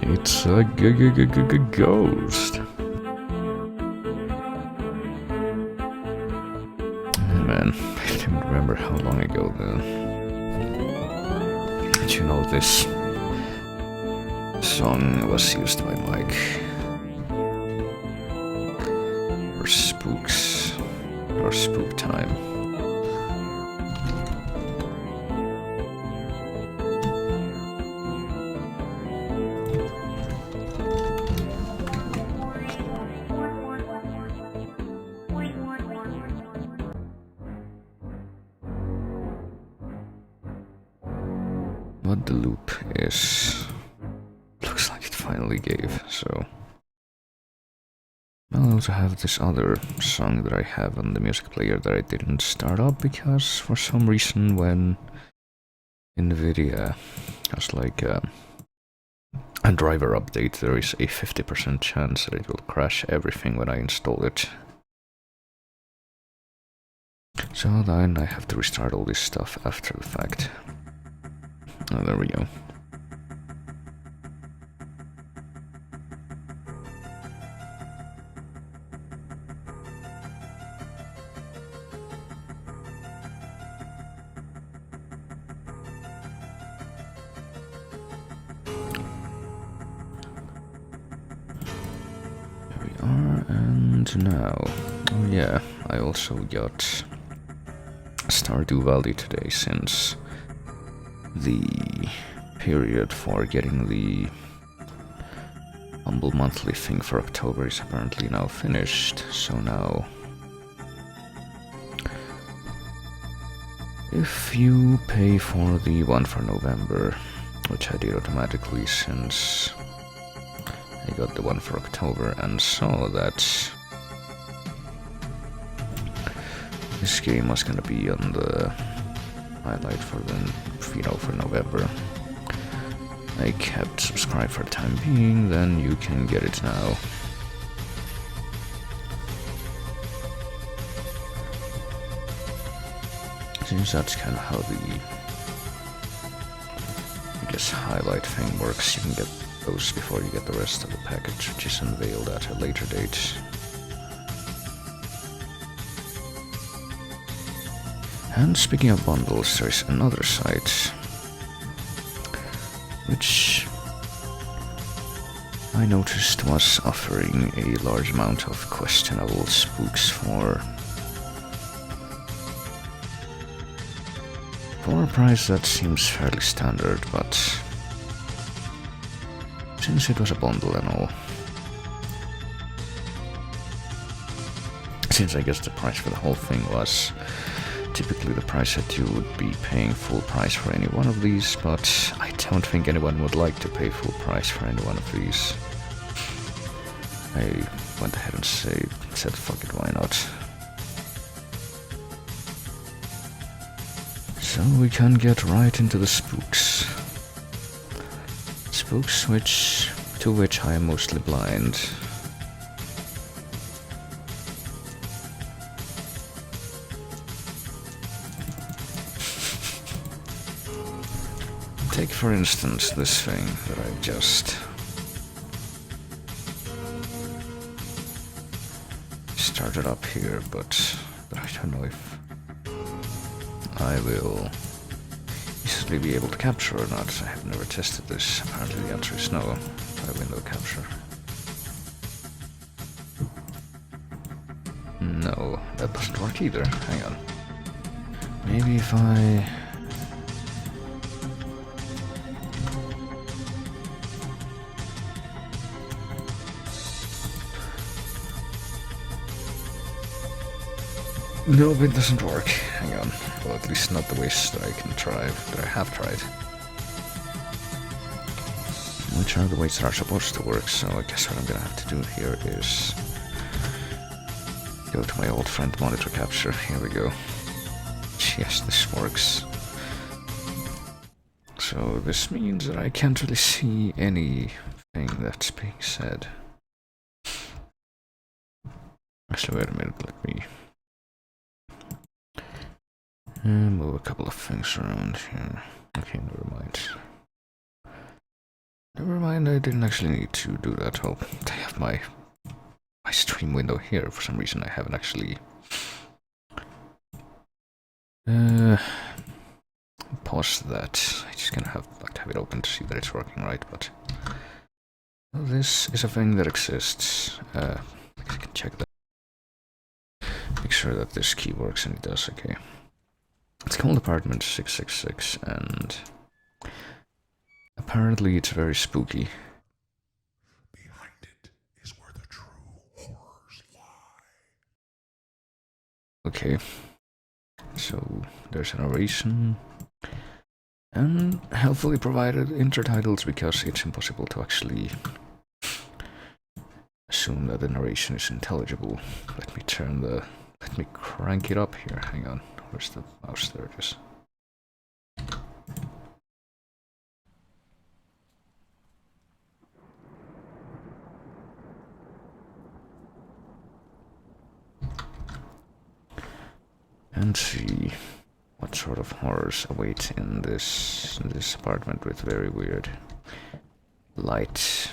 It's a ghost. Man, I don't remember how long ago Did you know this song was used by Mike for Spooks or Spook Time? What the loop is. Looks like it finally gave, so. I'll also have this other song that I have on the music player that I didn't start up because for some reason when NVIDIA has like a driver update, there is a 50% chance that it will crash everything when I install it. So then I have to restart all this stuff after the fact. Oh, there we go. There we are, and now, oh yeah, I also got Stardew Valley today since the period for getting the Humble Monthly thing for October is apparently now finished, so now if you pay for the one for November, which I did automatically since I got the one for October and saw that this game was gonna be on the highlight for the, for November. I kept subscribed for the time being, then you can get it now. Seems that's kind of how the, I guess, highlight thing works. You can get those before you get the rest of the package, which is unveiled at a later date. And speaking of bundles, there's another site which I noticed was offering a large amount of questionable spooks for a price that seems fairly standard, but since it was a bundle and all, since I guess the price for the whole thing was typically the price that you would be paying full price for any one of these, but I don't think anyone would like to pay full price for any one of these. I went ahead and said fuck it, why not? So we can get right into the spooks. Spooks to which I am mostly blind. Take for instance this thing that I just started up here, but I don't know if I will easily be able to capture or not. I have never tested this. Apparently the answer is no. Try window capture. No, that doesn't work either. Hang on. Maybe if I... No, it doesn't work. Hang on. Well, at least not the ways that I can try, that I have tried. Which are the ways that are supposed to work, so I guess what I'm gonna have to do here is go to my old friend monitor capture. Here we go. Yes, this works. So this means that I can't really see anything that's being said. Actually, wait a minute, let me move a couple of things around here. Okay, never mind. Never mind, I didn't actually need to do that. Oh, I have my stream window here. For some reason I haven't actually pause that. I'm just gonna have to have it open to see that it's working right, but well, this is a thing that exists. I can check that. Make sure that this key works, and it does, okay. It's called apartment 666, and apparently it's very spooky. Behind it is where the true horrors lie. Okay, so there's a narration, and helpfully provided intertitles because it's impossible to actually assume that the narration is intelligible. Let me crank it up here. Hang on, where's the mouse? There it is. And see what sort of horrors await in this apartment with very weird light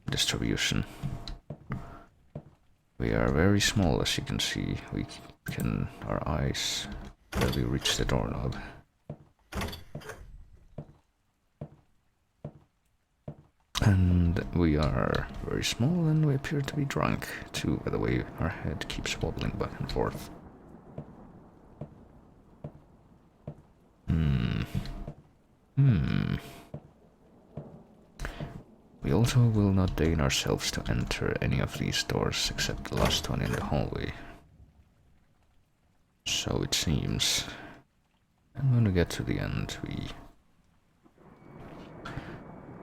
distribution. We are very small, as you can see. Our eyes barely reach the doorknob. And we are very small, and we appear to be drunk too, by the way our head keeps wobbling back and forth. We also will not deign ourselves to enter any of these doors except the last one in the hallway. So it seems. And when we get to the end,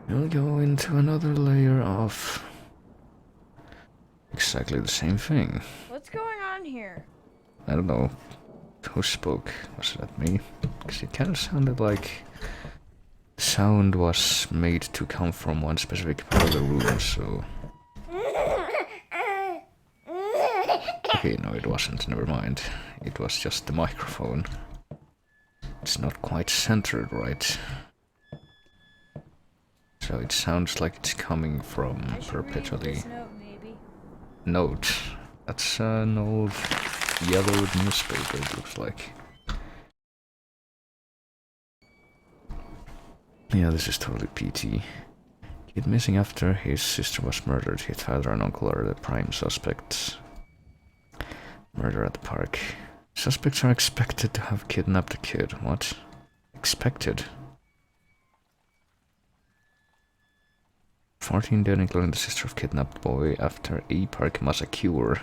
we'll go into another layer of exactly the same thing. What's going on here? I don't know. Who spoke? Was that me? Because it kind of sounded like sound was made to come from one specific part of the room, so... Okay, no, it wasn't, never mind. It was just the microphone. It's not quite centered right. So it sounds like it's coming from perpetually... Read this note, maybe. Note? That's an old yellowed newspaper, it looks like. Yeah, this is totally PT. Kid missing after his sister was murdered. His father and uncle are the prime suspects. Murder at the park. Suspects are expected to have kidnapped the kid. What? Expected? 14 dead, including the sister of kidnapped boy, after a park massacre.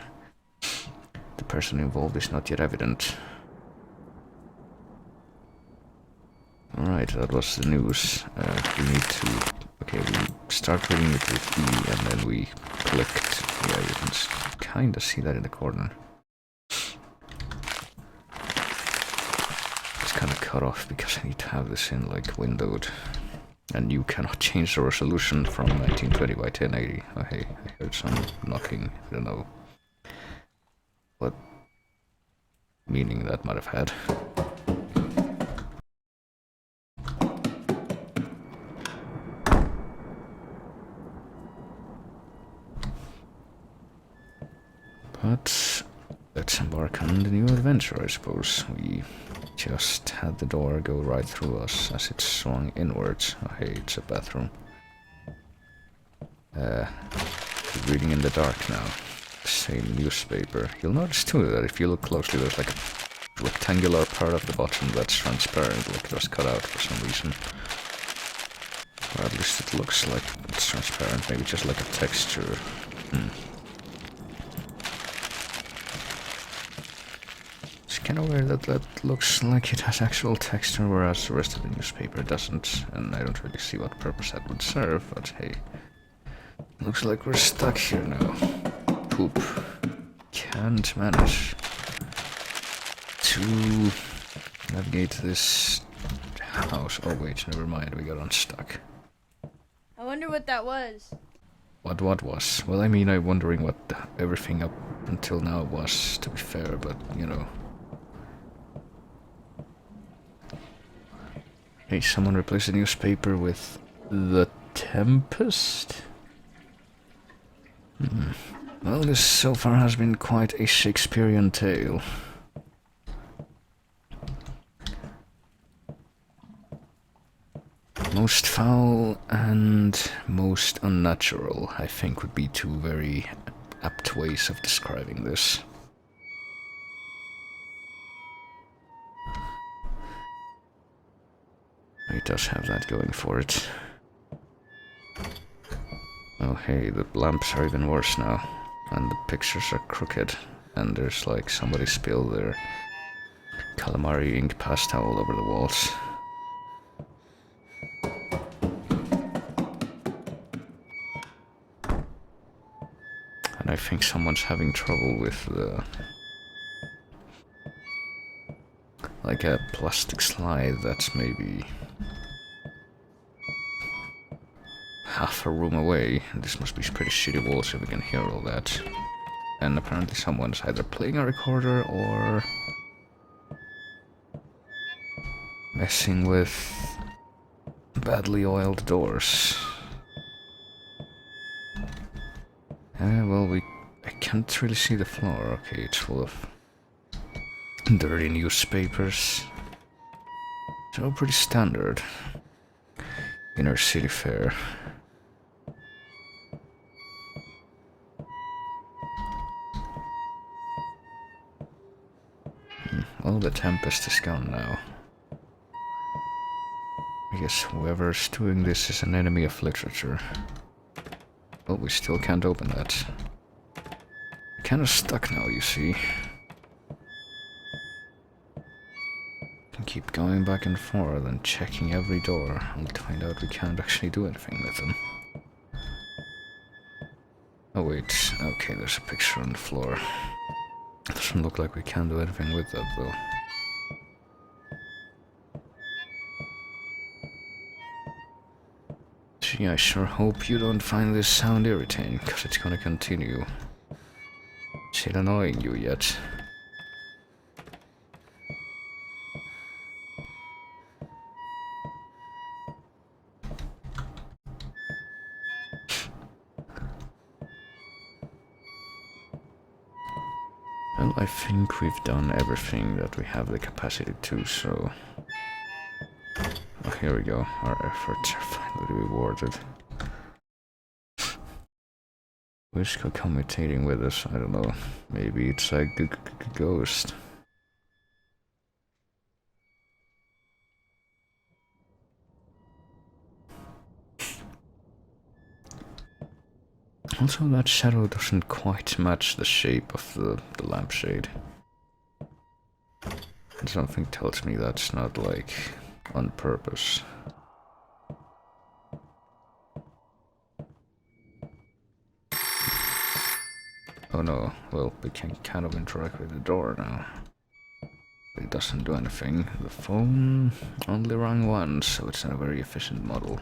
The person involved is not yet evident. Alright, that was the news. We need to... Okay, we start reading it with E, and then we clicked. Yeah, you can kinda see that in the corner. It's kinda cut off because I need to have this in, like, windowed. And you cannot change the resolution from 1920 by 1080. Oh hey, I heard some knocking. I don't know what meaning that might have had. But let's embark on the new adventure, I suppose. We just had the door go right through us as it swung inwards. Oh hey, it's a bathroom. Reading in the dark now. Same newspaper. You'll notice too that if you look closely, there's like a rectangular part of the bottom that's transparent, like it was cut out for some reason. Or at least it looks like it's transparent, maybe just like a texture. It's kind of weird that that looks like it has actual texture, whereas the rest of the newspaper doesn't, and I don't really see what purpose that would serve, but hey. Looks like we're stuck here now. Poop. Can't manage to navigate this house. Oh wait, never mind, we got unstuck. I wonder what that was. What was? Well, I mean, I'm wondering what everything up until now was, to be fair, but, you know. Hey, someone replaced the newspaper with the Tempest? Well, this so far has been quite a Shakespearean tale. Most foul and most unnatural, I think, would be two very apt ways of describing this. It does have that going for it. Oh hey, the lamps are even worse now. And the pictures are crooked. And there's like somebody spilled their calamari ink pasta all over the walls. And I think someone's having trouble with the... like a plastic slide that's maybe half a room away. This must be pretty shitty walls if we can hear all that. And apparently someone's either playing a recorder or messing with badly oiled doors. Well, I can't really see the floor. Okay, it's full of dirty newspapers. So pretty standard inner city fare. Well, the Tempest is gone now. I guess whoever's doing this is an enemy of literature. Well, we still can't open that. We're kinda stuck now, you see. Can keep going back and forth and checking every door, only to find out we can't actually do anything with them. Oh wait, okay, there's a picture on the floor. Doesn't look like we can do anything with that though. Gee, I sure hope you don't find this sound irritating, because it's gonna continue. Is it annoying you yet? Well, I think we've done everything that we have the capacity to, so... Oh, here we go. Our efforts are finally rewarded. Who's communicating with us? I don't know. Maybe it's a ghost. Also, that shadow doesn't quite match the shape of the lampshade. And something tells me that's not, like, on purpose. Oh no, well, we can kind of interact with the door now. But it doesn't do anything. The phone only rang once, so it's not a very efficient model.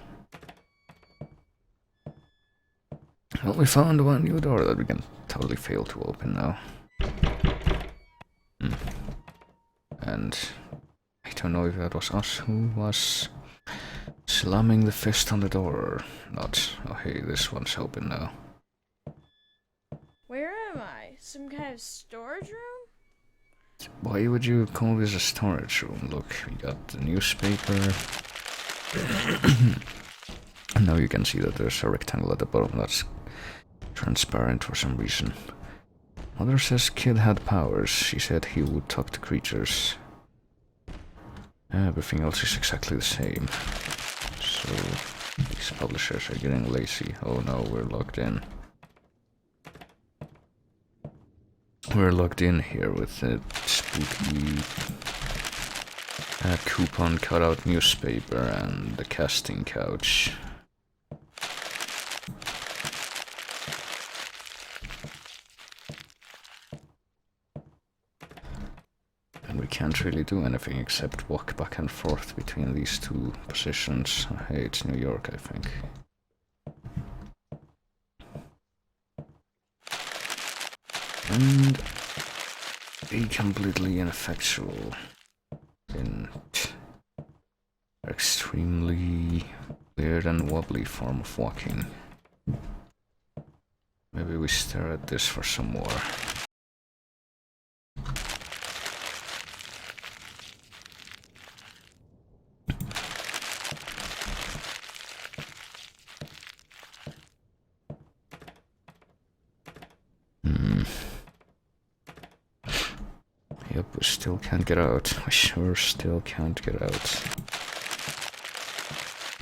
Well, we found one new door that we can totally fail to open now. And I don't know if that was us who was slamming the fist on the door or not. Oh hey, this one's open now. Where am I? Some kind of storage room? Why would you call this a storage room? Look, we got the newspaper. Now you can see that there's a rectangle at the bottom that's transparent for some reason. Mother says kid had powers. She said he would talk to creatures. Everything else is exactly the same. So these publishers are getting lazy. Oh no, we're locked in. We're locked in here with a spooky coupon cutout newspaper and the casting couch. And we can't really do anything except walk back and forth between these two positions. Oh, hey, it's New York, I think. And be completely ineffectual in extremely weird and wobbly form of walking. Maybe we stare at this for some more. Yep, we still can't get out. We sure still can't get out.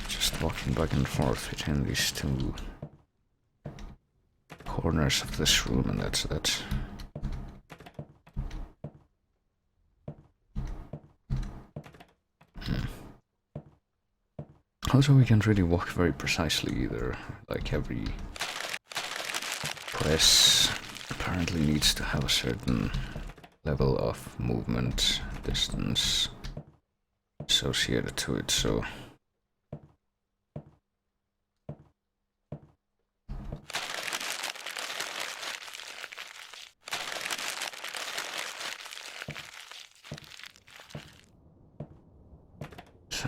Just walking back and forth between these two corners of this room, and that's it. Also, we can't really walk very precisely either. Like, every press apparently needs to have a certain level of movement distance associated to it, so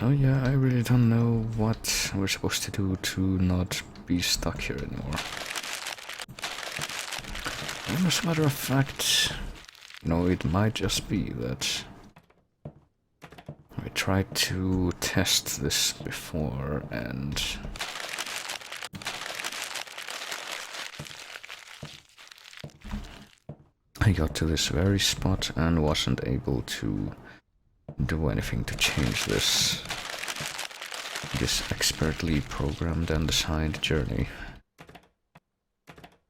yeah, I really don't know what we're supposed to do to not be stuck here anymore. And as a matter of fact, you know, it might just be that we tried to test this before and I got to this very spot and wasn't able to do anything to change this expertly programmed and designed journey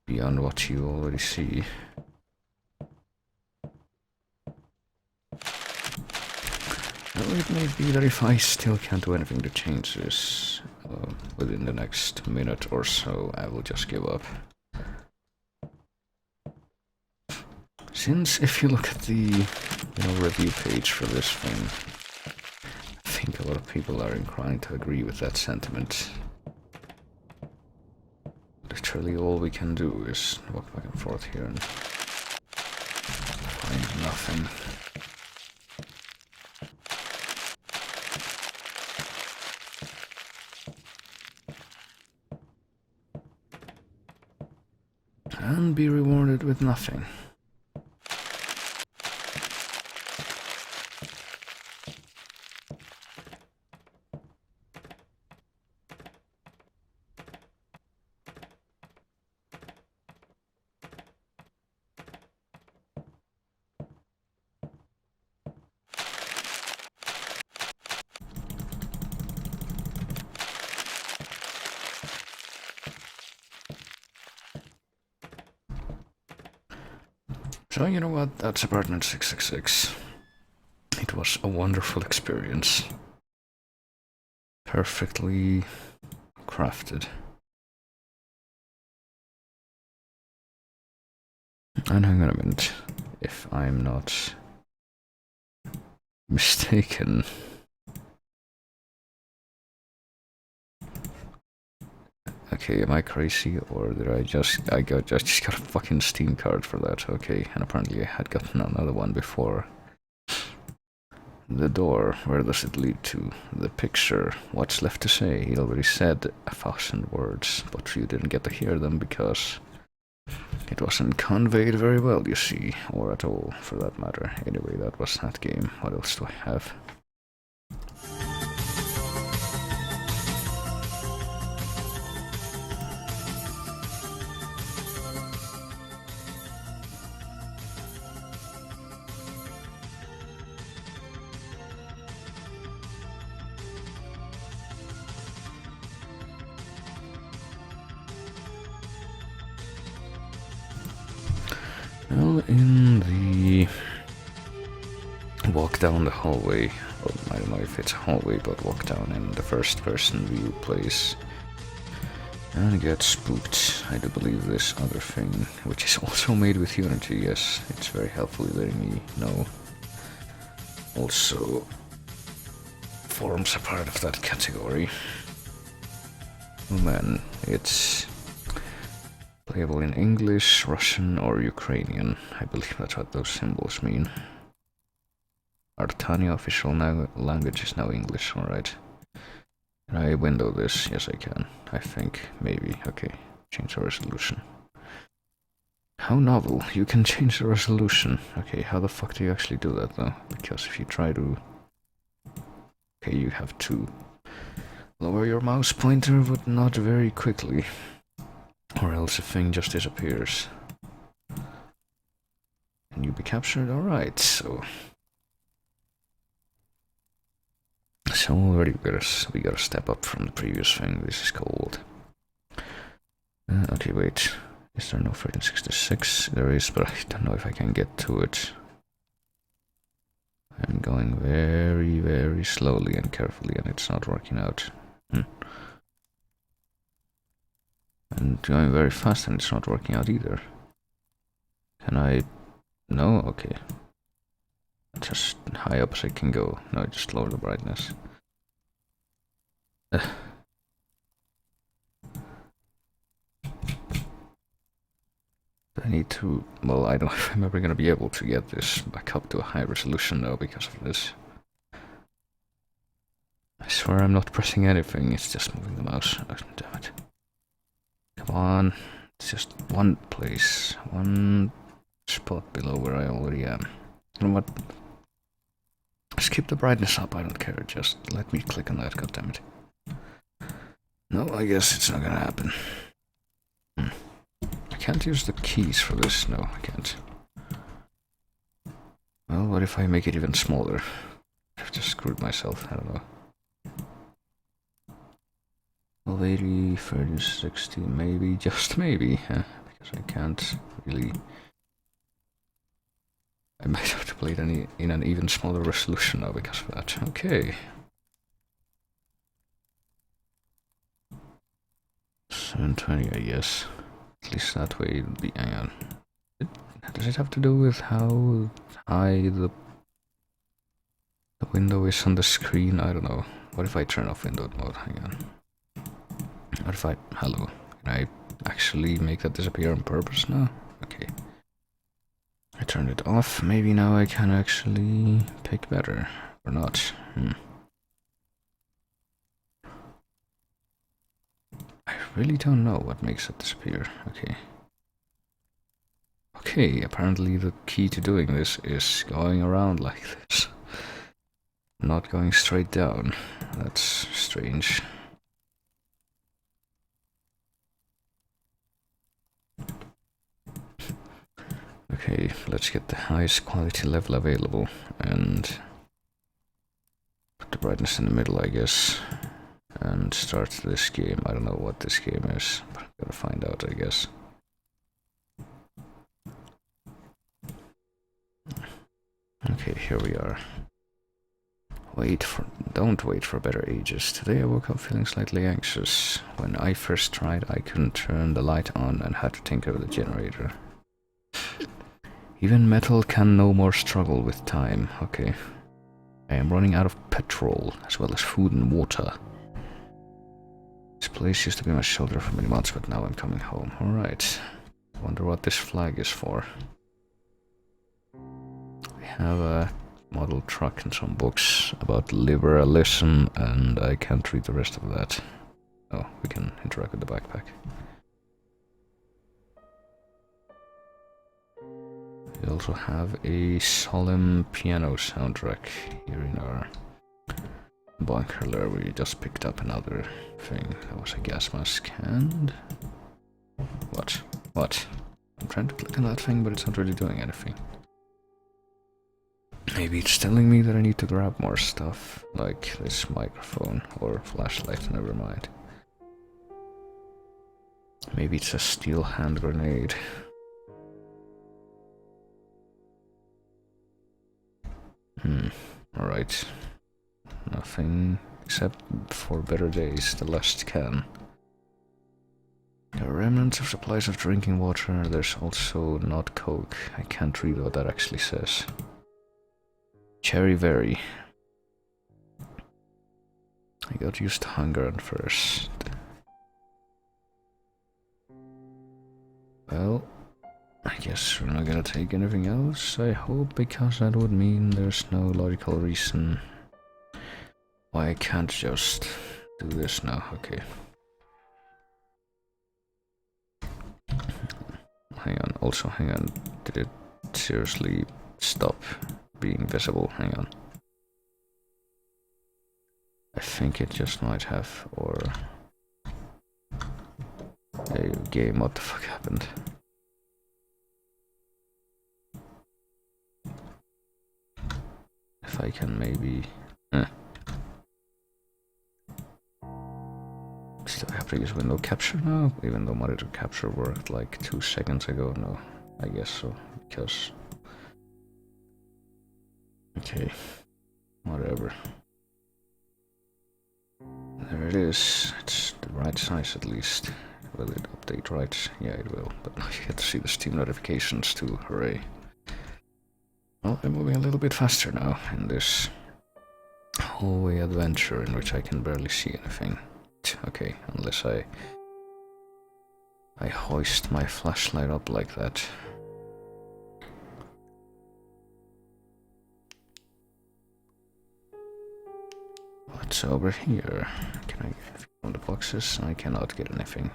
beyond what you already see. Well, it may be that if I still can't do anything to change this within the next minute or so, I will just give up. Since if you look at the review page for this thing, I think a lot of people are inclined to agree with that sentiment. Literally all we can do is walk back and forth here and find nothing. And be rewarded with nothing. So, you know what, that's apartment 666. It was a wonderful experience. Perfectly crafted. And hang on a minute, if I'm not mistaken. Okay, am I crazy, or did I just got a fucking Steam card for that? Okay, and apparently I had gotten another one before. The door, where does it lead to? The picture, what's left to say? He already said 1,000 words, but you didn't get to hear them because it wasn't conveyed very well, you see, or at all, for that matter. Anyway, that was that game. What else do I have? Well, in the walk down the hallway, well, I don't know if it's a hallway, but walk down in the first person view place and get spooked. I do believe this other thing, which is also made with Unity, yes, it's very helpfully letting me know, also forms a part of that category. Oh man, it's playable in English, Russian, or Ukrainian. I believe that's what those symbols mean. Our Tanya official language is now English, alright. Can I window this? Yes, I can. I think. Maybe. Okay. Change the resolution. How novel. You can change the resolution. Okay, how the fuck do you actually do that, though? Because if you try to... Okay, you have to lower your mouse pointer, but not very quickly. Or else the thing just disappears. Can you be captured? Alright, so... So already we gotta step up from the previous thing. This is cold. Okay, wait. Is there no 1366? There is, but I don't know if I can get to it. I'm going very, very slowly and carefully, and it's not working out. And going very fast, and it's not working out either. Can I... No? Okay. Just high up as I can go. No, just lower the brightness. I need to... Well, I don't know if I'm ever gonna be able to get this back up to a high resolution though because of this. I swear I'm not pressing anything, it's just moving the mouse. Oh, damn it. Come on. It's just one place. One spot below where I already am. You know what? Skip the brightness up, I don't care. Just let me click on that, goddammit. No, I guess it's not gonna happen. I can't use the keys for this. No, I can't. Well, what if I make it even smaller? I've just screwed myself, I don't know. 80, 30, 60, maybe, just maybe, because I can't really... I might have to play it in an even smaller resolution now because of that. Okay. 720, I guess. At least that way it'll be... Hang on. Does it have to do with how high the window is on the screen? I don't know. What if I turn off window mode? Hang on. What if I... Hello. Can I actually make that disappear on purpose now? Okay. I turned it off. Maybe now I can actually pick better. Or not. I really don't know what makes it disappear. Okay. Okay, apparently the key to doing this is going around like this. Not going straight down. That's strange. Okay, let's get the highest quality level available and put the brightness in the middle, I guess, and start this game. I don't know what this game is, but I'm gonna find out, I guess. Okay, here we are. Don't wait for better ages. Today I woke up feeling slightly anxious. When I first tried, I couldn't turn the light on and had to tinker with the generator. Even metal can no more struggle with time. Okay. I am running out of petrol, as well as food and water. This place used to be my shelter for many months, but now I'm coming home. Alright. Wonder what this flag is for. We have a model truck and some books about liberalism, and I can't read the rest of that. Oh, we can interact with the backpack. We also have a solemn piano soundtrack here in our bunker lair. We just picked up another thing. That was a gas mask and... What? What? I'm trying to click on that thing, but it's not really doing anything. Maybe it's telling me that I need to grab more stuff, like this microphone or flashlight, never mind. Maybe it's a steel hand grenade. Alright. Nothing except for better days, the last can. There are remnants of supplies of drinking water. There's also not Coke. I can't read what that actually says. Cherry berry. I got used to hunger at first. Well, I guess we're not gonna take anything else, I hope, because that would mean there's no logical reason why I can't just do this now, okay. Hang on, also hang on, did it seriously stop being visible? Hang on. I think it just might have, or... Hey, game, what the fuck happened? If I can maybe... Still have to use window capture now? Even though monitor capture worked like 2 seconds ago? No, I guess so, because... Okay, whatever. There it is, it's the right size at least. Will it update right? Yeah, it will, but now you get to see the Steam notifications too, hooray. Well, I'm moving a little bit faster now in this hallway adventure in which I can barely see anything. Okay, unless I hoist my flashlight up like that. What's over here? Can I get from the boxes? I cannot get anything.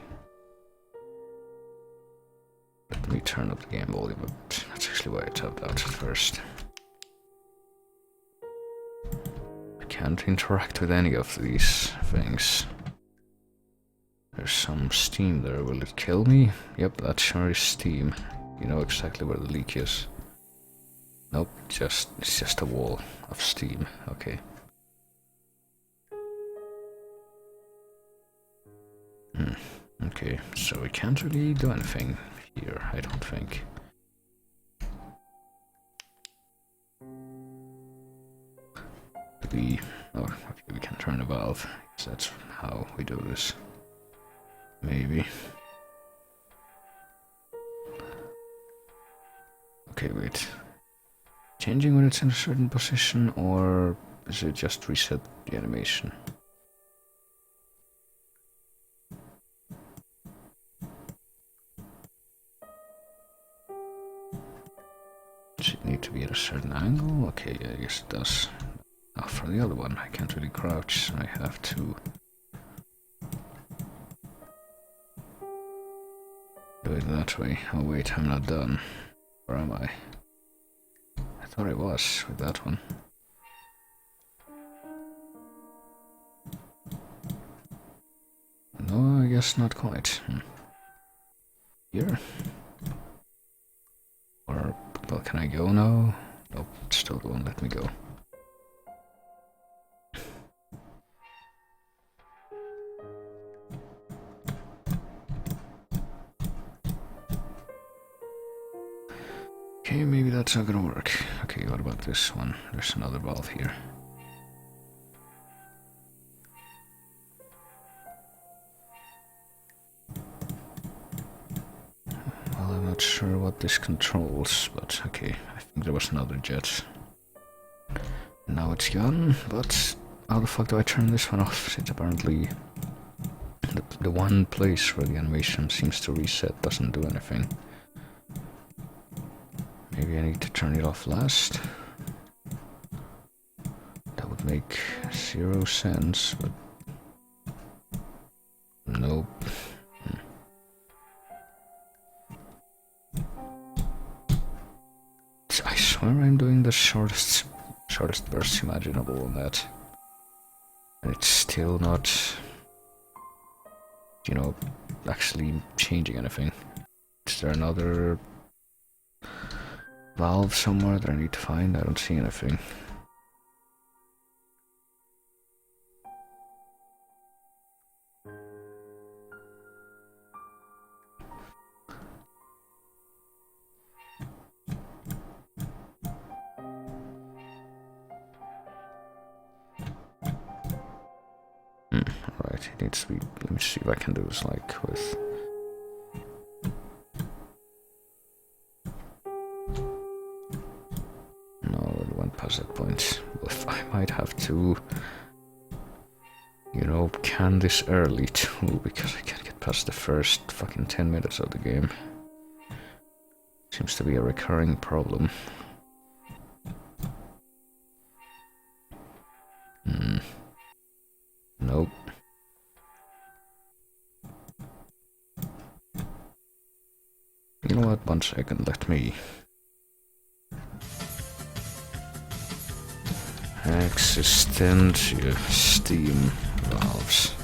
Let me turn up the game volume a bit. That's actually why I tapped out at first. I can't interact with any of these things. There's some steam there. Will it kill me? Yep, that sure is steam. You know exactly where the leak is. Nope, it's just a wall of steam. Okay. Okay, so we can't really do anything here, I don't think. Oh, okay, we can turn the valve. That's how we do this. Maybe. Okay, wait. Changing when it's in a certain position, or is it just reset the animation? Does it need to be at a certain angle? Okay, I guess it does. Now for the other one, I can't really crouch, so I have to do it that way. Oh wait, I'm not done. Where am I? I thought I was with that one. No, I guess not quite. Here? Or, well, can I go now? Nope, it still won't let me go. Okay, maybe that's not gonna work. Okay, what about this one? There's another valve here. Well, I'm not sure what this controls, but okay, I think there was another jet. Now it's gone, but how the fuck do I turn this one off? Since apparently the one place where the animation seems to reset doesn't do anything. Maybe I need to turn it off last. That would make 0 sense, but nope. I swear I'm doing the shortest burst imaginable on that. And it's still not, you know, actually changing anything. Is there another valve somewhere that I need to find? I don't see anything. Alright, it needs to be. Let me see if I can do this like with. No, it went past that point. If I might have to, you know, can this early too, because I can't get past the first fucking 10 minutes of the game. Seems to be a recurring problem. Nope. second, let me... Existential steam valves.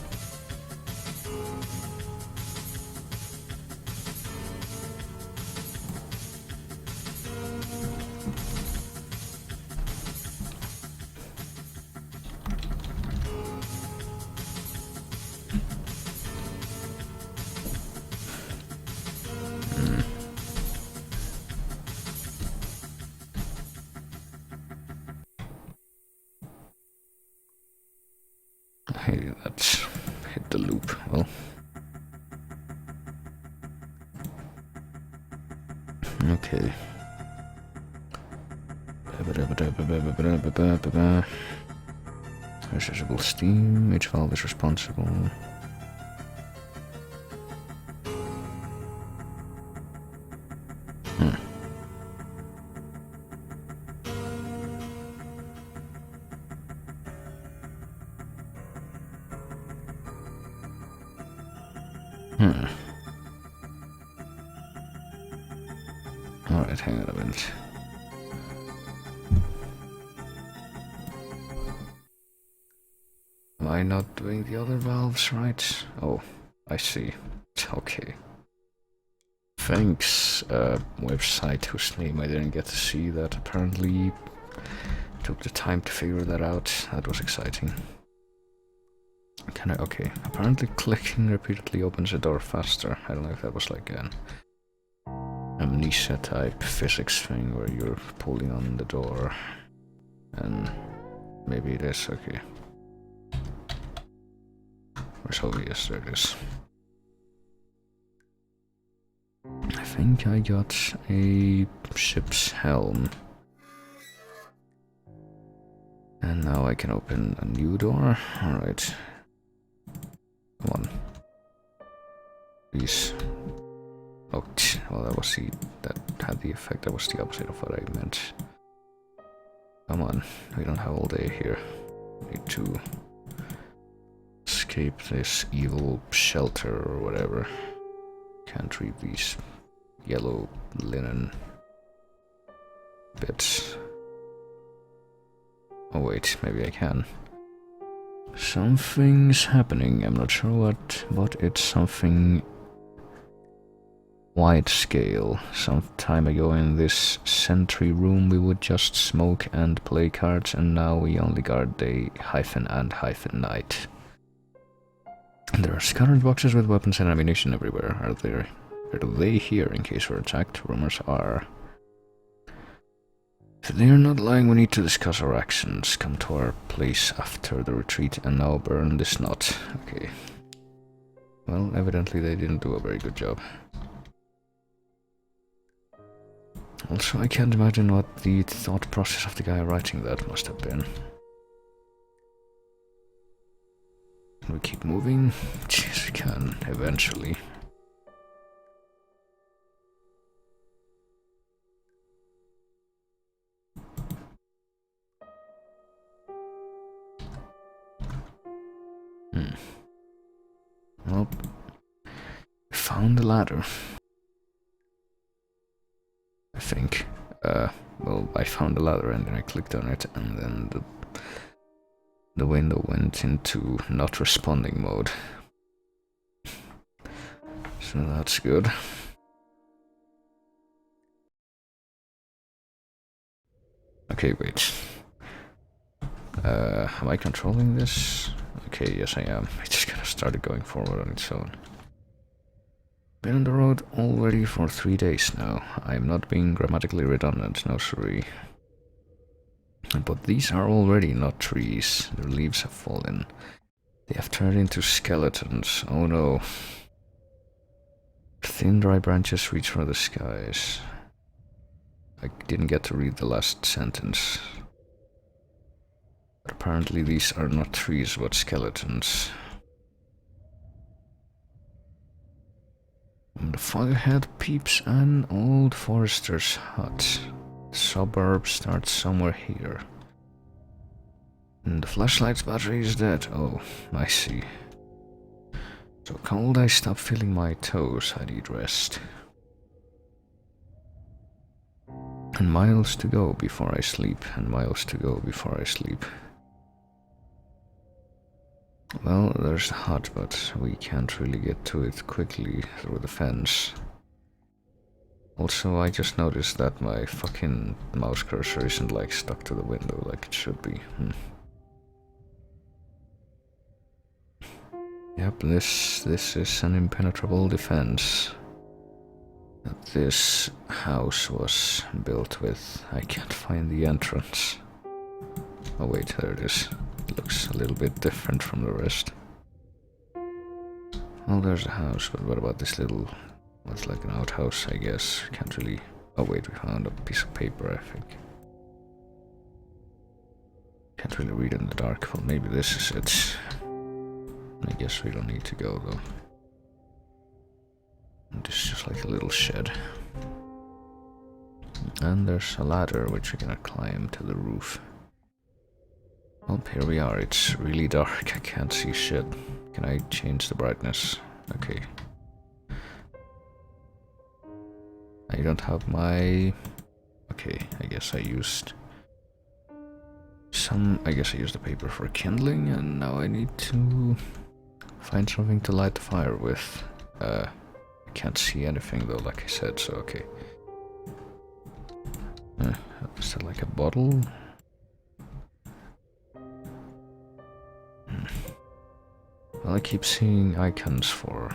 Hey, that's hit the loop. Well, okay. Rechargeable steam. Each valve is responsible. Alright, hang on a minute. Am I not doing the other valves right? Oh, I see. Okay. Thanks, website whose name I didn't get to see that apparently took the time to figure that out. That was exciting. Can I? Okay. Apparently clicking repeatedly opens a door faster. I don't know if that was like an amnesia type physics thing where you're pulling on the door. And maybe it is. Okay. Where's obvious? There it is. I think I got a ship's helm. And now I can open a new door. Alright. Come on. Please. Oh, well, that was that had the effect. That was the opposite of what I meant. Come on. We don't have all day here. Need to escape this evil shelter or whatever. Can't read these yellow linen bits. Oh wait, maybe I can. Something's happening. I'm not sure what, but it's something wide scale. Some time ago in this sentry room we would just smoke and play cards, and now we only guard day and night. And there are scattered boxes with weapons and ammunition everywhere. Are they here in case we're attacked? Rumors are. If they are not lying, we need to discuss our actions. Come to our place after the retreat and now burn this knot. Okay. Well, evidently they didn't do a very good job. Also, I can't imagine what the thought process of the guy writing that must have been. Can we keep moving? Yes, we can, eventually. Well, found the ladder. I think. Well, I found the ladder and then I clicked on it, and then the window went into not responding mode. So that's good. Okay, wait. Am I controlling this? Okay, yes I am. I just kind of started going forward on its own. Been on the road already for 3 days now. I'm not being grammatically redundant, no sorry. But these are already not trees. Their leaves have fallen. They have turned into skeletons. Oh no. Thin dry branches reach for the skies. I didn't get to read the last sentence. But apparently these are not trees but skeletons. From the fog ahead peeps an old forester's hut. The suburb starts somewhere here. And the flashlight's battery is dead. Oh, I see. So cold I stop feeling my toes. I need rest. And miles to go before I sleep, and miles to go before I sleep. Well, there's the hut, but we can't really get to it quickly through the fence. Also, I just noticed that my fucking mouse cursor isn't like stuck to the window like it should be. Yep, this is an impenetrable defense that this house was built with. I can't find the entrance. Oh wait, there it is. It looks a little bit different from the rest. Well, there's a house, but what about this little... What's like an outhouse, I guess. Can't really... Oh wait, we found a piece of paper, I think. Can't really read in the dark. Well, maybe this is it. I guess we don't need to go, though. This is just like a little shed. And there's a ladder which we're gonna climb to the roof. Well, here we are. It's really dark. I can't see shit. Can I change the brightness? Okay. I don't have my... Okay, I guess I used... I guess I used the paper for kindling, and now I need to find something to light the fire with. I can't see anything though, like I said, so okay. Is that like a bottle? Well, I keep seeing icons for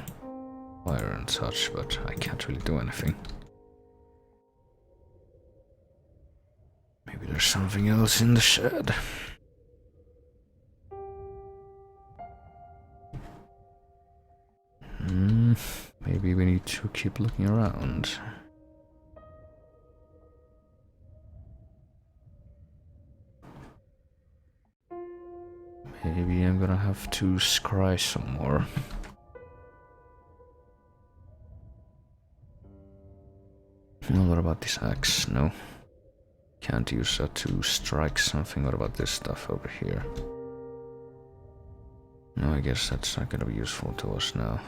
fire and such, but I can't really do anything. Maybe there's something else in the shed. Maybe we need to keep looking around. Maybe I'm gonna have to scry some more. Well, what about this axe? No. Can't use that to strike something. What about this stuff over here? No, I guess that's not gonna be useful to us now.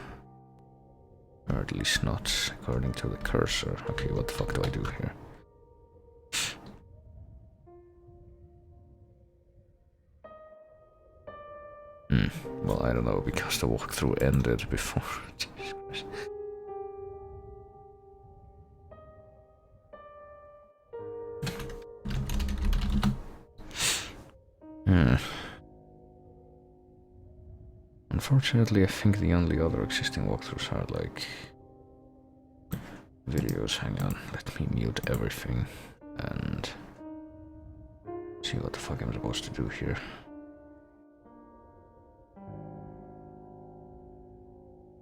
Or at least not according to the cursor. Okay, what the fuck do I do here? Well, I don't know, because the walkthrough ended before. Jesus Christ. Unfortunately, I think the only other existing walkthroughs are like videos. Hang on, let me mute everything and see what the fuck I'm supposed to do here.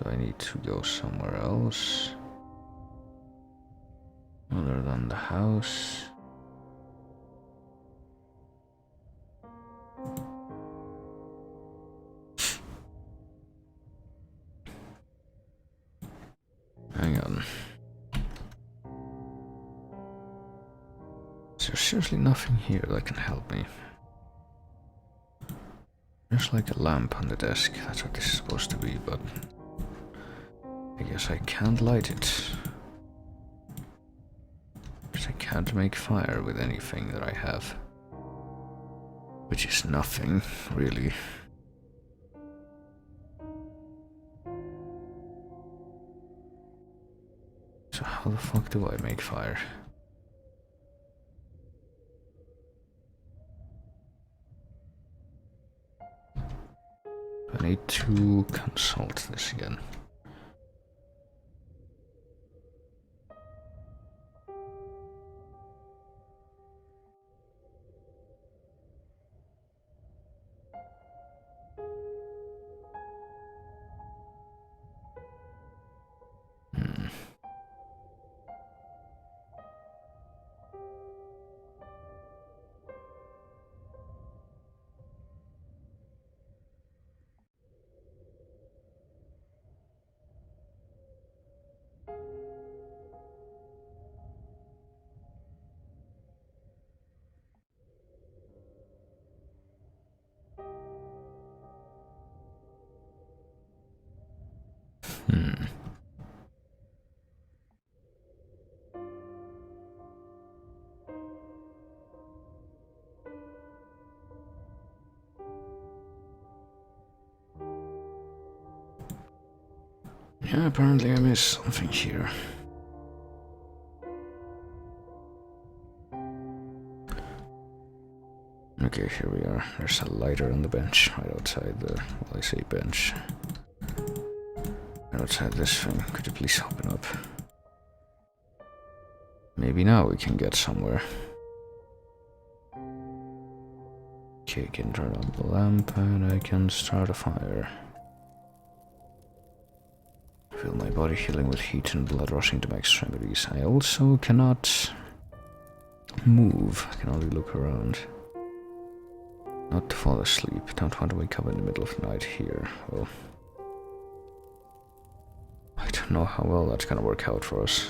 Do I need to go somewhere else other than the house? Hang on. There's seriously nothing here that can help me. There's like a lamp on the desk. That's what this is supposed to be, but I guess I can't light it. Because I can't make fire with anything that I have. Which is nothing, really. So how the fuck do I make fire? I need to consult this again. Yeah, apparently I missed something here. Okay, here we are. There's a lighter on the bench right outside the... well, I say bench. Right outside this thing. Could you please open up? Maybe now we can get somewhere. Okay, I can turn on the lamp and I can start a fire. Feel my body healing with heat and blood rushing to my extremities. I also cannot move. I can only look around. Not to fall asleep. Don't want to wake up in the middle of the night here. Well, I don't know how well that's gonna work out for us.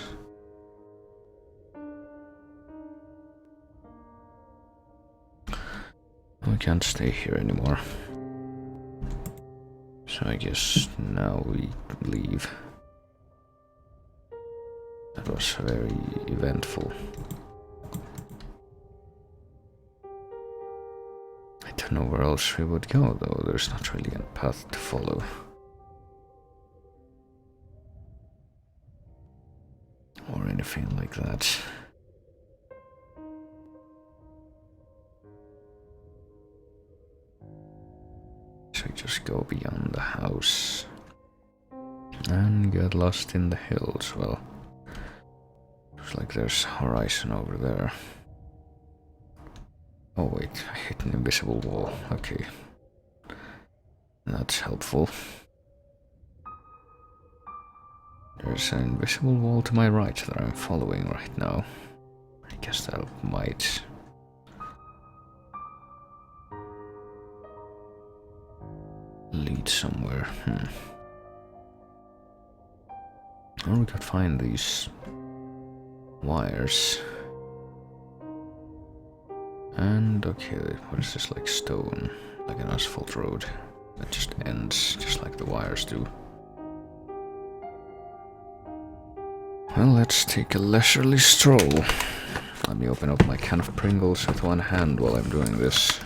We can't stay here anymore. So I guess now we leave. That was very eventful. I don't know where else we would go though, there's not really a path to follow. Or anything like that. So we just go beyond the house. And get lost in the hills, well. Looks like there's horizon over there. Oh wait, I hit an invisible wall, okay. That's helpful. There's an invisible wall to my right that I'm following right now. I guess that might... lead somewhere, Or we could find these... wires. And okay, what is this, like stone? Like an asphalt road that just ends just like the wires do. Well, let's take a leisurely stroll. Let me open up my can of Pringles with one hand while I'm doing this.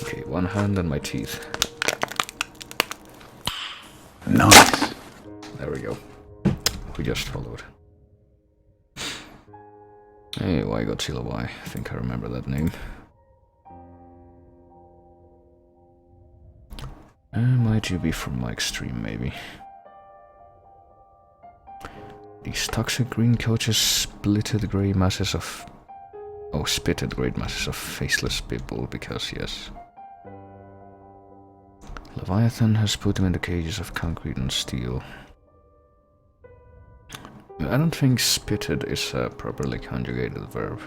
Okay, one hand and my teeth. Nice. There we go. We just followed. Hey, why Godzilla why? I think I remember that name. Might you be from my extreme, maybe? These toxic green coaches splitted grey masses of... oh, spitted great masses of faceless people, because yes. Leviathan has put them into cages of concrete and steel. I don't think spitted is a properly conjugated verb.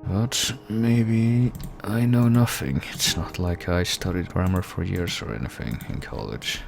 But maybe I know nothing. It's not like I studied grammar for years or anything in college.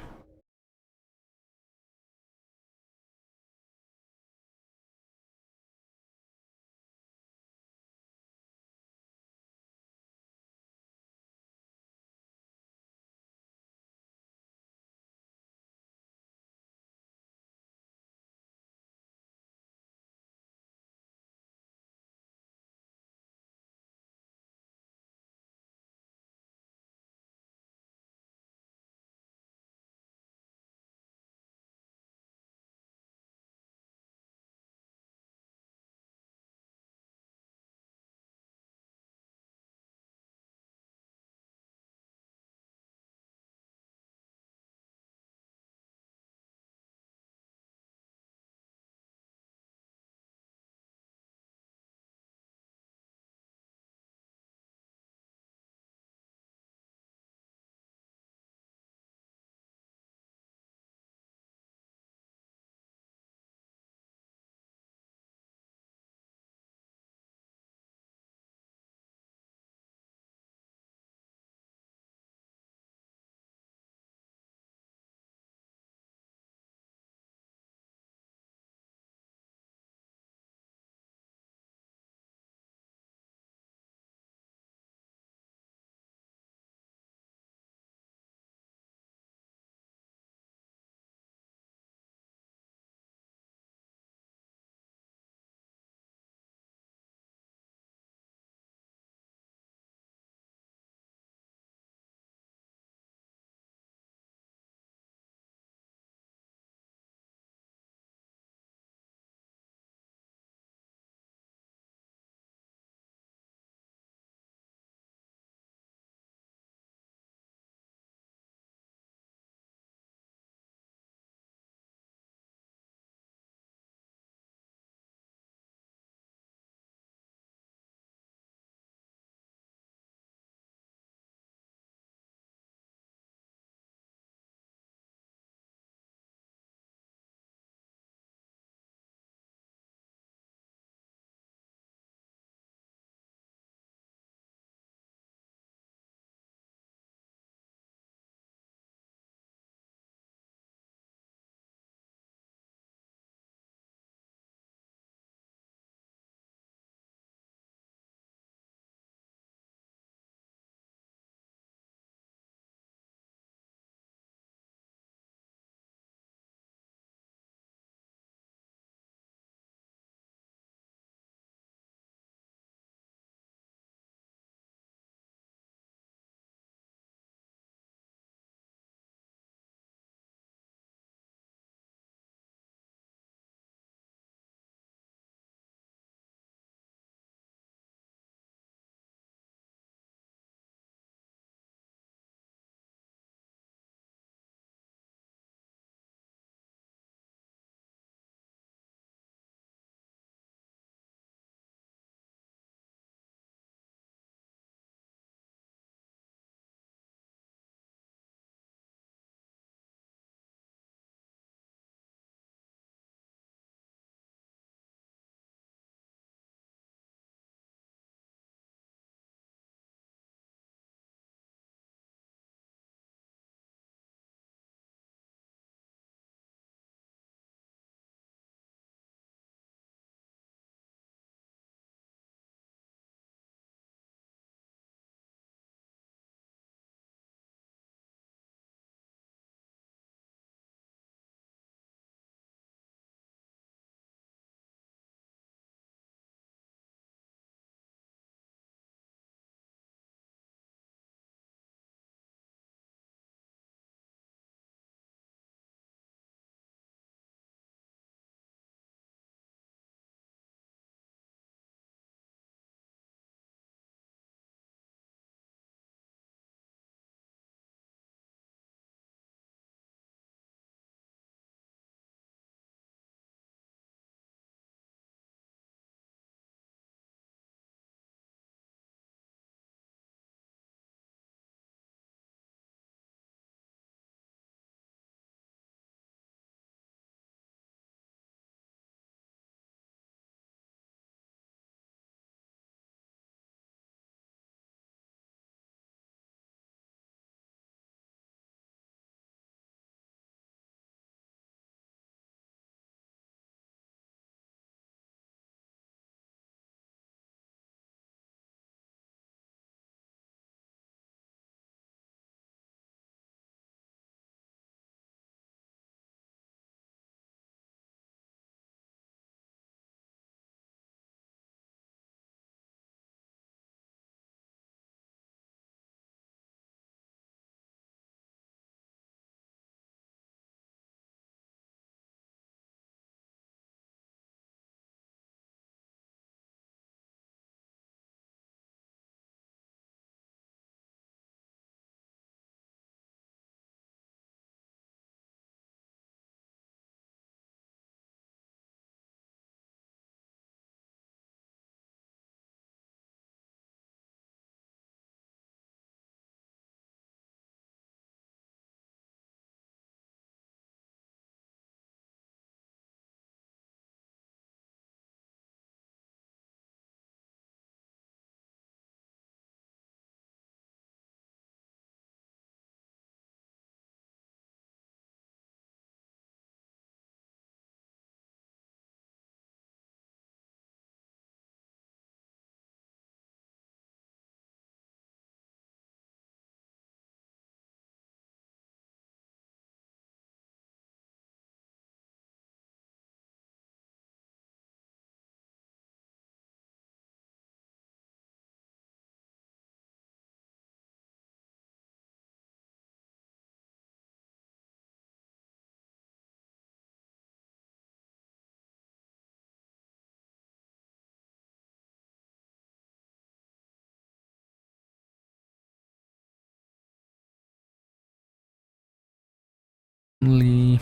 only...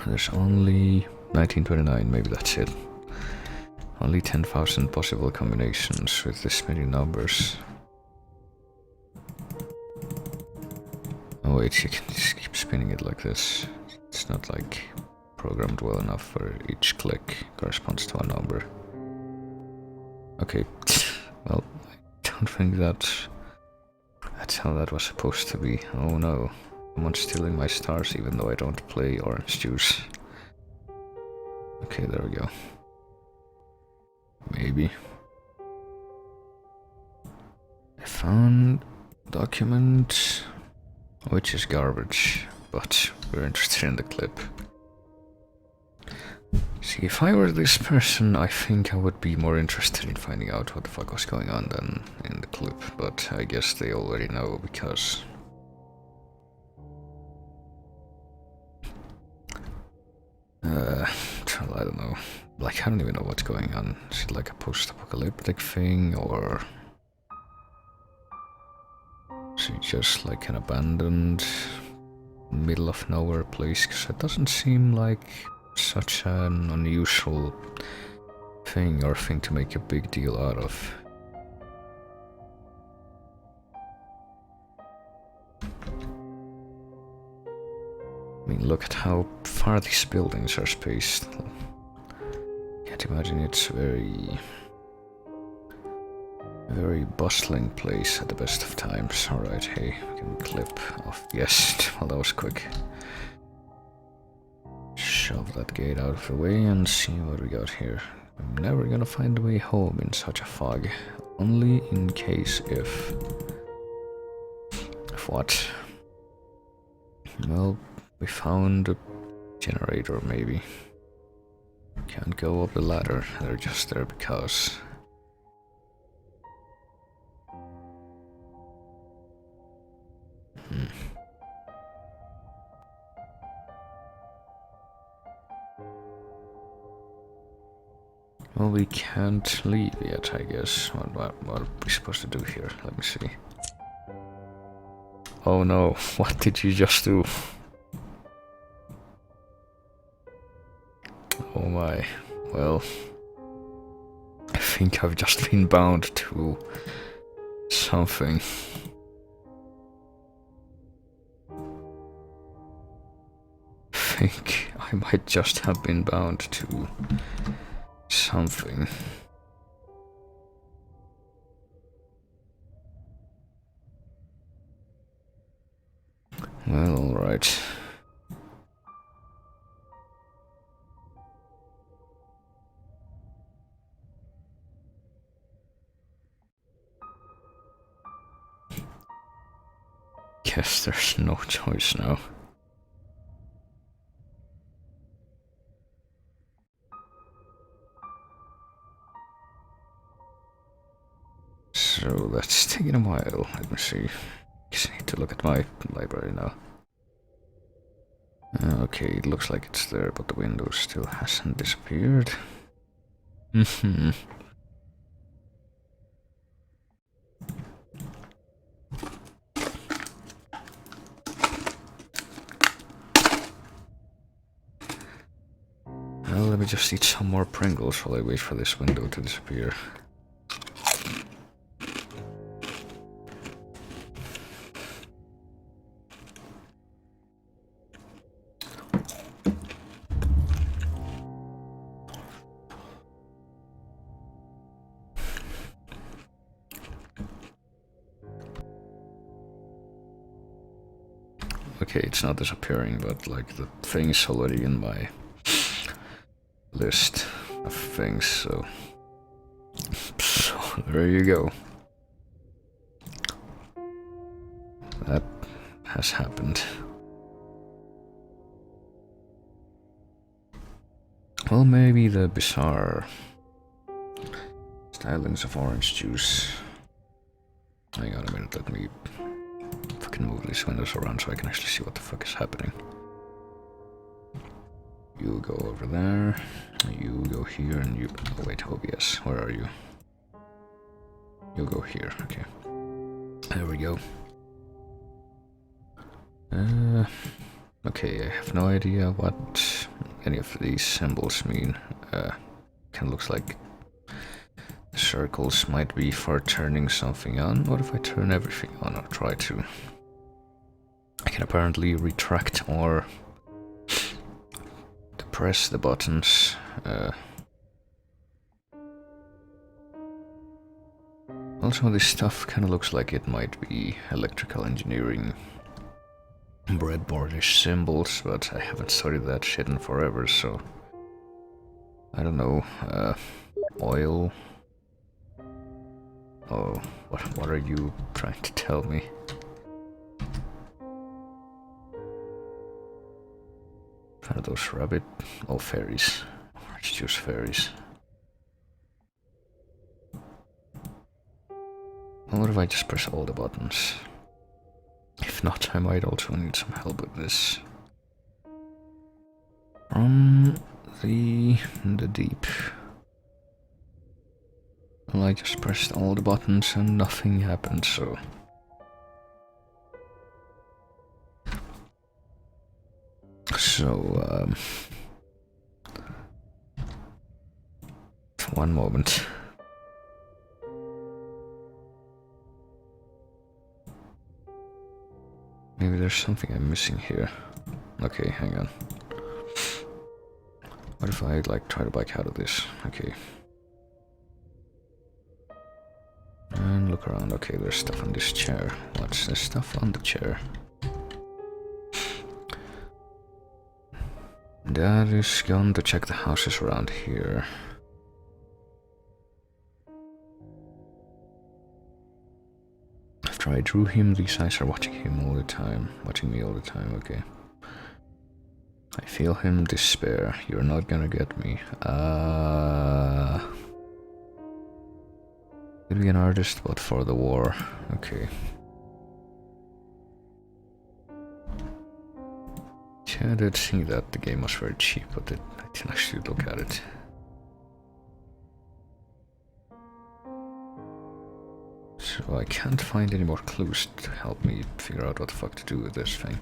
There's only 1929, maybe that's it. Only 10,000 possible combinations with this many numbers. Oh wait, you can just keep spinning it like this. It's not like programmed well enough for each click corresponds to a number. Okay, well, I don't think that's how that was supposed to be. Oh no, someone's stealing my stars even though I don't play orange juice. Okay, there we go. Maybe. I found document, which is garbage, but we're interested in the clip. See, if I were this person, I think I would be more interested in finding out what the fuck was going on than in the clip, but I guess they already know because... I don't know. Like, I don't even know what's going on. Is it like a post-apocalyptic thing, or... is it just like an abandoned, middle of nowhere place? Because it doesn't seem like such an unusual thing or thing to make a big deal out of. I mean, look at how far these buildings are spaced. Can't imagine it's very bustling place at the best of times. Alright, hey, we can clip off. Yes, well that was quick. Shove that gate out of the way and see what we got here. I'm never gonna find a way home in such a fog. Only in case if... If what? Well, we found a generator, maybe. Can't go up the ladder, they're just there because... Well, we can't leave yet, I guess. What are we supposed to do here? Let me see. Oh no, what did you just do? Oh my, well... I think I've just been bound to... something. I think I might just have been bound to... something. Well, alright. Guess there's no choice now. So that's taking a while. Let me see. Guess I need to look at my library now. Okay, it looks like it's there, but the window still hasn't disappeared. Mm-hmm. Well, let me just eat some more Pringles while I wait for this window to disappear. Okay, it's not disappearing, but like the thing's already in my list of things, so there you go. That has happened. Well, maybe the bizarre stylings of orange juice. Hang on a minute, let me fucking move these windows around so I can actually see what the fuck is happening. You go over there, you go here, and you... Oh wait, OBS, where are you? You go here, okay. There we go. Okay, I have no idea what any of these symbols mean. Kind of looks like the circles might be for turning something on. What if I turn everything on or try to? I can apparently retract or depress the buttons. Also, this stuff kind of looks like it might be electrical engineering breadboardish symbols, but I haven't studied that shit in forever, so I don't know. Oil. Oh, what are you trying to tell me? Are those rabbit? Oh, fairies. Let's choose fairies. Well, what if I just press all the buttons? If not, I might also need some help with this. From the deep. Well, I just pressed all the buttons and nothing happened, so... So, one moment. Maybe there's something I'm missing here. Okay, hang on. What if I, like, try to back out of this? Okay. And look around. Okay, there's stuff on this chair. What's this stuff on the chair? That is going to check the houses around here. After I drew him, these eyes are watching him all the time. Watching me all the time, okay. I feel him despair. You're not gonna get me. Could be an artist, but for the war. Okay. Yeah, I did think that the game was very cheap, but I didn't actually look at it. So I can't find any more clues to help me figure out what the fuck to do with this thing.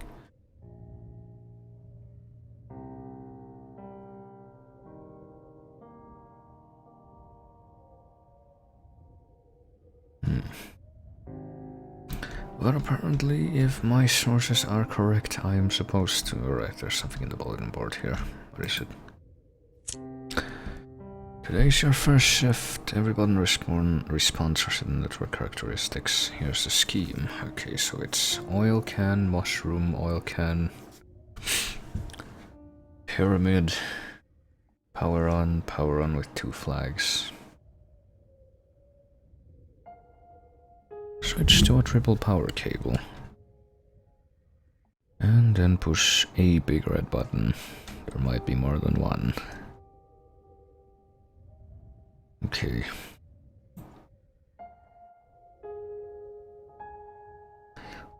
But apparently, if my sources are correct, I am supposed to... Alright, there's something in the bulletin board here. What is it? Today's your first shift. Every button responds to certain network characteristics. Here's the scheme. Okay, so it's oil can, mushroom, oil can, pyramid, power on with 2 flags. Switch to a triple power cable. And then push a big red button. There might be more than one. Okay.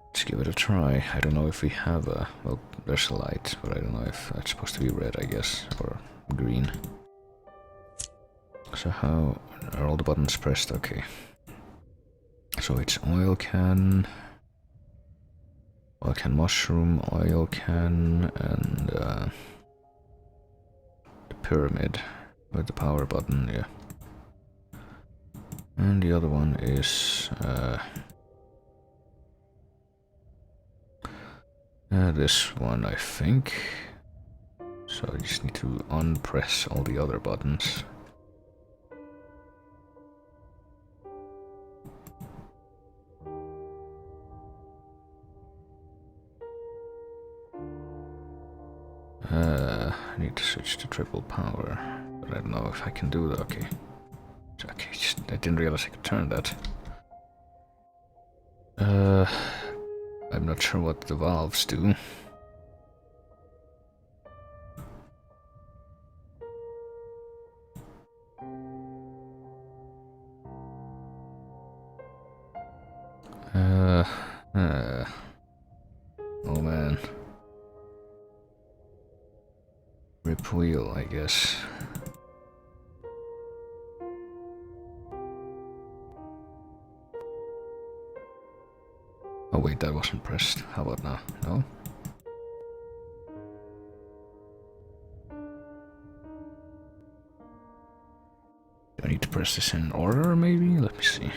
Let's give it a try. I don't know if we have a... Well, there's a light, but I don't know if that's supposed to be red, I guess, or green. So how are all the buttons pressed? Okay. So it's oil can mushroom, oil can, and the pyramid with the power button, yeah. And the other one is this one, I think. So I just need to unpress all the other buttons. I need to switch to triple power, but I don't know if I can do that. Okay. Okay, I didn't realize I could turn that. I'm not sure what the valves do. Oh man. Rip wheel, I guess. Oh wait, that wasn't pressed. How about now? No? to press this in order, maybe? Let me see.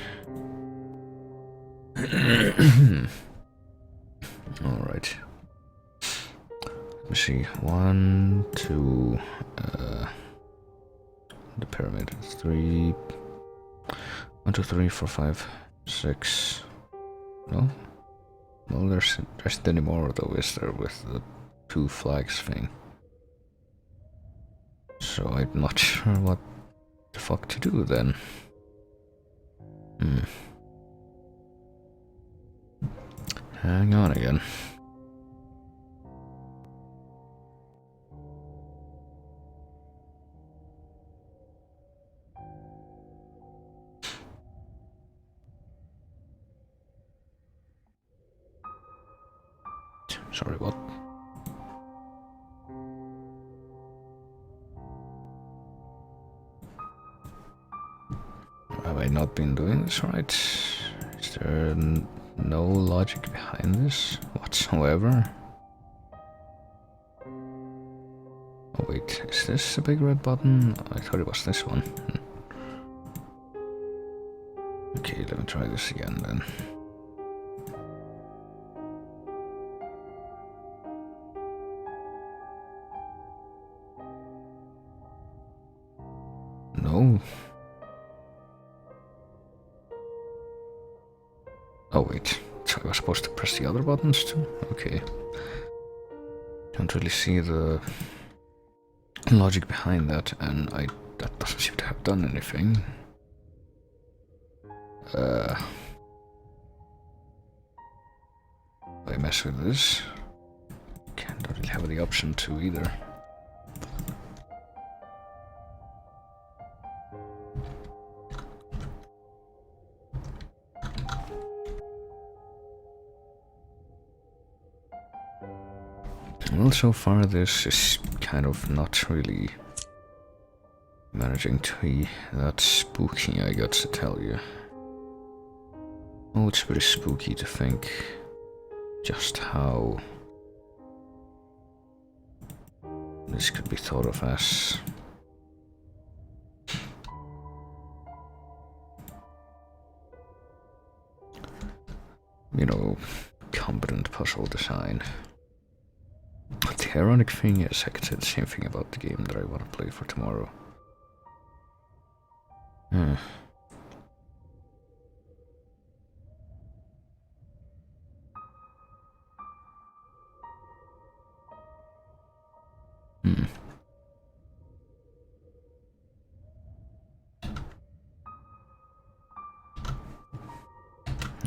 Alright. Let me see. 1, 2, the pyramid. 3. 1, 2, 3, 4, 5, 6. No? Well, there isn't any more though, is there, with the 2 flags thing? So I'm not sure what the fuck to do then. Hang on again. Sorry, what? Have I not been doing this right? Is there no logic behind this whatsoever? Oh wait, is this a big red button? I thought it was this one. Okay, let me try this again then. No. Oh wait, so I was supposed to press the other buttons too? Okay. Don't really see the logic behind that, and that doesn't seem to have done anything. I mess with this. Don't really have the option to either. Well, so far this is kind of not really managing to be that spooky, I got to tell you. Oh, it's pretty spooky to think just how this could be thought of as competent puzzle design. But the ironic thing is, I could say the same thing about the game that I want to play for tomorrow.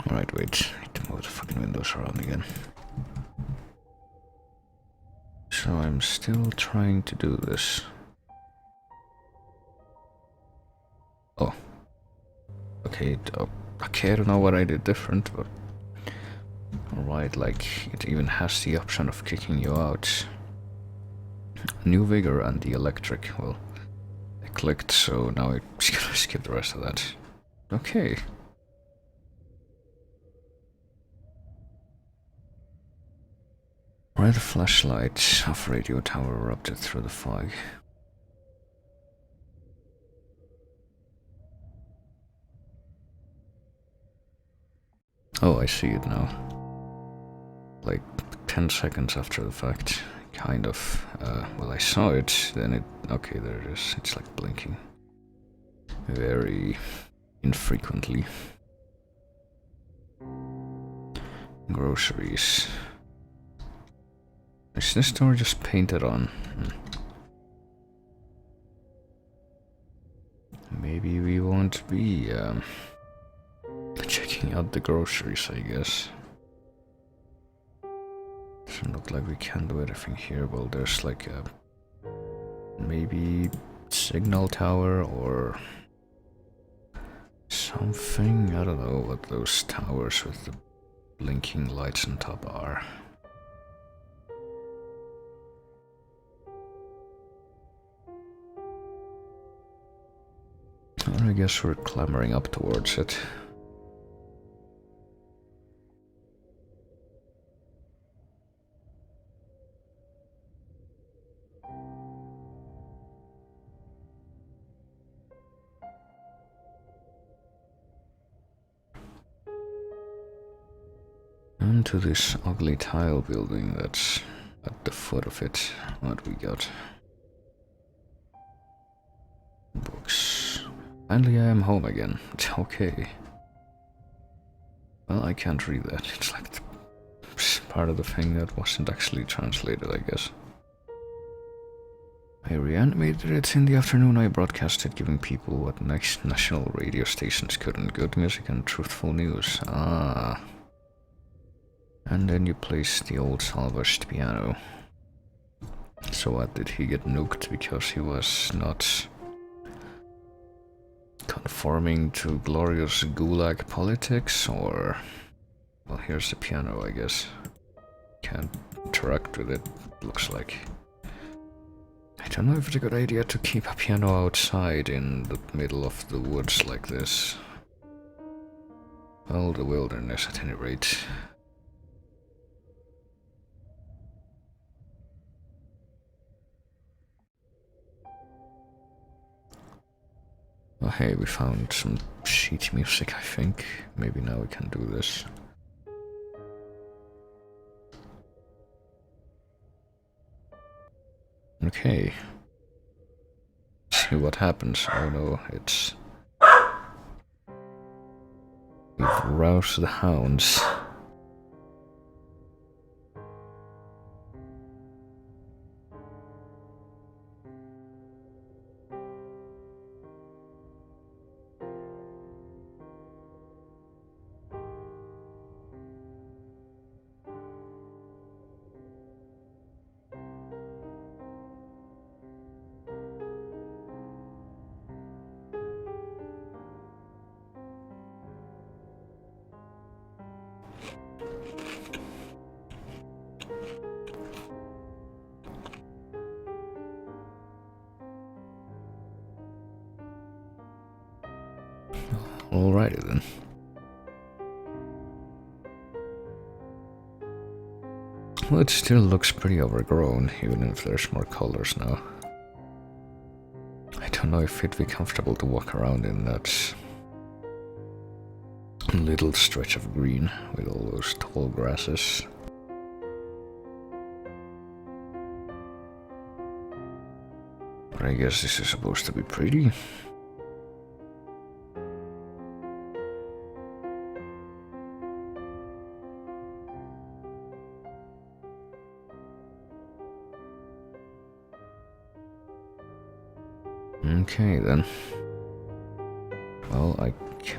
Alright, wait. I need to move the fucking windows around again. So I'm still trying to do this. Oh. Okay, okay, I don't know what I did different, but... Alright, like, it even has the option of kicking you out. New Vigor and the Electric. Well, I clicked, so now I'm just gonna skip the rest of that. Okay. Red flashlight of radio tower erupted through the fog. Oh, I see it now. Like 10 seconds after the fact. Kind of. Well, I saw it, then it... Okay, there it is. It's like blinking. Very infrequently. Groceries. Is this door just painted on? Maybe we won't be checking out the groceries, I guess. Doesn't look like we can do anything here. Well, there's like a maybe signal tower or something. I don't know what those towers with the blinking lights on top are. I guess we're clambering up towards it. into this ugly tile building that's at the foot of it. What we got? Books. Finally I am home again. It's okay. Well, I can't read that. It's like the part of the thing that wasn't actually translated, I guess. I reanimated it in the afternoon. I broadcasted, giving people what national radio stations couldn't. Good music and truthful news. Ah. And then you placed the old salvaged piano. So what, did he get nuked because he was not conforming to glorious gulag politics, or... Well, here's the piano, I guess. Can't interact with it, looks like. I don't know if it's a good idea to keep a piano outside in the middle of the woods like this. Well, the wilderness at any rate. Oh hey, we found some sheet music, I think. Maybe now we can do this. Okay. See what happens. Oh no, it's... We've roused the hounds. Alrighty then. Well, it still looks pretty overgrown, even if there's more colors now. I don't know if it'd be comfortable to walk around in that little stretch of green with all those tall grasses. But I guess this is supposed to be pretty. Okay then. Well,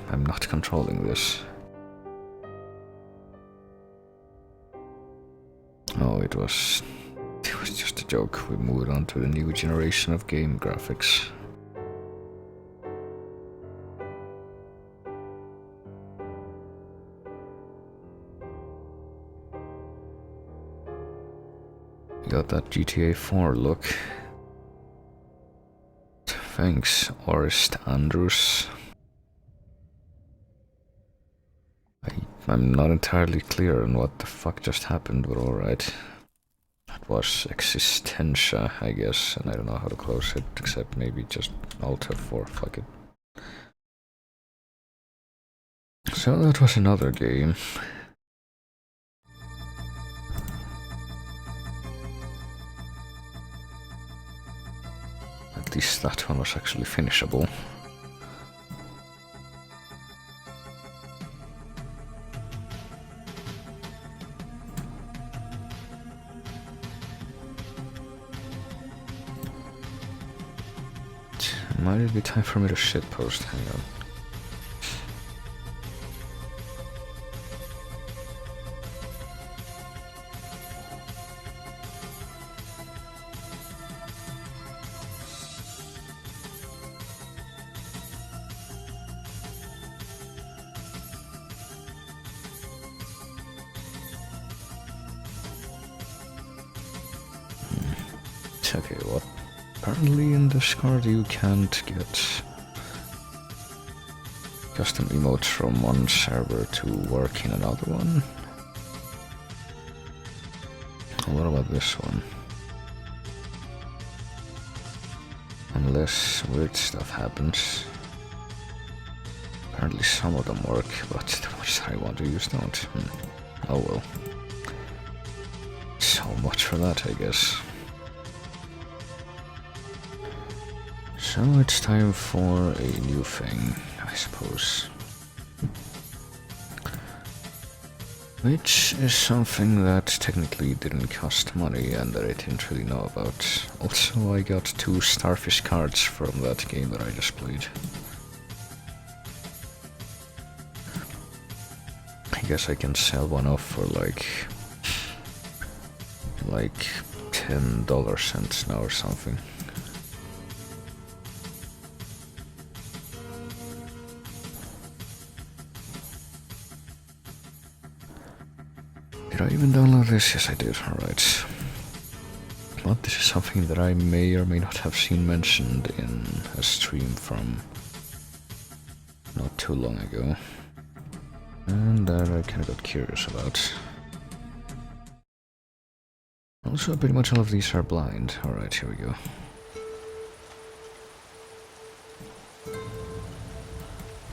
I'm not controlling this. Oh, it was just a joke. We moved on to the new generation of game graphics. Got that GTA 4 look. Thanks, Orist Andrews. I'm not entirely clear on what the fuck just happened, but alright. That was Existentia, I guess, and I don't know how to close it, except maybe just Alt F4, fuck it. So that was another game. At least that one was actually finishable. Might it be time for me to shitpost? Hang on. Okay, what? Apparently in Discord you can't get custom emotes from one server to work in another one. What about this one? Unless weird stuff happens. Apparently some of them work, but the ones I want to use don't. Oh well. So much for that, I guess. So it's time for a new thing, I suppose. Which is something that technically didn't cost money and that I didn't really know about. Also, I got 2 starfish cards from that game that I just played. I guess I can sell one off for like $10 now or something. Did I even download this? Yes, I did. Alright. But this is something that I may or may not have seen mentioned in a stream from not too long ago. And that I kinda got curious about. Also, pretty much all of these are blind. Alright, here we go.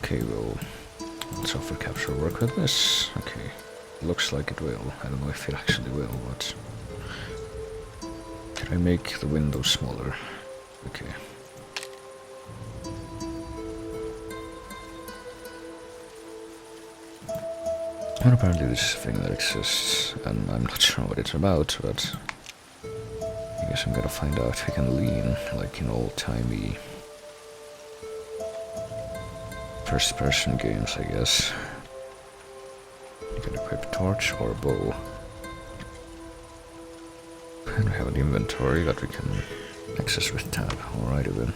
Okay, well, let's offer capture work with this. Okay, looks like it will. I don't know if it actually will, but... Can I make the window smaller? Okay. And apparently this is a thing that exists, and I'm not sure what it's about, but... I guess I'm gonna find out if I can lean, like in old-timey... first-person games, I guess. You can equip a torch or a bow. And we have an inventory that we can access with tab. Alrighty then.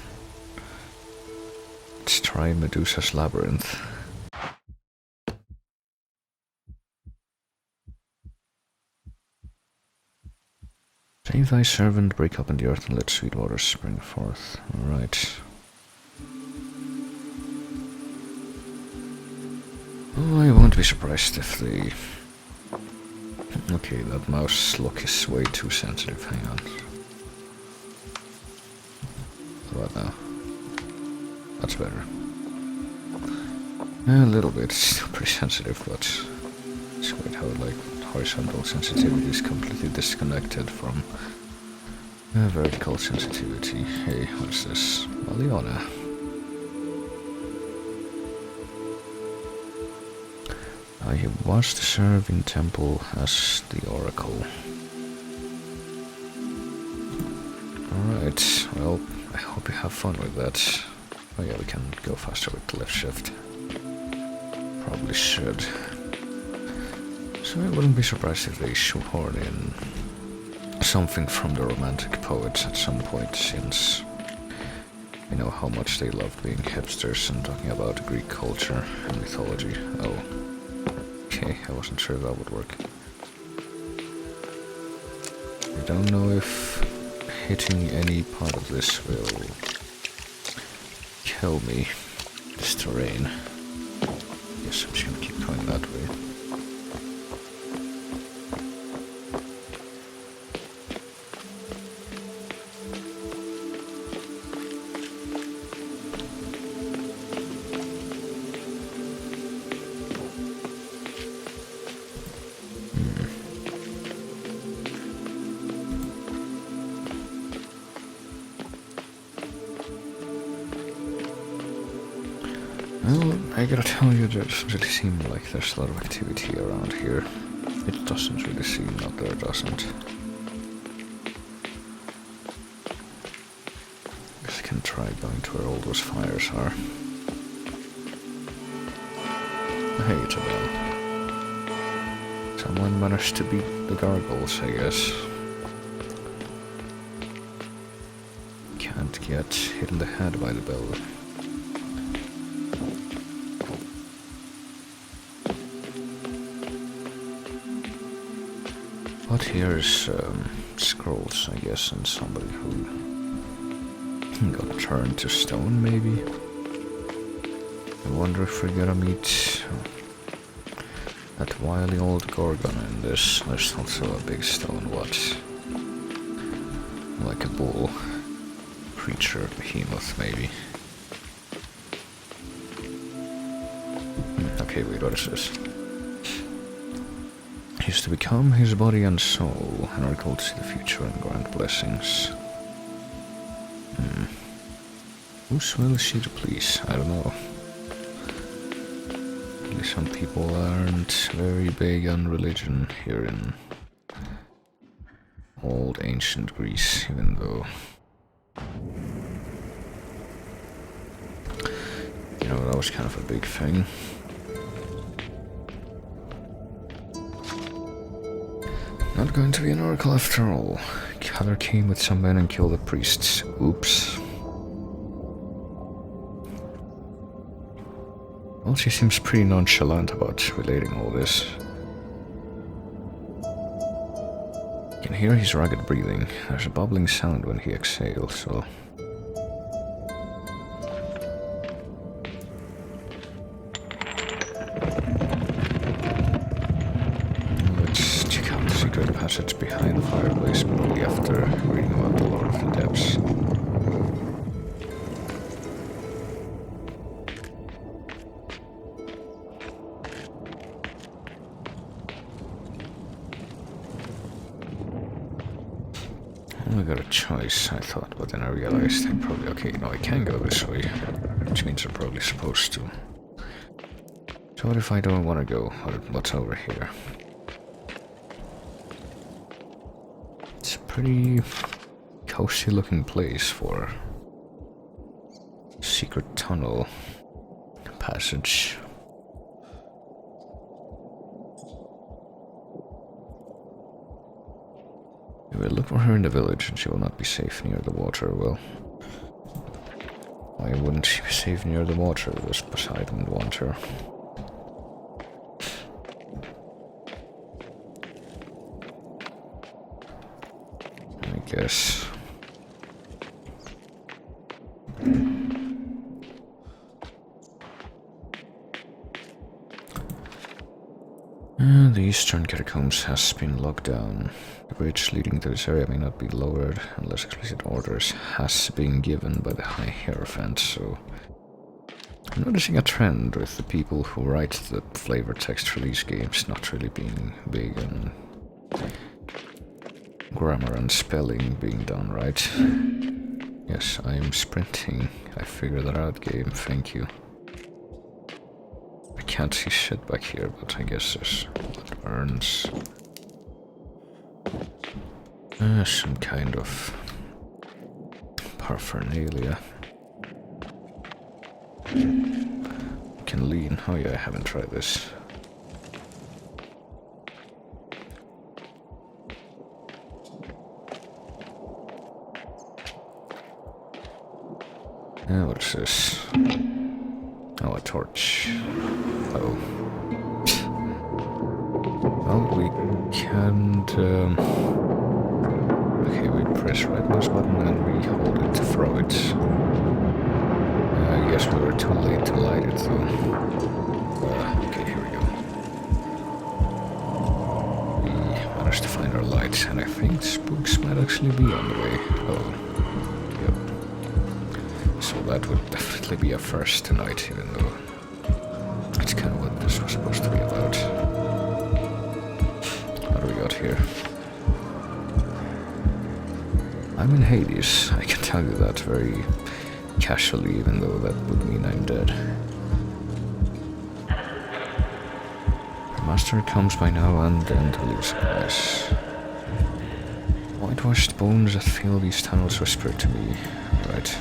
Let's try Medusa's Labyrinth. Save thy servant, break open the earth and let sweet waters spring forth. Alright. Oh, I won't be surprised if they... Okay, that mouse look is way too sensitive, hang on. What about now? That's better. A little bit, still pretty sensitive, but it's weird how like horizontal sensitivity is completely disconnected from vertical sensitivity. Hey, what's this? Aliona. I was to serve in temple as the oracle. Alright, well, I hope you have fun with that. Oh yeah, we can go faster with the left shift. Probably should. So I wouldn't be surprised if they shoehorn in something from the Romantic poets at some point, since we know how much they loved being hipsters and talking about Greek culture and mythology. Oh. Okay, I wasn't sure if that would work. I don't know if hitting any part of this will kill me, this terrain. Guess I'm just gonna keep going that way. Well, I gotta tell you, there doesn't really seem like there's a lot of activity around here. It doesn't really seem that there doesn't. Guess I can try going to where all those fires are. Hey, Isabel. Someone managed to beat the gargoyles, I guess. Can't get hit in the head by the bell. But here's scrolls, I guess, and somebody who got turned to stone, maybe? I wonder if we're gonna meet that wily old Gorgon in this. There's also a big stone, what? Like a bull. Creature, behemoth, maybe. Okay, wait, what is this? is to become his body and soul, and are called to see the future and grant blessings. Whose will is she to please? I don't know. Maybe some people aren't very big on religion here in old ancient Greece, even though, you know, that was kind of a big thing. Not going to be an oracle after all. Killer came with some men and killed the priests. Oops. Well, she seems pretty nonchalant about relating all this. You can hear his rugged breathing. There's a bubbling sound when he exhales, so... Let's check out the secret passage behind the fireplace, but only after reading about the Lord of the Depths. I got a choice, I thought, but then I realized I probably... Okay, no, I can go this way, which means I'm probably supposed to. So what if I don't want to go? What's over here? It's a pretty cozy looking place for a secret tunnel passage. We will look for her in the village, and she will not be safe near the water. Well, why wouldn't she be safe near the water? Just Poseidon would want her. I guess. The eastern catacombs has been locked down. The bridge leading to this area may not be lowered unless explicit orders has been given by the High Hierophant, so... I'm noticing a trend with the people who write the flavor text for these games not really being big on grammar and spelling being done right. Yes, I am sprinting. I figured that out, game. Thank you. I can't see shit back here, but I guess there's urns. Some kind of paraphernalia. Can lean. Oh yeah, I haven't tried this. What's this? Oh, a torch. Oh. Well, we can't... Okay, we press right mouse button and we hold it to throw it. I guess we were too late to light it, though. Okay, here we go. We managed to find our light, and I think Spooks might actually be on the way. Oh, yep. So that would definitely be a first tonight, even though that's kind of what this was supposed to be about. What do we got here? I'm in Hades, I can tell you that very casually, even though that would mean I'm dead. The master comes by now and then to leave supplies. Whitewashed bones that fill these tunnels whisper to me. Right.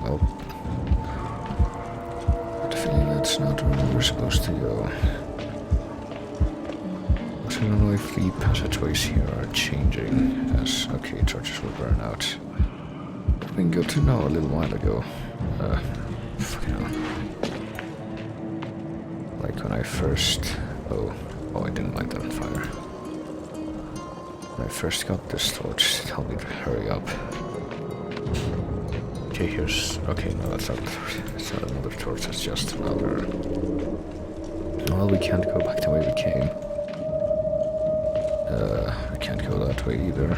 Well, I have a feeling that's not where we're supposed to go. I don't know if the passageways here are changing, as, okay, torches will burn out. Would have been good to know a little while ago. Fucking hell. Like when I first... Oh, I didn't light that on fire. When I first got this torch, it told me to hurry up. Okay, here's... Okay, no, that's not another torch, that's just another... Well, we can't go back the way we came. I can't go that way either.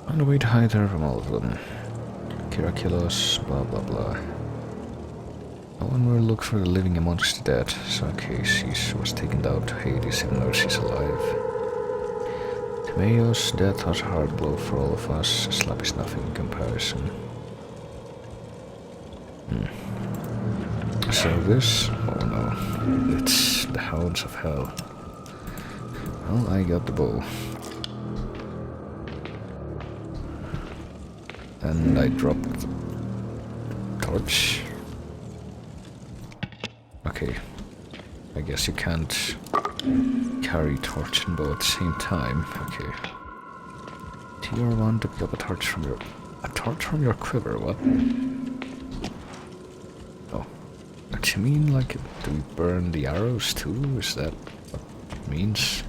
Found a way to hide her from all of them. Kira Kilos, blah blah blah. No one will look for the living amongst the dead, so in case she was taken down to Hades even though she's alive. Timaeus' death was a hard blow for all of us. A slap is nothing in comparison. So this? Oh no. It's the Hounds of Hell. Well, I got the bow. And I dropped the torch. Okay. I guess you can't carry torch and bow at the same time. Okay. Tier 1 to pick up a torch from your quiver, what? Oh. What you mean, like, do we burn the arrows too? Is that what it means?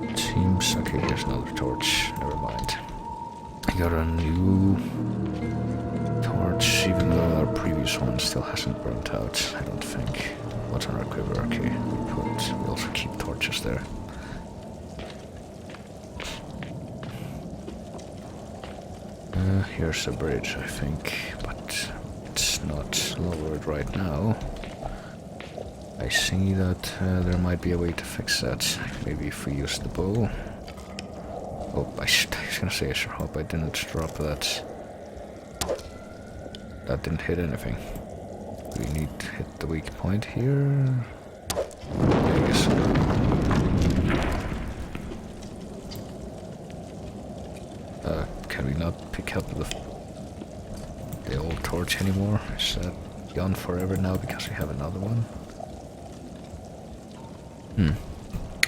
It seems... okay, there's another torch. Never mind. I got a new torch, even though our previous one still hasn't burnt out, I don't think. What's on our quiver? Okay, we also keep torches there. Here's a bridge, I think, but it's not lowered right now. I see that there might be a way to fix that. Maybe if we use the bow. Oh, I was gonna say, I sure hope I didn't drop that. That didn't hit anything. Do we need to hit the weak point here? I guess so. Can we not pick up the old torch anymore? Is that gone forever now because we have another one?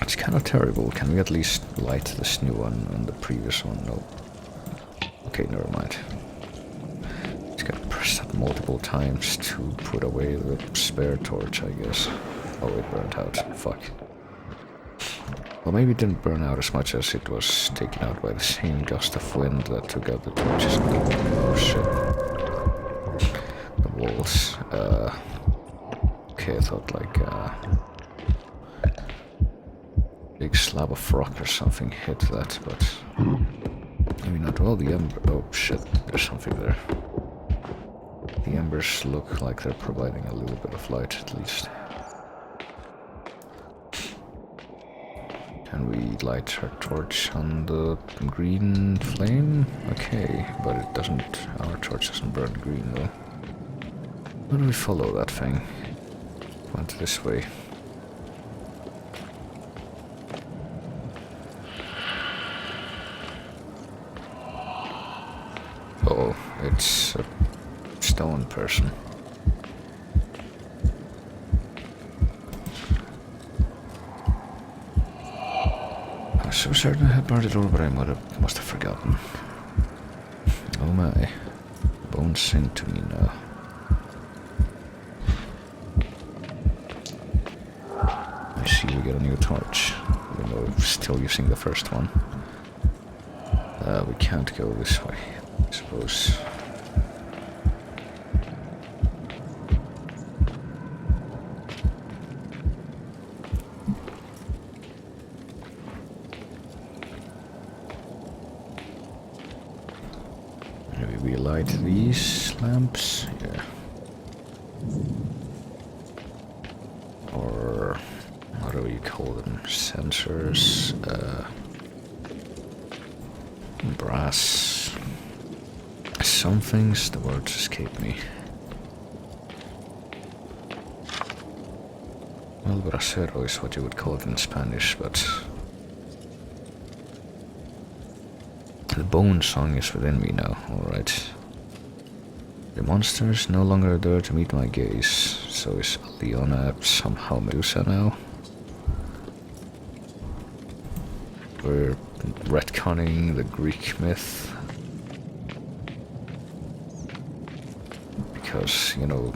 It's kind of terrible. Can we at least light this new one and the previous one? No. Okay, never mind. Just gotta press that multiple times to put away the spare torch, I guess. Oh, it burned out. Fuck. Well, maybe it didn't burn out as much as it was taken out by the same gust of wind that took out the torches. Oh shit. The walls. Okay, I thought like big slab of rock or something hit that, but maybe not. Well, the ember. Oh shit, there's something there. The embers look like they're providing a little bit of light at least. Can we light our torch on the green flame? Okay, but it doesn't... our torch doesn't burn green though. How do we follow that thing? Went this way. Oh, it's a stone person. I was so certain I had burned it over, but I must have forgotten. Oh my. Bones sing to me now. I see we got a new torch, even though we're still using the first one. We can't go this way, I suppose. Maybe we light these lamps, yeah. Or what do you call them? Sensors, brass. Some things, the words escape me. Well, brasero is what you would call it in Spanish, but the bone song is within me now, alright. The monster is no longer there to meet my gaze, so is Leona somehow Medusa now? We're retconning the Greek myth. Because, you know,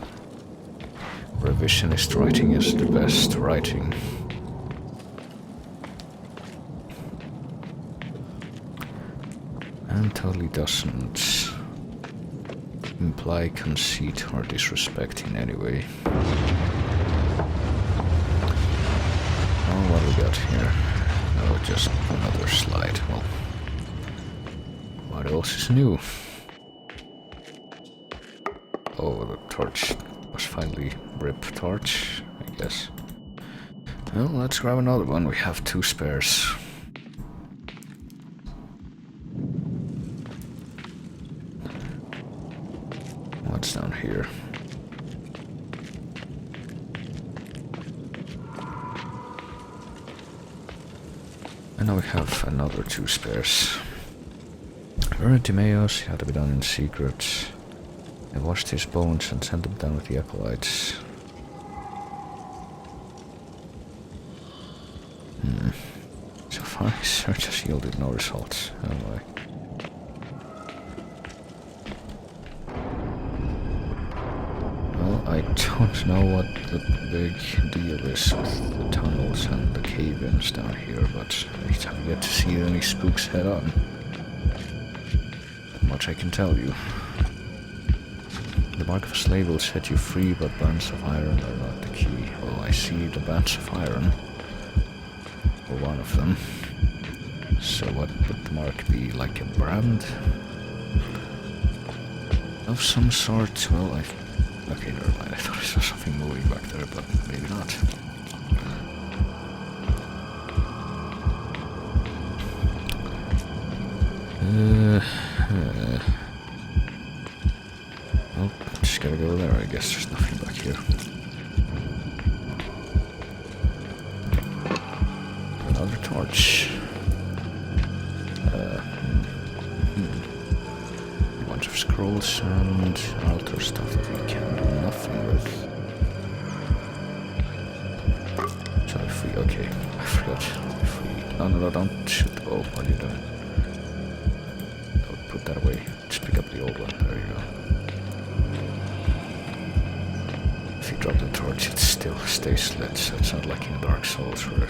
revisionist writing is the best writing. And totally doesn't imply conceit or disrespect in any way. Oh, what do we got here? Oh, just another slide. Well, else is new? Oh, the torch was finally RIP torch, I guess. Well, let's grab another one. We have 2 spares. What's down here? And now we have another 2 spares. Burned Timaeus, he had to be done in secret. I washed his bones and sent them down with the acolytes. So far, his search has yielded no results. Oh my. Well, I don't know what the big deal is with the tunnels and the cave-ins down here, but every time I get to see any spooks head on, that much I can tell you. The mark of a slave will set you free, but bands of iron are not the key. Well, I see the bands of iron. Or one of them. So what would the mark be? Like a brand? Of some sort? Well, okay, never mind. I thought I saw something moving back there, but maybe not. Well, just gotta go there. I guess there's nothing back here. Another torch. A bunch of scrolls and altar stuff that we can do nothing with. So if we... okay, I forgot. If we... no, don't shoot the bow. What are you doing? Don't put that away. Just pick up the old one. There you go. If you drop the torch, it still stays lit, so it's not like in Dark Souls where...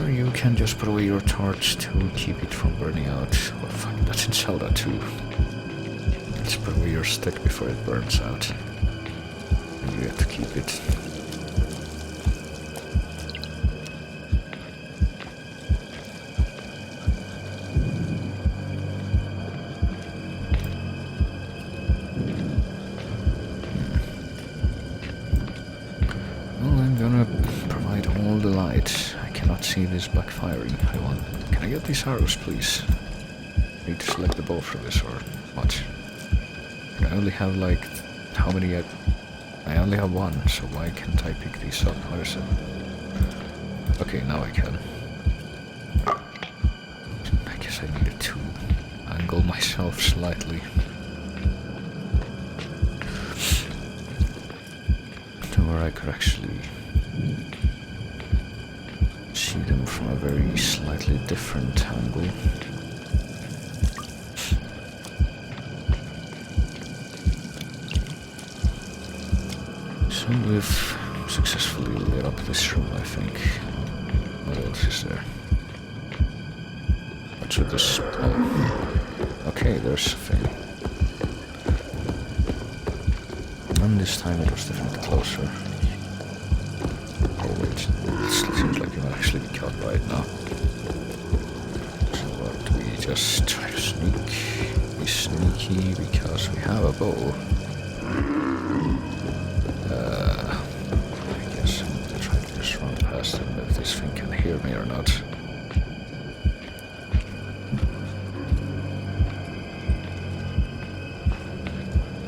or you can just put away your torch to keep it from burning out. Well, fuck, that's in Zelda too. Just put away your stick before it burns out. And you have to keep it. Well, I'm gonna provide all the light. I cannot see this backfiring. Can I get these arrows, please? I need to select the bow for this, or what? I only have like... how many? I only have 1, so why can't I pick these up? Where is it? Okay, now I can. I guess I needed to angle myself slightly. To where I could actually... see them from a very slightly different angle. So we've successfully lit up this room, I think. What else is there? What's with this? Oh. Okay, there's a thing. And this time it was definitely closer. Oh wait, it seems like you might actually be caught right now. So what, do we just try to sneak? Be sneaky because we have a bow. I guess I'm gonna try to just run past him if this thing can hear me or not.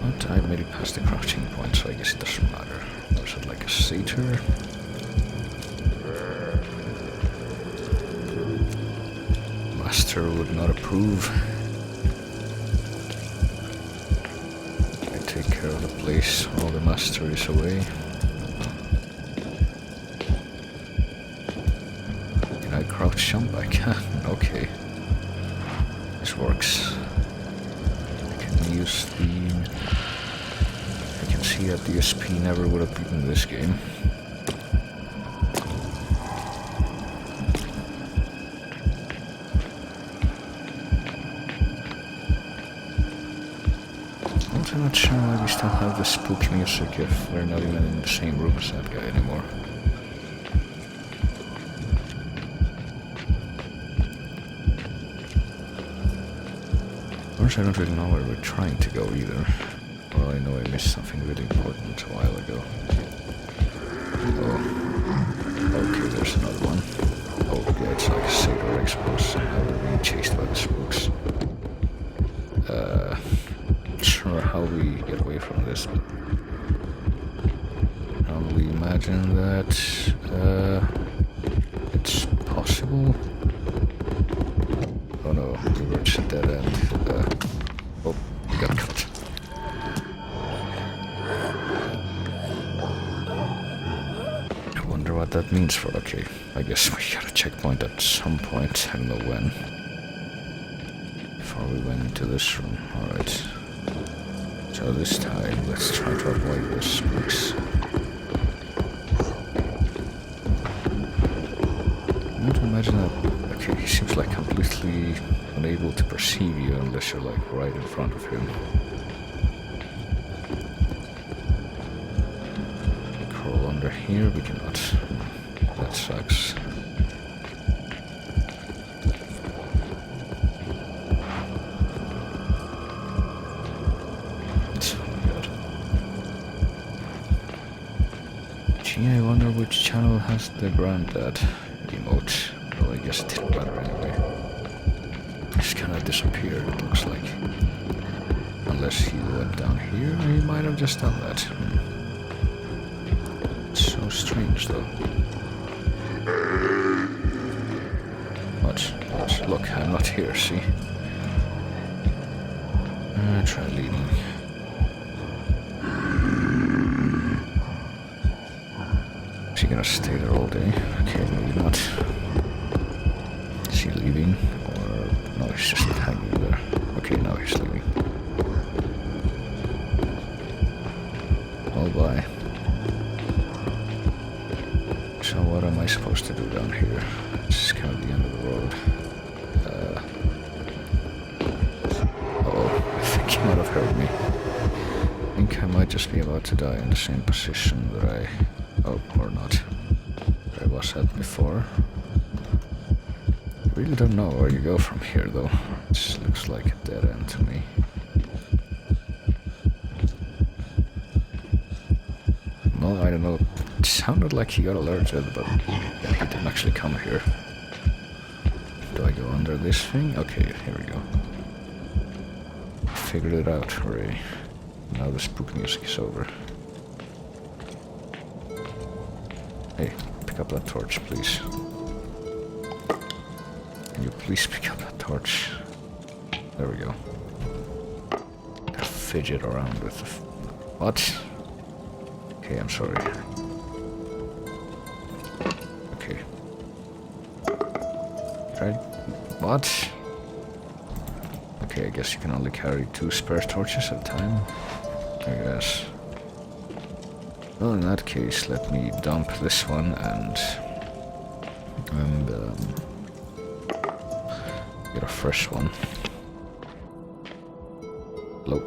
But I made it past the crouching point, so I guess it doesn't matter. Was it like a satyr? Master would not approve. I take care of the place while the master is away. Can I crouch jump? I can. Okay. This works. I can use the... I can see that the SP never would have beaten this game. I'm not sure why we still have the spooky music if we're not even in the same room as that guy anymore. honest, I don't really know where we're trying to go either. Well, I know I missed something really important a while ago. Oh. Okay, there's another one. Oh, yeah, it's like a sailor, I suppose. Now we're being chased by the spooks. Sure how we get away from this, but probably imagine that it's possible. Oh no, we were at a dead end. Oh, we got cut. I wonder what that means for. Okay, I guess we got a checkpoint at some point. I don't know when. Before we went into this room. Alright. So this time, let's try to avoid the spooks. I want to imagine that. Okay, he seems like completely unable to perceive you unless you're like right in front of him. Crawl under here, we cannot. That sucks. Gee, I wonder which channel has the granddad emote. Well, I guess it didn't matter anyway. Just kinda disappeared, it looks like. Unless he went down here, he might have just done that. It's so strange, though. What? Look, I'm not here, see? Try leading. Is he gonna stay there all day? Okay, maybe not. Is he leaving? Or no, he's just hanging there. Okay, now he's leaving. Oh, bye. So what am I supposed to do down here? This is kind of the end of the road. Uh-oh, I think he might have heard me. I think I might just be about to die in the same position that I... Oh, or not. Where I was at before. I really don't know where you go from here, though. This looks like a dead end to me. Well, I don't know. It sounded like he got alerted, but yeah, he didn't actually come here. Do I go under this thing? Okay, here we go. Figured it out, hooray. Now the spook music is over. Hey, pick up that torch, please. Can you please pick up that torch? There we go. I fidget around with the... What? Okay, I'm sorry. Okay. Try... What? Okay, I guess you can only carry 2 spare torches at a time. I guess. Well, in that case, let me dump this one and get a fresh one. Hello.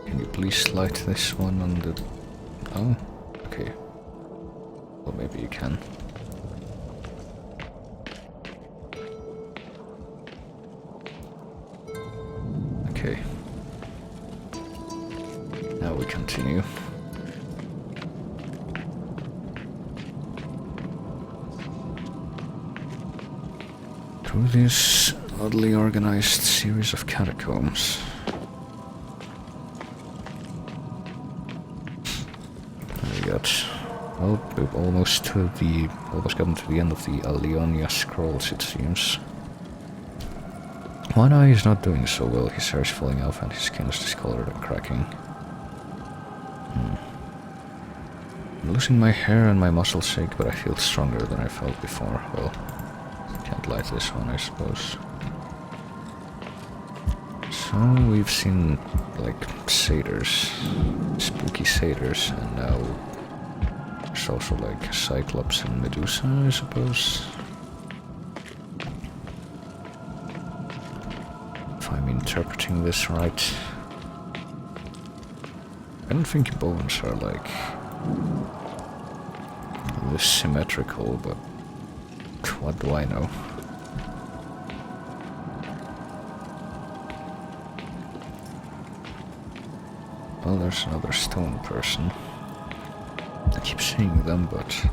Can you please light this one on the... Oh, okay. Well, maybe you can. Okay. Now we continue. Through this oddly organized series of catacombs. We got... Well, we've almost gotten to the end of the Alionia scrolls, it seems. One eye is not doing so well, his hair is falling off and his skin is discolored and cracking. I'm losing my hair and my muscles ache, but I feel stronger than I felt before. Well, can't light this one, I suppose. So we've seen, like, satyrs, spooky satyrs, and now there's also, like, Cyclops and Medusa, I suppose. If I'm interpreting this right. I don't think bones are, like, this symmetrical, but what do I know? Well, there's another stone person. I keep seeing them, but...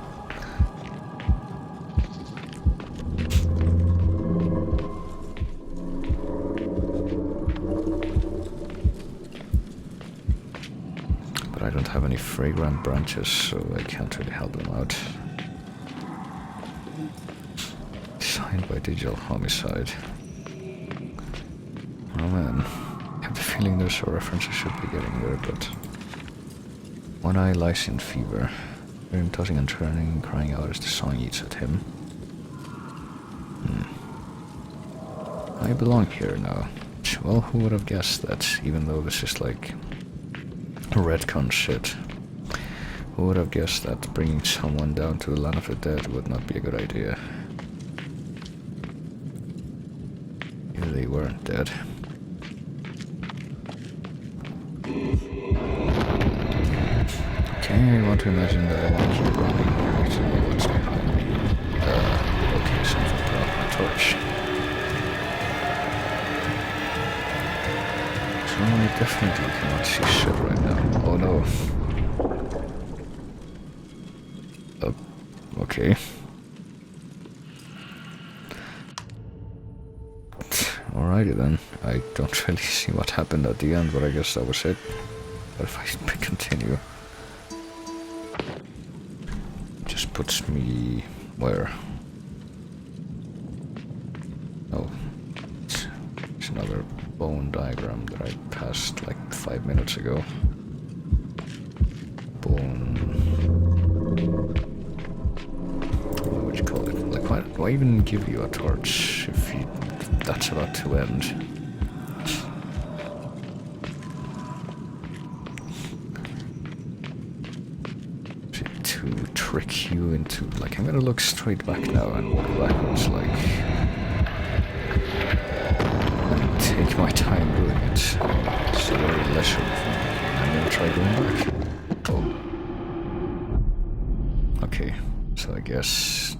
But I don't have any fragrant branches, so I can't really help them out. Signed by Digital Homicide. Oh man, I have the feeling there's a reference I should be getting there, but... One Eye Lysine Fever. Hear him tossing and turning, crying out as the song eats at him. I belong here now. Well, who would have guessed that, even though this is like... retcon shit. Who would have guessed that bringing someone down to the land of the dead would not be a good idea? If they weren't dead. Okay, I want to imagine that I want to keep running. Actually, what's behind me? Okay, something put out my torch. So I definitely cannot see shit right now. Oh no. Okay. Alrighty then. I don't really see what happened at the end, but I guess that was it. But if I continue... just puts me... where? Oh. It's another bone diagram that I passed like 5 minutes ago. Bone... what would you call it? Like, why do I even give you a torch if that's about to end? To trick you into, like, I'm gonna look straight back now and walk backwards, like, and take my time doing it. It's very leisurely for me. I'm gonna try going back. Oh. Okay, so I guess...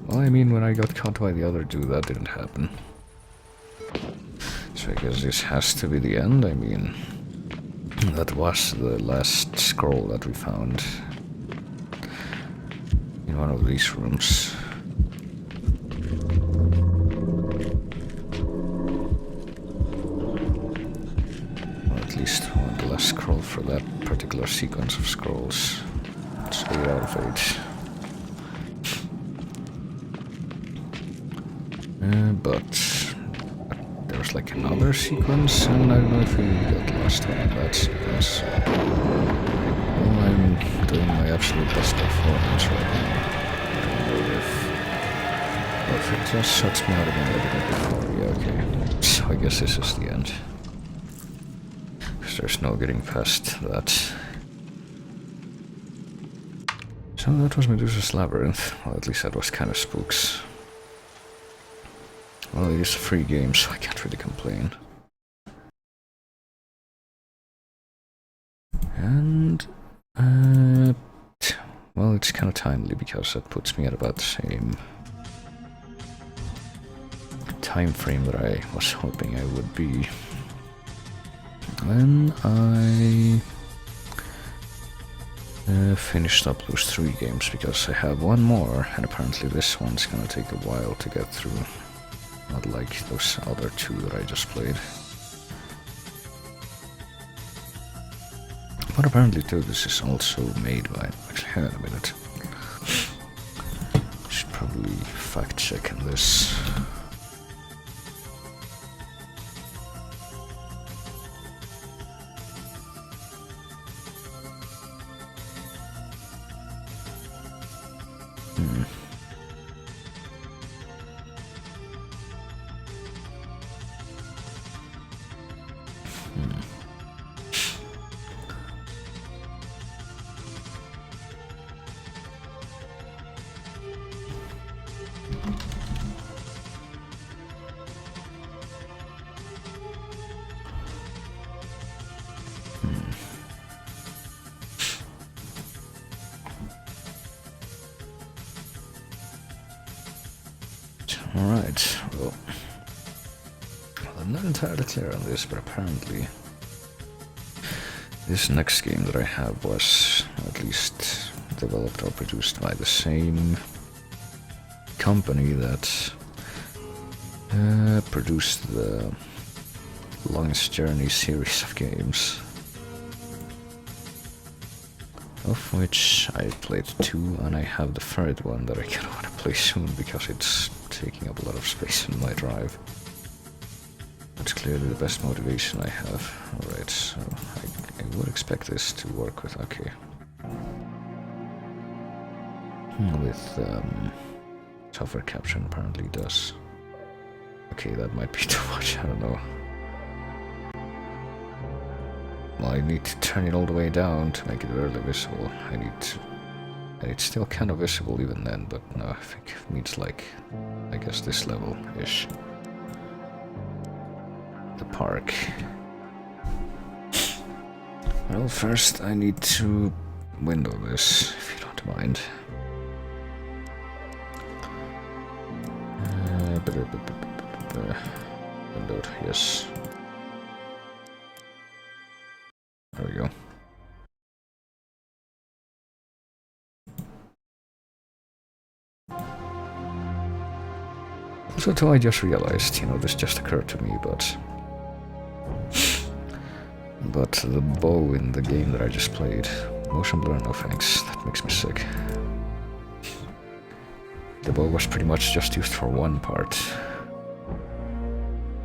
Well, I mean, when I got caught by the other dude, that didn't happen. So I guess this has to be the end, I mean... That was the last scroll that we found in one of these rooms. Or at least one, the last scroll for that particular sequence of scrolls. It's 8 out of 8. But... there's like another sequence, and I don't know if we got lost on that sequence. Well, I'm doing my absolute best performance right now. I don't know if it just shuts me out again like it did before. Yeah, okay. So I guess this is the end. Because there's no getting past that. So that was Medusa's Labyrinth. Well, at least that was kind of Spooks. Well, it is a free game, so I can't really complain. And, well, it's kind of timely because that puts me at about the same time frame that I was hoping I would be. When I finished up those 3 games, because I have one more, and apparently this one's gonna take a while to get through. Not like those other 2 that I just played. But apparently too, this is also made by... actually, hang on a minute. Should probably fact check on this. Alright, well, I'm not entirely clear on this, but apparently this next game that I have was at least developed or produced by the same company that produced the Longest Journey series of games, of which I played 2, and I have the third one that I kind of want to play soon because it's taking up a lot of space in my drive. It's clearly the best motivation I have. Alright, so I would expect this to work with, okay. With software caption apparently does. Okay, that might be too much, I don't know. Well, I need to turn it all the way down to make it barely visible. And it's still kind of visible even then, but no, I think it means like, I guess this level-ish. The park. Well, first I need to window this, if you don't mind. Windowed, yes. There we go. Also, too, I just realized, you know, this just occurred to me, but the bow in the game that I just played, motion blur, no thanks, that makes me sick. The bow was pretty much just used for one part.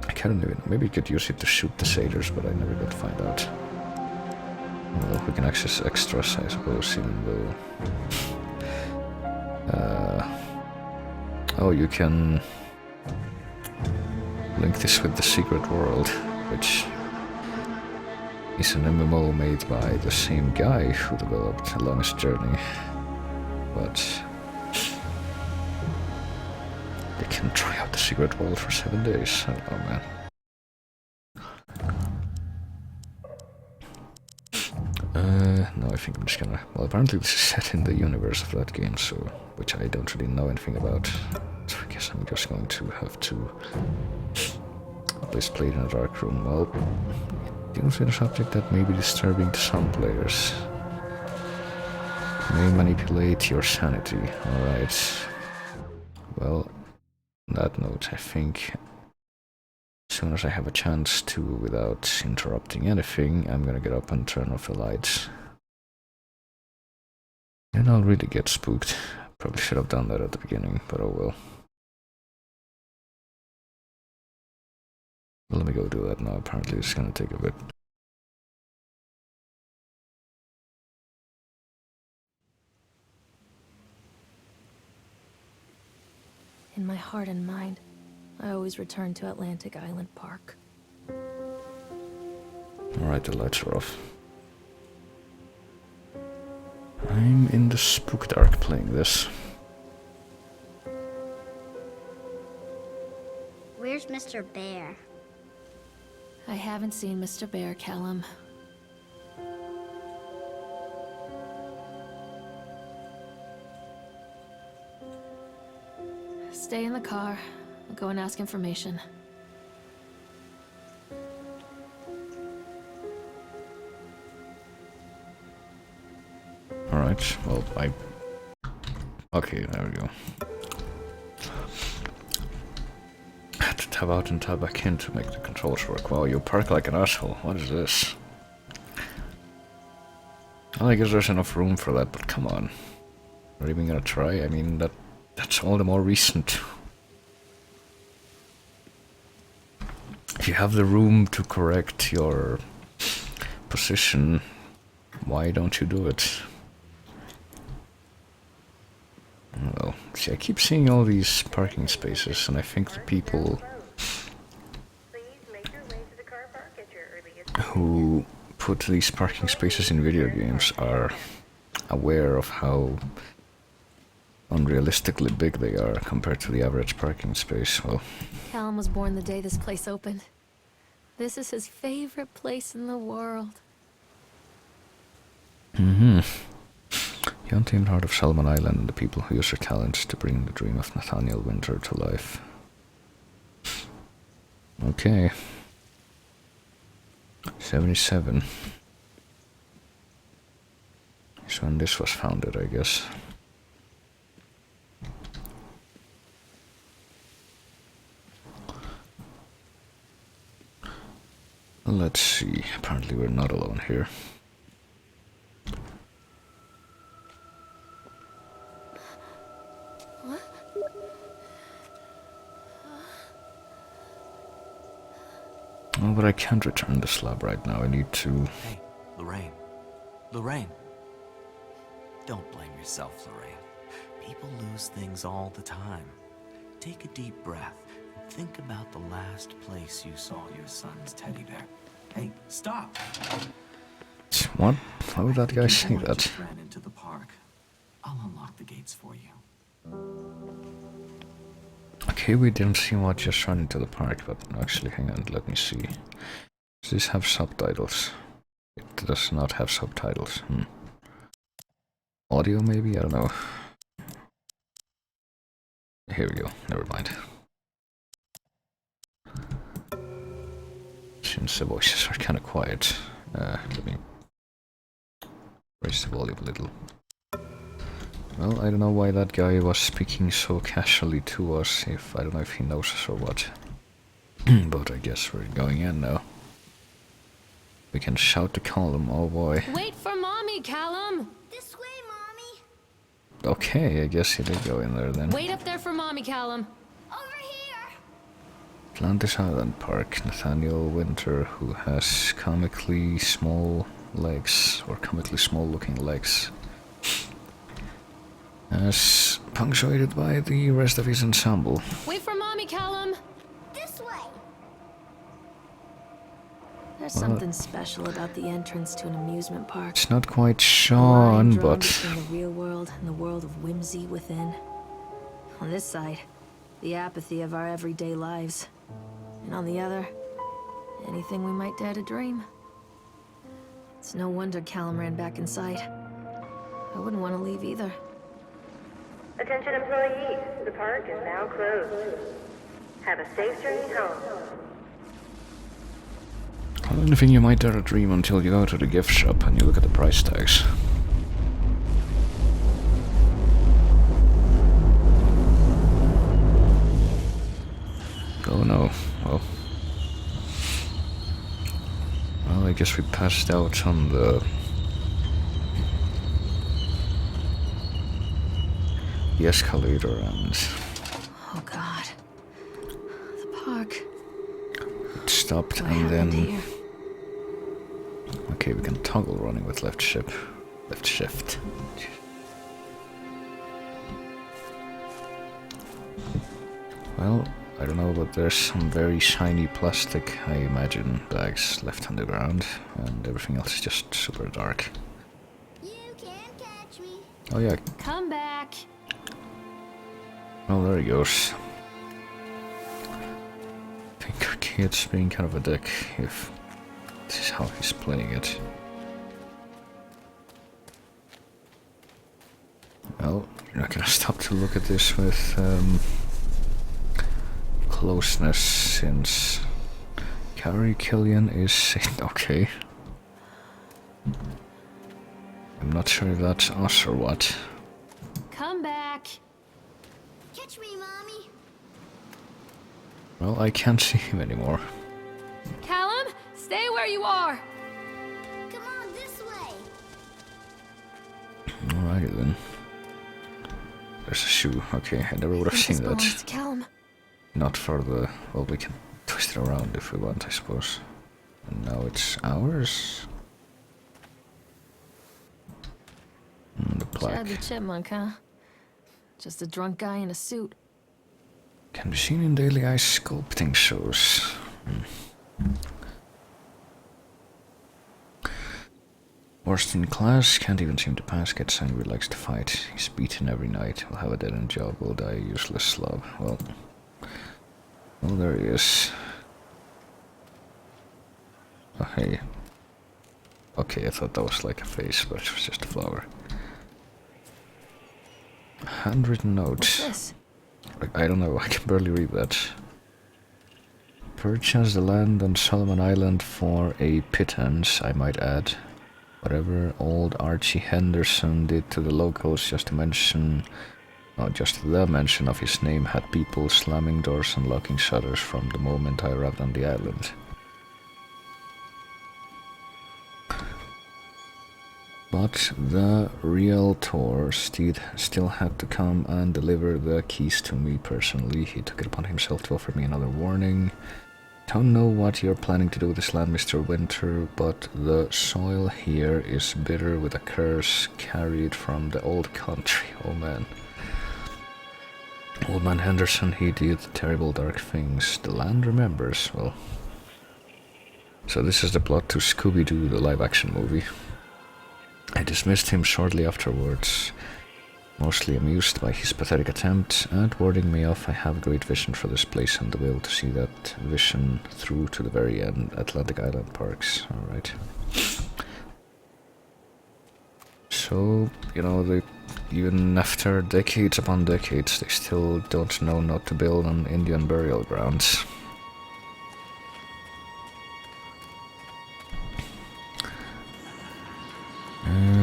I can't even, maybe you could use it to shoot the satyrs, but I never got to find out. Well, we can access extras, I suppose, even though... oh, you can link this with the Secret World, which is an MMO made by the same guy who developed The Longest Journey, but they can try out the Secret World for 7 days. I don't know, man. No, I think I'm just gonna... Well, apparently this is set in the universe of that game, so... which I don't really know anything about. So I guess I'm just going to have to... at least play it in a dark room. Well, it deals with a subject that may be disturbing to some players. It may manipulate your sanity. Alright. Well, on that note, I think... as soon as I have a chance to, without interrupting anything, I'm gonna get up and turn off the lights. And I'll really get spooked. Probably should have done that at the beginning, but oh well. Let me go do that now. Apparently it's gonna take a bit. In my heart and mind, I always return to Atlantic Island Park. Alright, the lights are off. I'm in the Spook Dark playing this. Where's Mr. Bear? I haven't seen Mr. Bear, Callum. Stay in the car. I'll go and ask information. Alright, well, okay, there we go. I had to tab out and tab back in to make the controls work. Wow, you park like an asshole. What is this? Well, I guess there's enough room for that, but come on. Not even gonna try? I mean, that's all the more recent. If you have the room to correct your position, why don't you do it? Well, see, I keep seeing all these parking spaces, and I think the people who put these parking spaces in video games are aware of how unrealistically big they are compared to the average parking space. Well, Callum was born the day this place opened. This is his favorite place in the world. The untamed heart of Salmon Island and the people who use their talents to bring the dream of Nathaniel Winter to life. Okay. 77. Is when this was founded, I guess. Let's see. Apparently we're not alone here. Oh, but I can't return the slab right now. I need to... Hey, Lorraine. Lorraine. Don't blame yourself, Lorraine. People lose things all the time. Take a deep breath and think about the last place you saw your son's teddy bear. Hey, stop! What? Why would that guy say Your boy that? just ran into the park. I'll unlock the gates for you. Okay, we didn't see what just ran into the park, but actually, hang on, let me see. Does this have subtitles? It does not have subtitles. Audio, maybe? I don't know. Here we go. Never mind. Since the voices are kind of quiet, let me raise the volume a little. Well, I don't know why that guy was speaking so casually to us, I don't know if he knows us or what. But I guess we're going in now. We can shout to Callum, oh boy. Wait for Mommy, Callum! This way, Mommy. Okay, I guess he did go in there then. Wait up there for Mommy, Callum. Over here. Atlantis Island Park, Nathaniel Winter, who has comically small legs, or comically small looking legs. As punctuated by the rest of his ensemble. Wait for Mommy, Callum! This way. There's something special about the entrance to an amusement park. It's not quite A line Sean, drawn but... between the real world and the world of whimsy within. On this side, the apathy of our everyday lives. And on the other, anything we might dare to dream. It's no wonder Callum ran back inside. I wouldn't want to leave either. Attention employees, the park is now closed. Have a safe journey home. Well, anything you might dare to dream until you go to the gift shop and you look at the price tags. Oh no, well... Well, I guess we passed out on the escalator and... Oh god. The park. It stopped What and happened then... here? Okay, we can toggle running with left shift. Well, I don't know, but there's some very shiny plastic, I imagine, bags left on the ground, and everything else is just super dark. You can't catch me. Oh yeah, Come back! well there he goes. I think our kid's being kind of a dick if this is how he's playing it. Well, you're not gonna stop to look at this with closeness, since Carrie Killian is okay. I'm not sure if that's us or what. Come back! Catch me, Mommy. Well, I can't see him anymore. Callum, stay where you are! Come on, this way. Alrighty then. There's a shoe. Okay, I never would have seen that. Belongs to Callum. Not for the... Well, we can twist it around if we want, I suppose. And now it's ours. The plaque. Chad the Chipmunk, huh? Just a drunk guy in a suit. Can be seen in daily ice sculpting shows. Worst in class, can't even seem to pass, gets angry, likes to fight. He's beaten every night, will have a dead-end job, will die a useless slob. Well, there he is. Oh, hey. Okay, I thought that was like a face, but it was just a flower. Handwritten note. What's this? I don't know, I can barely read that. Purchase the land on Solomon Island for a pittance, I might add. Whatever old Archie Henderson did to the locals just to mention... Oh, just the mention of his name had people slamming doors and locking shutters from the moment I arrived on the island. But the realtor still had to come and deliver the keys to me personally. He took it upon himself to offer me another warning. Don't know what you're planning to do with this land, Mr. Winter, but the soil here is bitter with a curse carried from the old country. Oh man. Old man Henderson, he did terrible dark things. The land remembers, well. So this is the plot to Scooby-Doo, the live-action movie. I dismissed him shortly afterwards, mostly amused by his pathetic attempt at warding me off. I have great vision for this place and the will to see that vision through to the very end. Atlantic Island Parks, alright. So, you know, even after decades upon decades, they still don't know not to build on Indian burial grounds.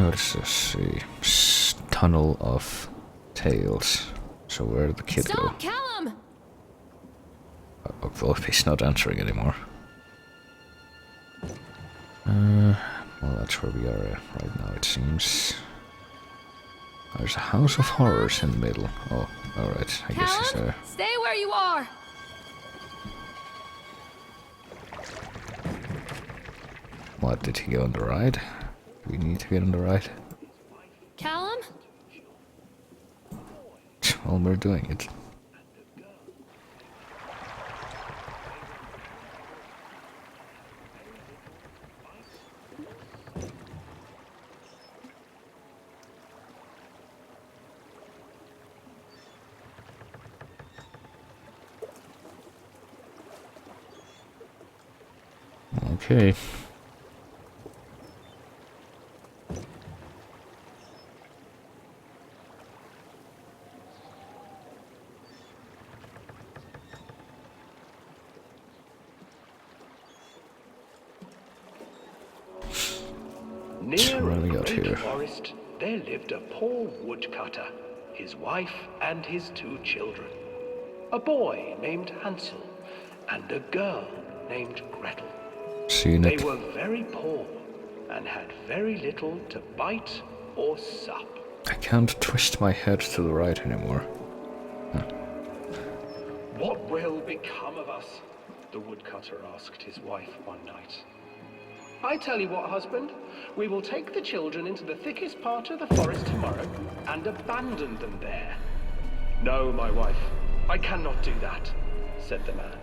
What is this? A tunnel of tales. So where did the kid go? Callum! Well, he's not answering anymore. Well, that's where we are right now, it seems. There's a house of horrors in the middle. Oh, alright, I guess he's there. Stay where you are! What, did he go on the ride? Do we need to get on the ride? Callum? Well, we're doing it. Okay. Near What do we a got great here? forest, there lived a poor woodcutter, his wife and his 2 children. A boy named Hansel and a girl named Gretel. Seen They it. were very poor and had very little to bite or sup. I can't twist my head to the right anymore. What will become of us? The woodcutter asked his wife one night. I tell you what, husband, we will take the children into the thickest part of the forest tomorrow and abandon them there. No, my wife, I cannot do that, said the man.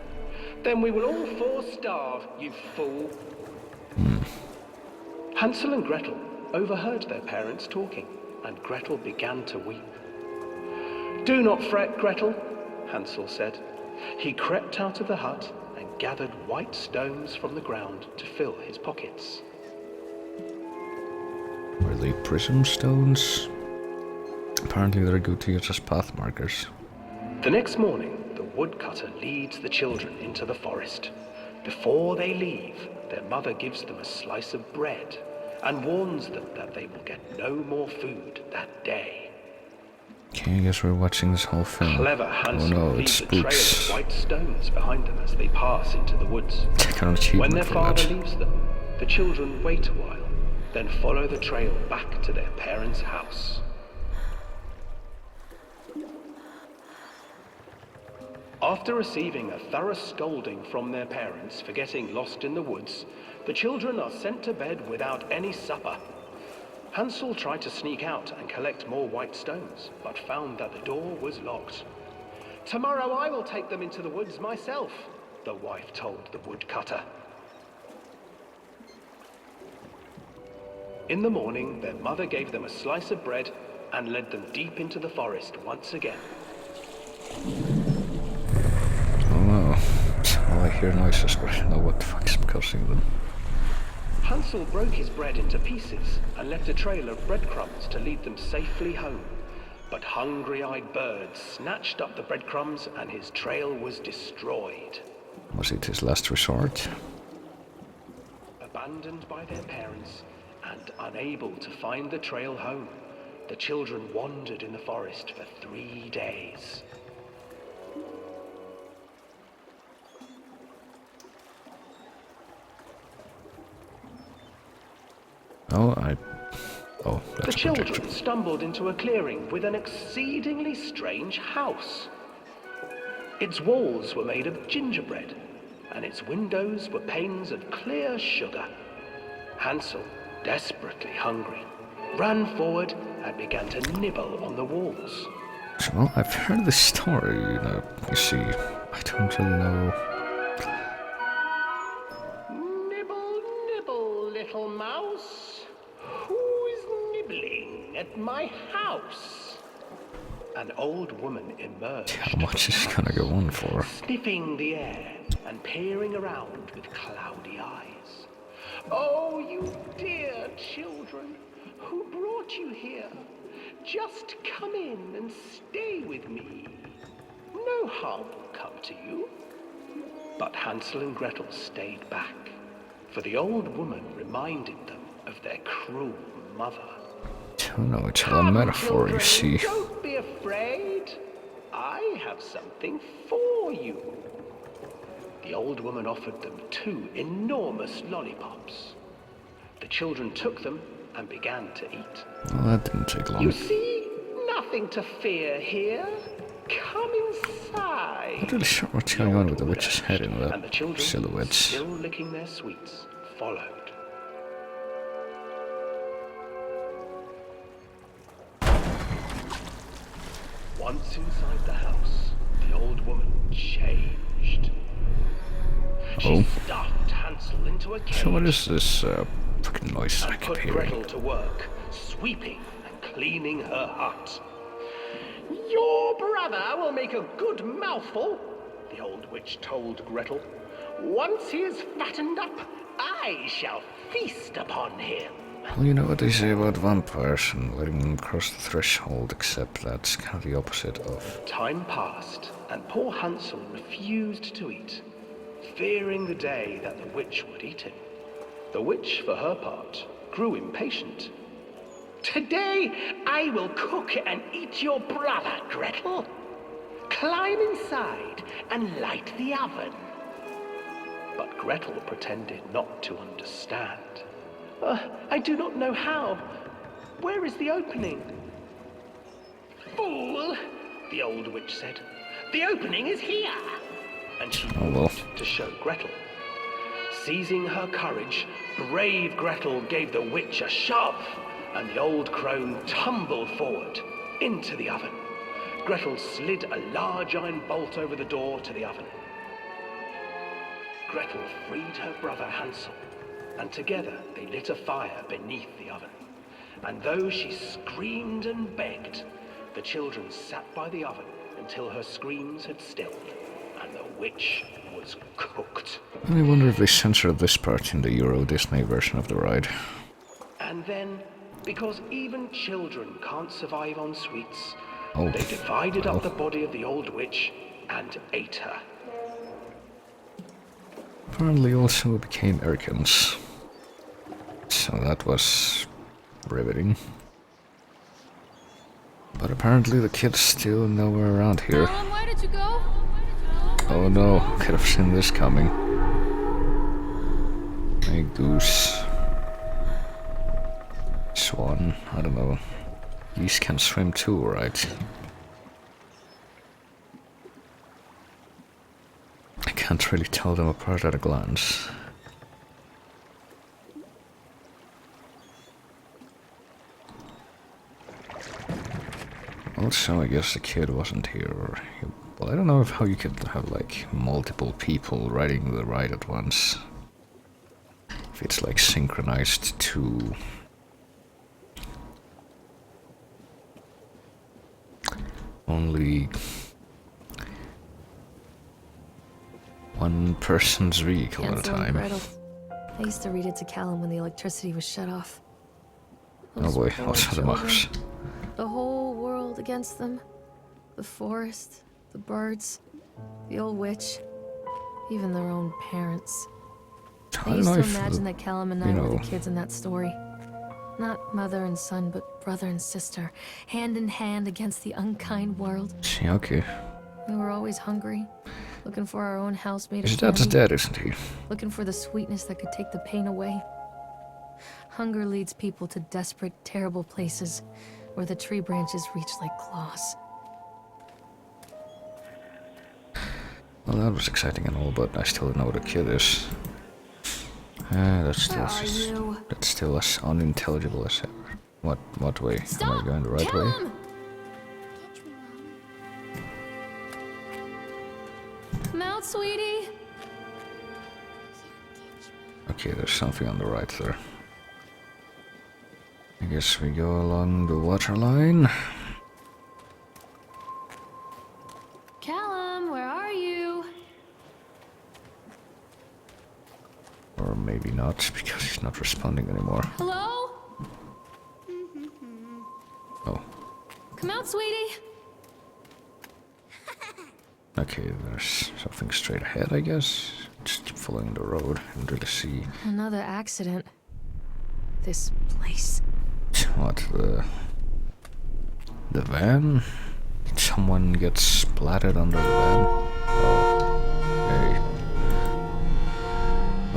Then we will all 4 starve, you fool. Hansel and Gretel overheard their parents talking, and Gretel began to weep. Do not fret, Gretel, Hansel said. He crept out of the hut and gathered white stones from the ground to fill his pockets. Were they prism stones? Apparently they're good to use as path markers. The next morning, the woodcutter leads the children into the forest. Before they leave, their mother gives them a slice of bread and warns them that they will get no more food that day. Okay, I guess we're watching this whole film. Clever Oh Hansel no, it's leaves a trail Spooks. of white stones behind them as they pass into the woods. Take an When achievement their for father that. leaves them, the children wait a while, then follow the trail back to their parents' house. After receiving a thorough scolding from their parents for getting lost in the woods, the children are sent to bed without any supper. Hansel tried to sneak out and collect more white stones, but found that the door was locked. Tomorrow I will take them into the woods myself, the wife told the woodcutter. In the morning, their mother gave them a slice of bread and led them deep into the forest once again. Oh no. Oh, I hear noises, but I don't know what the fuck is causing them. Hansel broke his bread into pieces and left a trail of breadcrumbs to lead them safely home. But hungry-eyed birds snatched up the breadcrumbs and his trail was destroyed. Was it his last resort? Abandoned by their parents and unable to find the trail home, the children wandered in the forest for 3 days. Oh, that's The a children projector. stumbled into a clearing with an exceedingly strange house. Its walls were made of gingerbread, and its windows were panes of clear sugar. Hansel, desperately hungry, ran forward and began to nibble on the walls. Well, I've heard this story, you see, I don't really know. Nibble, nibble, little mouse. Who's nibbling at my house? An old woman emerged. How much is it gonna go on for? Sniffing the air and peering around with cloudy eyes. Oh, you dear children, who brought you here? Just come in and stay with me. No harm will come to you. But Hansel and Gretel stayed back, for the old woman reminded them of their cruel mother. Oh no, it's all a metaphor, you children, see. Don't be afraid. I have something for you. The old woman offered them 2 enormous lollipops. The children took them and began to eat. Well, that didn't take long. You see, nothing to fear here. Come inside. Not really sure what's going on with the witch's head in And the the children, silhouettes. still licking their sweets, followed. Once inside the house, the old woman changed. She Oh. stuffed Hansel into a cage So what is this fucking noise I and keep put hearing? Gretel to work, sweeping and cleaning her hut. Your brother will make a good mouthful, the old witch told Gretel. Once he is fattened up, I shall feast upon him. Well, you know what they say about vampires and letting them cross the threshold, except that's kind of the opposite of... Time passed, and poor Hansel refused to eat, fearing the day that the witch would eat him. The witch, for her part, grew impatient. Today I will cook and eat your brother, Gretel. Climb inside and light the oven. But Gretel pretended not to understand. I do not know how. Where is the opening? Fool, the old witch said. The opening is here. And she moved to show Gretel. Seizing her courage, brave Gretel gave the witch a shove, and the old crone tumbled forward into the oven. Gretel slid a large iron bolt over the door to the oven. Gretel freed her brother Hansel, and together they lit a fire beneath the oven. And though she screamed and begged, the children sat by the oven until her screams had stilled, and the witch was cooked. I wonder if they censored this part in the Euro Disney version of the ride. And then, because even children can't survive on sweets, Oh, they divided well. up the body of the old witch and ate her. Apparently also became Americans. So that was riveting. But apparently the kid's still nowhere around here. Alan, where did you go? Oh no, could have seen this coming. A goose. Swan, I don't know. Geese can swim too, right? I can't really tell them apart at a glance. Also, I guess the kid wasn't here, or well, I don't know how you could have like multiple people riding the ride at once. If it's like synchronized to only one person's vehicle at a Hansel and time. Gretel. I used to read it to Callum when the electricity was shut off. Oh Those boy, poor also the children. mouse. The whole world against them. The forest, the birds, the old witch. even their own parents. I I don't used know to if, imagine that Callum and you I were know, the kids in that story. Not mother and son, but brother and sister, hand in hand against the unkind world. yeah, okay. We were always hungry, looking for our own house made His of dad's candy, dead, isn't he? looking for the sweetness that could take the pain away. Hunger leads people to desperate, terrible places where the tree branches reach like claws. Well, that was exciting and all, but I still don't know what a kid is. That's still as unintelligible as ever. What way? Stop! Am I going the right way? Callum! Catch me, Mommy. Come out, sweetie! Okay, there's something on the right there. I guess we go along the water line. Callum, where are you? Or maybe not, because he's not responding anymore. Hello? Oh, Come out, sweetie! okay, there's something straight ahead, I guess. Just keep following the road and really see. Another accident. This place. What, the van? Did someone get splattered under the van? Oh, okay.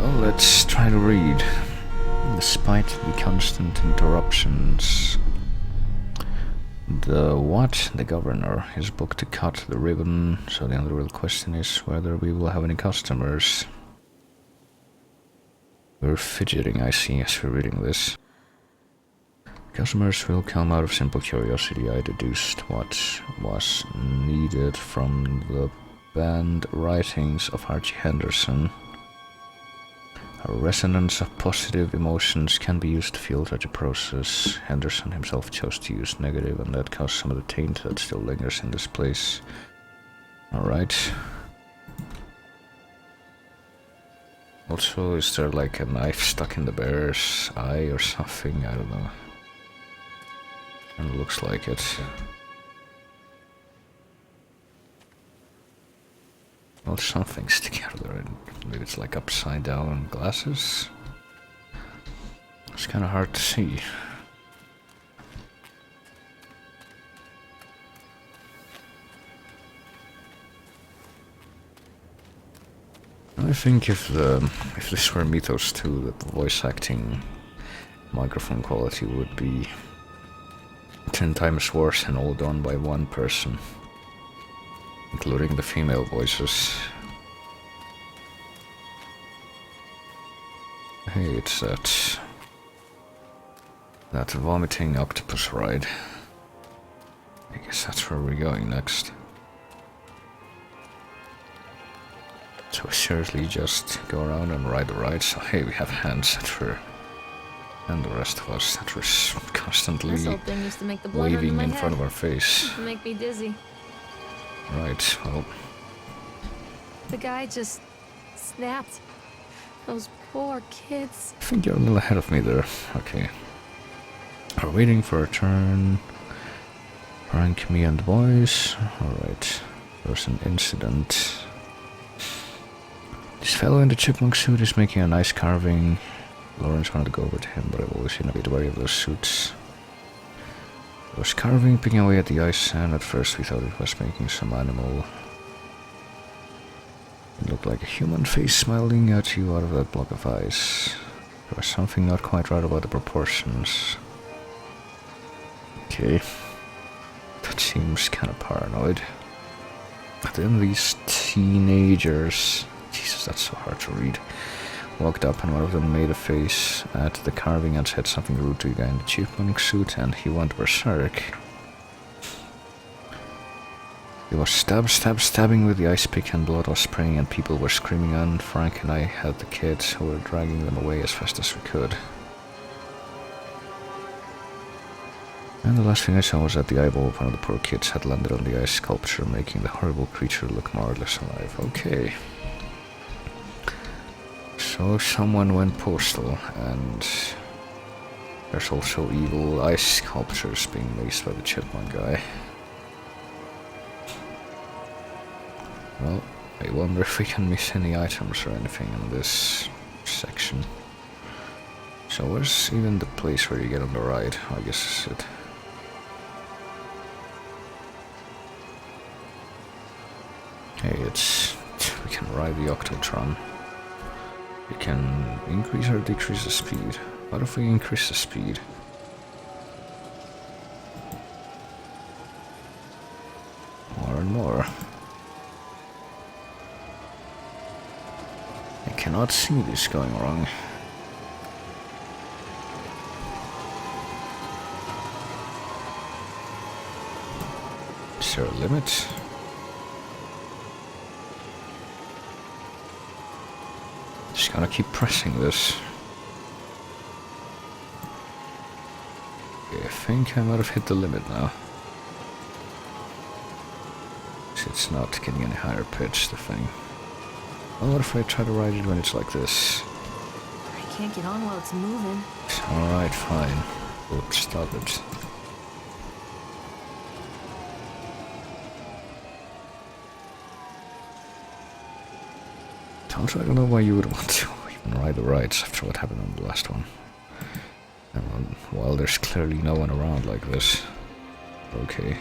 Well, let's try to read. Despite the constant interruptions, the governor is booked to cut the ribbon, so the only real question is whether we will have any customers. We're fidgeting, I see, as we're reading this. Customers will come out of simple curiosity. I deduced what was needed from the banned writings of Archie Henderson. A resonance of positive emotions can be used to filter the process. Henderson himself chose to use negative, and that caused some of the taint that still lingers in this place. Alright. Also, is there like a knife stuck in the bear's eye or something? I don't know. And it looks like it. Well, something's together. Maybe it's like upside down glasses. It's kind of hard to see. I think if this were Mythos 2, that the voice acting microphone quality would be 10 times worse and all done by one person, including the female voices. Hey, it's that vomiting octopus ride. I guess that's where we're going next. So seriously, just go around and ride the ride. So hey, we have hands that were, and the rest of us that were constantly This old thing used to make the blood run to waving my in head. front of our face. Make me dizzy. Right, well, The guy just snapped. Those poor kids. I think you're a little ahead of me there. Okay. We're waiting for a turn. Rank me and the boys. Alright. There's an incident. This fellow in the chipmunk suit is making a nice carving. Lawrence wanted to go over to him, but I've always been a bit wary of those suits. He was carving, picking away at the ice, and at first we thought it was making some animal. It looked like a human face smiling at you out of that block of ice. There was something not quite right about the proportions. Okay. That seems kind of paranoid. But then these teenagers... Jesus, that's so hard to read. Walked up and one of them made a face at the carving and said something rude to the guy in the chipmunk suit, and he went berserk. He was stabbing with the ice pick, and blood was spraying and people were screaming, and Frank and I had the kids who were dragging them away as fast as we could. And the last thing I saw was that the eyeball of one of the poor kids had landed on the ice sculpture, making the horrible creature look more or less alive. Okay. So someone went postal, and there's also evil ice sculptures being made by the chipmunk guy. Well, I wonder if we can miss any items or anything in this section. So where's even the place where you get on the right? I guess this is it. Hey, we can ride the Octotron. We can increase or decrease the speed. What if we increase the speed? More and more. I cannot see this going wrong. Is there a limit? Just gonna keep pressing this. Okay, I think I might have hit the limit now. It's not getting any higher pitch, the thing. Well, what if I try to ride it when it's like this? I can't get on while it's moving. Alright, fine. Oops, stop it. Also, I don't know why you would want to even ride the rides after what happened on the last one. And while there's clearly no one around like this. Okay.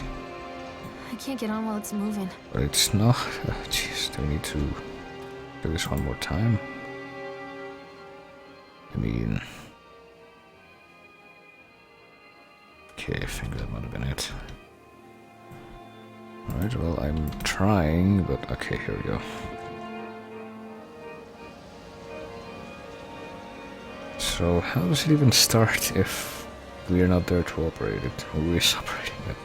I can't get on while it's moving. But it's not... Jeez, do we need to do this one more time? I mean... Okay, I think that might have been it. Alright, well, I'm trying, but okay, here we go. So, how does it even start if we are not there to operate it? Who is operating it?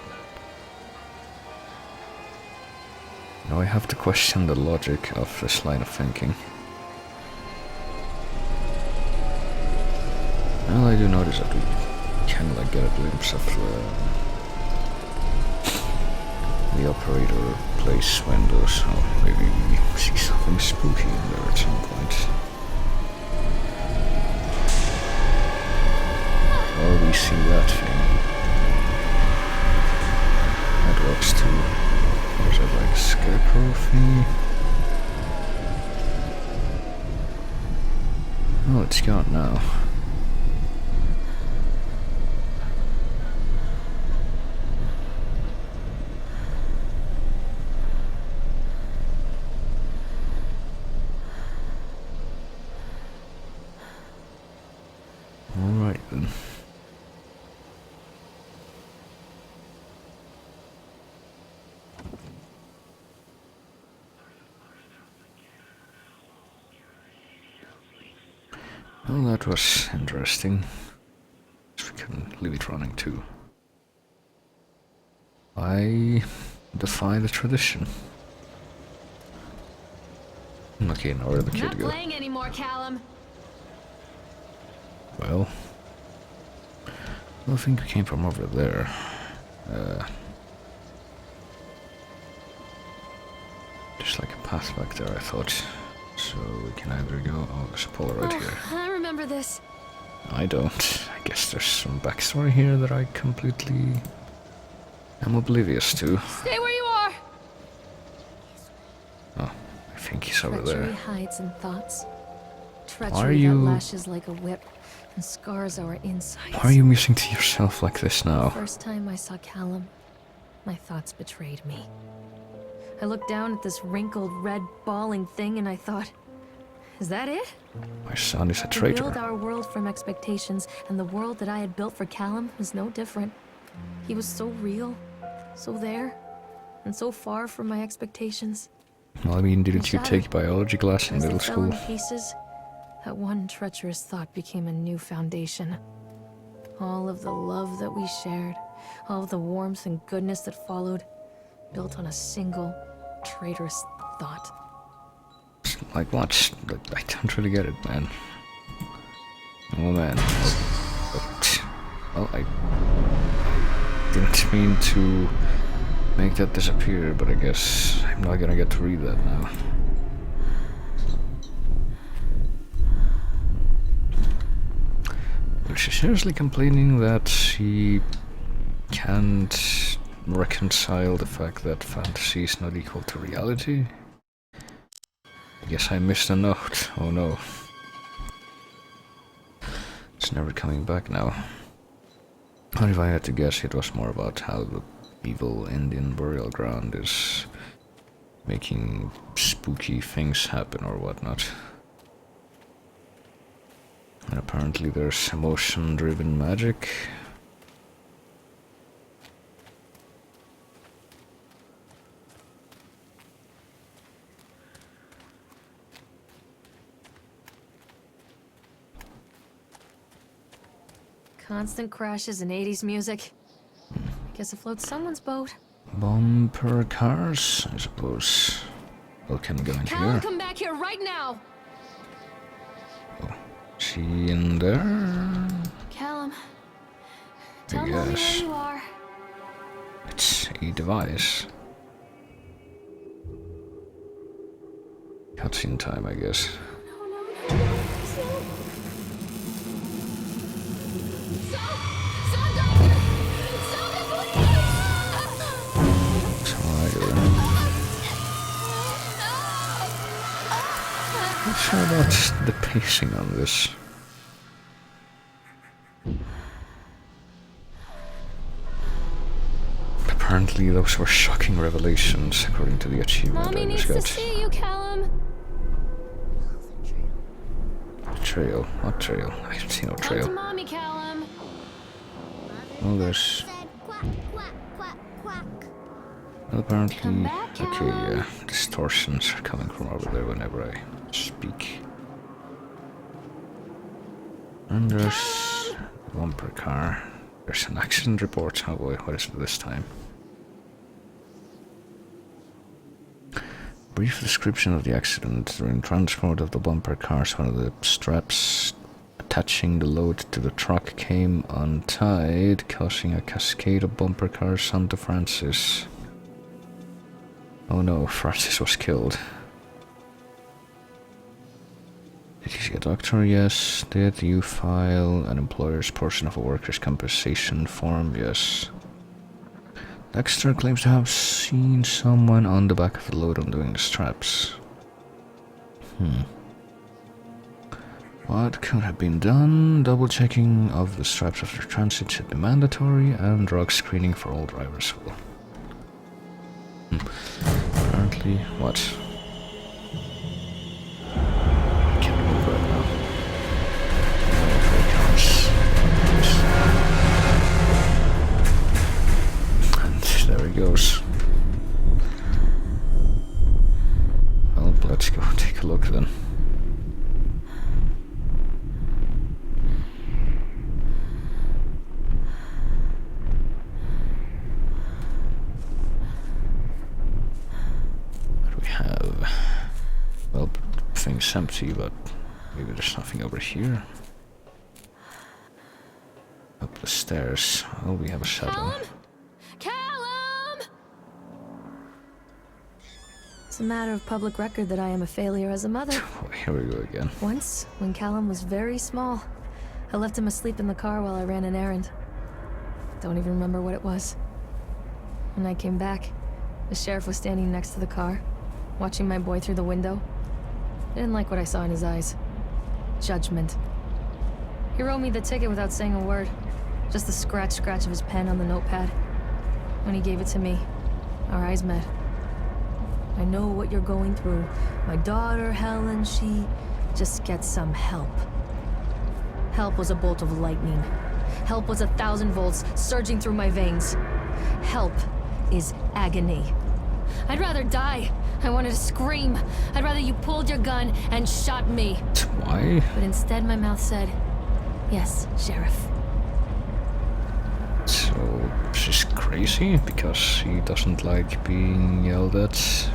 Now I have to question the logic of this line of thinking. Well, I do notice that we can like get a glimpse of the operator place window, so maybe we see something spooky in there at some point. Oh, we see that thing. That looks too... What is that, like a scarecrow thingy? Oh, it's gone now. Alright then. Well, that was interesting. We can leave it running too. I defy the tradition. Okay, now where did the kid go? Not playing anymore, Callum. Well, I think we came from over there. Just like a path back there, I thought. So we can either go... Oh, there's a Polaroid here. I remember this. I don't. I guess there's some backstory here that I completely am oblivious to. Stay where you are. Oh, I think he's over Treachery there. hides in thoughts. Are Treachery you- that lashes like a whip and scars our insides. Why are you musing to yourself like this now? First time I saw Callum, my thoughts betrayed me. I looked down at this wrinkled, red, bawling thing and I thought, is that it? My son is a We traitor. built our world from expectations, and the world that I had built for Callum was no different. He was so real, so there, and so far from my expectations. Well, I mean, didn't you take biology class in As they middle fell school? in pieces, that one treacherous thought became a new foundation. All of the love that we shared, all of the warmth and goodness that followed, built on a single traitorous thought. Like what? I don't really get it, man. Oh man. Well, I didn't mean to make that disappear, but I guess I'm not gonna get to read that now. She's seriously complaining that she can't reconcile the fact that fantasy is not equal to reality. Guess I missed a note. Oh no. It's never coming back now. Or if I had to guess, it was more about how the evil Indian burial ground is making spooky things happen or whatnot. And apparently there's emotion-driven magic. Constant crashes and 80s music. Guess it floats someone's boat. Bumper cars, I suppose. Well, can we go in Callum, here? come back here right now! Oh, she in there? Callum, tell Mommy where guess. you are. It's a device. Cutscene time, I guess. Not sure about the pacing on this. Apparently those were shocking revelations, according to the achievement Mommy I needs just got. to see you, Callum. Trail? What trail? I don't see no Come to trail. Mommy, Callum. Oh, there's... Said quack, quack, quack, quack. Well, apparently... Come back, Okay, Callum. yeah. Distortions are coming from over there whenever I speak. And there's... a bumper car. There's an accident report. Oh boy, what is it this time? Brief description of the accident. During transport of the bumper cars, one of the straps attaching the load to the truck came untied, causing a cascade of bumper cars onto Francis. Oh no, Francis was killed. Did you see a doctor? Yes. Did you file an employer's portion of a workers' compensation form? Yes. Dexter claims to have seen someone on the back of the load undoing the straps. What could have been done? Double checking of the straps after transit should be mandatory, and drug screening for all drivers will. Apparently, what? I can't move right now. Here it comes. And there he goes. Well, let's go take a look then. What do we have? Well, thing's empty, but maybe there's nothing over here. Up the stairs. Oh, we have a shuttle. Callum? Callum! It's a matter of public record that I am a failure as a mother. Oh, here we go again. Once, when Callum was very small, I left him asleep in the car while I ran an errand. Don't even remember what it was. When I came back, the sheriff was standing next to the car, watching my boy through the window. I didn't like what I saw in his eyes. Judgment. He wrote me the ticket without saying a word. Just the scratch of his pen on the notepad. When he gave it to me, our eyes met. I know what you're going through. My daughter, Helen, she just gets some help. Help was a bolt of lightning. Help was 1,000 volts surging through my veins. Help is agony. I'd rather die. I wanted to scream. I'd rather you pulled your gun and shot me. Why? But instead my mouth said, yes, Sheriff. So she's crazy because she doesn't like being yelled at.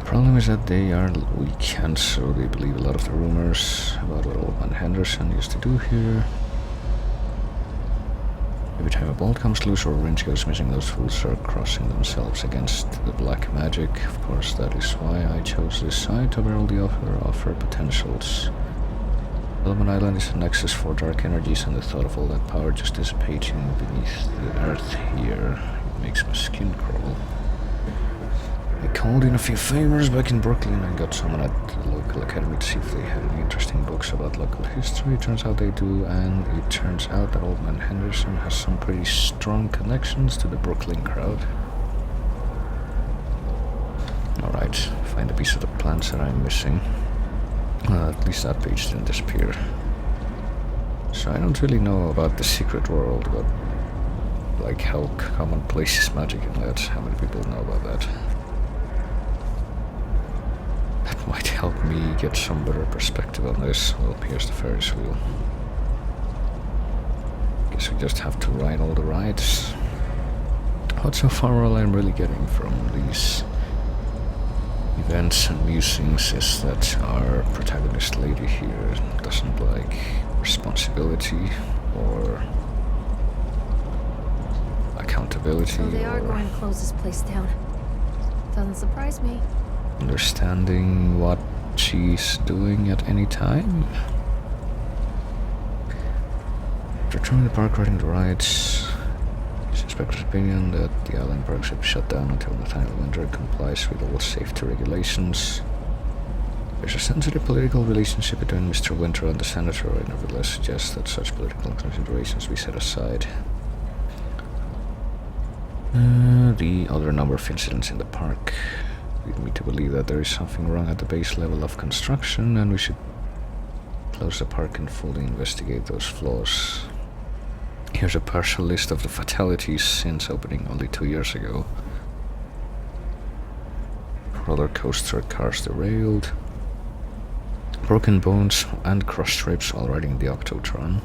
Problem is that they are weak, and so they believe a lot of the rumors about what Old Man Henderson used to do here. Every time a bolt comes loose or a wrench goes missing, those fools are crossing themselves against the black magic. Of course, that is why I chose this site to barrel the offer potentials. Elman Island is a nexus for dark energies, and the thought of all that power just dissipating beneath the earth here, it makes my skin crawl. called in a few favors back in Brooklyn and got someone at the local academy to see if they had any interesting books about local history. Turns out they do, and it turns out that old man Henderson has some pretty strong connections to the Brooklyn crowd. Alright, find a piece of the plans that I'm missing. At least that page didn't disappear. So I don't really know about the secret world, but like how commonplace is magic in that? How many people know about that? That might help me get some better perspective on this. Well, here's the Ferris wheel. Guess we just have to ride all the rides. What so far all I'm really getting from these events and musings is that our protagonist lady here doesn't like responsibility or accountability. So they are or going to close this place down. Doesn't surprise me. understanding what she's doing at any time. Returning to the park, riding the rides. It's Inspector's opinion that the island park should be shut down until the time of winter complies with all safety regulations. There's a sensitive political relationship between Mr. Winter and the senator. I nevertheless suggest that such political considerations be set aside. The other number of incidents in the park lead me to believe that there is something wrong at the base level of construction, and we should close the park and fully investigate those flaws. Here's a partial list of the fatalities since opening only 2 years ago. Roller coaster cars derailed, broken bones and crushed ribs while riding the Octotron.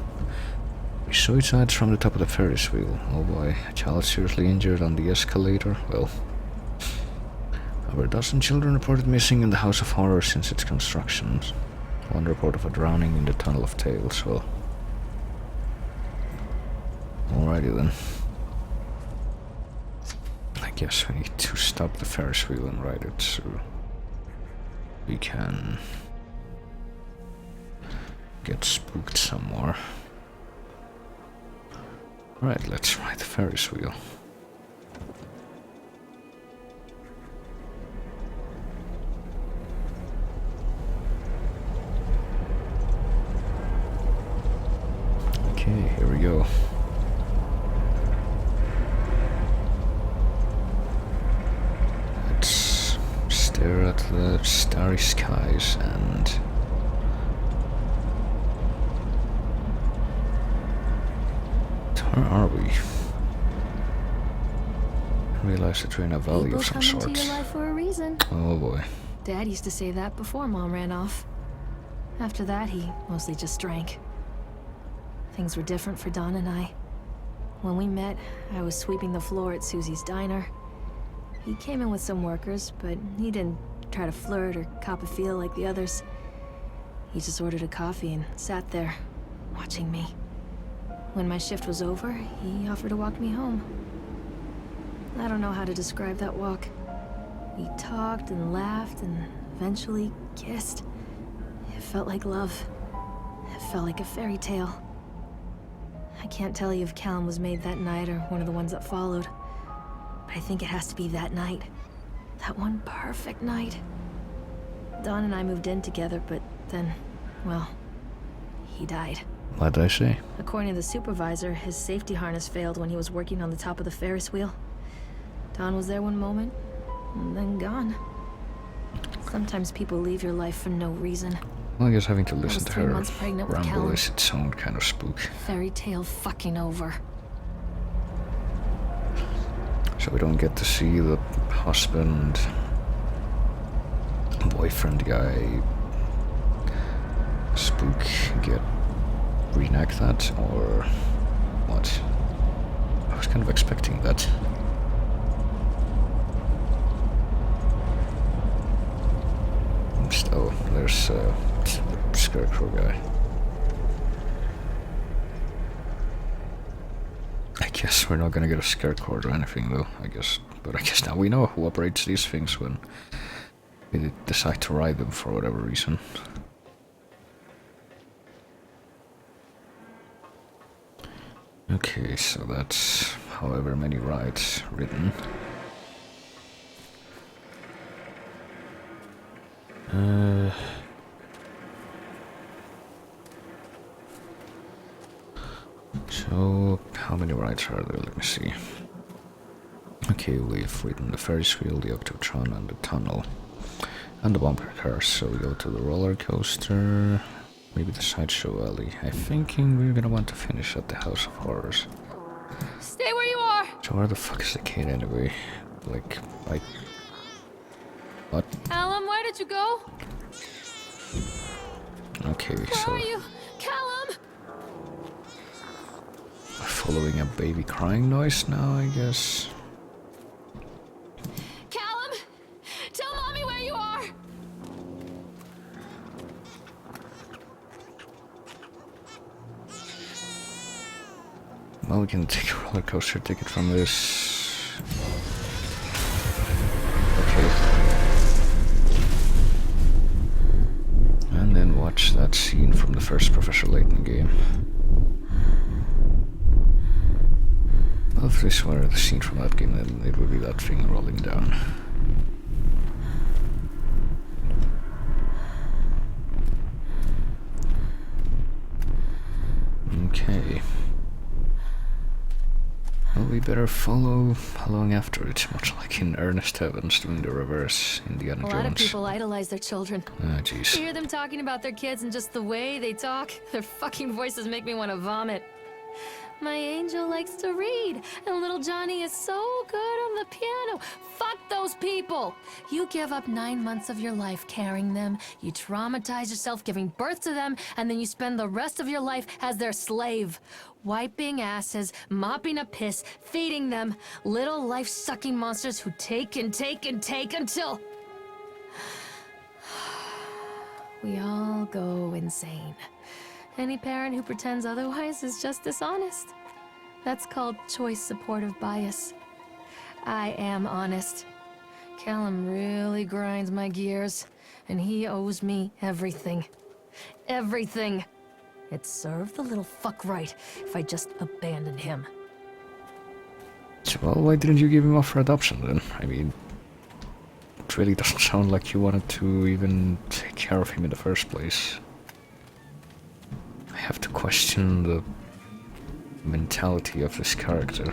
Suicides from the top of the Ferris wheel. Oh boy, a child seriously injured on the escalator. Well, over a dozen children reported missing in the House of Horror since its construction. One report of a drowning in the Tunnel of Tales. Well, alrighty then. I guess we need to stop the Ferris wheel and ride it so we can get spooked some more. Right, let's ride the Ferris wheel. Okay, here we go. Let's stare at the starry skies and where are we? I realize that we're in a valley People of some come sort. into your life for a reason. Oh boy. Dad used to say that before Mom ran off. After that, he mostly just drank. Things were different for Don and I. When we met, I was sweeping the floor at Susie's diner. He came in with some workers, but he didn't try to flirt or cop a feel like the others. He just ordered a coffee and sat there, watching me. When my shift was over, he offered to walk me home. I don't know how to describe that walk. We talked and laughed and eventually kissed. It felt like love. It felt like a fairy tale. I can't tell you if Callum was made that night or one of the ones that followed. But I think it has to be that night. That one perfect night. Dawn and I moved in together, but then, well, he died. What did I say? According to the supervisor, his safety harness failed when he was working on the top of the Ferris wheel. Don was there one moment, and then gone. Sometimes people leave your life for no reason. Well, I guess having to listen was to 3 her months pregnant with ramble Callum. is its own kind of spook. Fairy tale fucking over. So we don't get to see the husband, boyfriend guy spook get reenact that, or what? I was kind of expecting that. Oh, there's the Scarecrow guy. I guess we're not gonna get a Scarecrow or anything though, I guess. But I guess now we know who operates these things when they decide to ride them for whatever reason. Okay, so that's however many rides ridden. So, how many rides are there? Let me see. Okay, we've ridden the Ferris wheel, the Octotron, and the tunnel. And the bumper car, so we go to the roller coaster. Maybe the sideshow alley. I'm thinking we're gonna want to finish at the House of Horrors. Stay where you are! So where the fuck is the kid anyway? Like, what? Callum, where did you go? Okay, Where so are you? Callum! following a baby crying noise now, I guess. Callum! Tell Mommy where you are! Well, we can take a roller coaster ticket from this. Okay. And then watch that scene from the first Professor Layton game. Well, if this were the scene from that game, then it would be that thing rolling down. Okay. Well, we better follow along after it, much like in Ernest Evans doing the reverse Indiana Jones. A lot of people idolize their children. Ah, jeez. You hear them talking about their kids and just the way they talk, their fucking voices make me want to vomit. My angel likes to read, and little Johnny is so good on the piano. Fuck those people! You give up 9 months of your life carrying them, you traumatize yourself giving birth to them, and then you spend the rest of your life as their slave. Wiping asses, mopping a piss, feeding them. Little life-sucking monsters who take and take and take until... we all go insane. Any parent who pretends otherwise is just dishonest. That's called choice supportive bias. I am honest. Callum really grinds my gears, and he owes me everything. Everything. It served the little fuck right if I just abandoned him. So, well, why didn't you give him up for adoption then? I mean, it really doesn't sound like you wanted to even take care of him in the first place. I have to question the mentality of this character.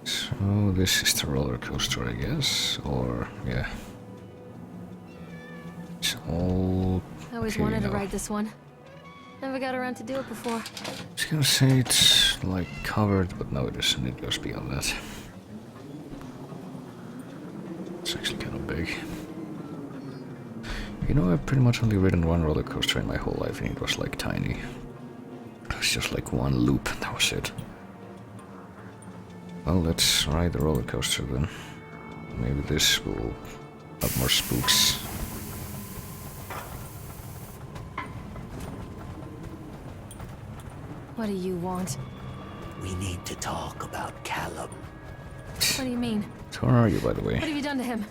So this is the roller coaster, I guess, or yeah. It's all. I always okay wanted to now. ride this one. Never got around to do it before. I was gonna say it's like covered, but no, it isn't. It goes beyond that. It's actually kind of big. You know, I've pretty much only ridden one roller coaster in my whole life, and it was like tiny. It was just like one loop, and that was it. Well, let's ride the roller coaster then. Maybe this will have more spooks. What do you want? We need to talk about Callum. What do you mean? So where are you, by the way? What have you done to him?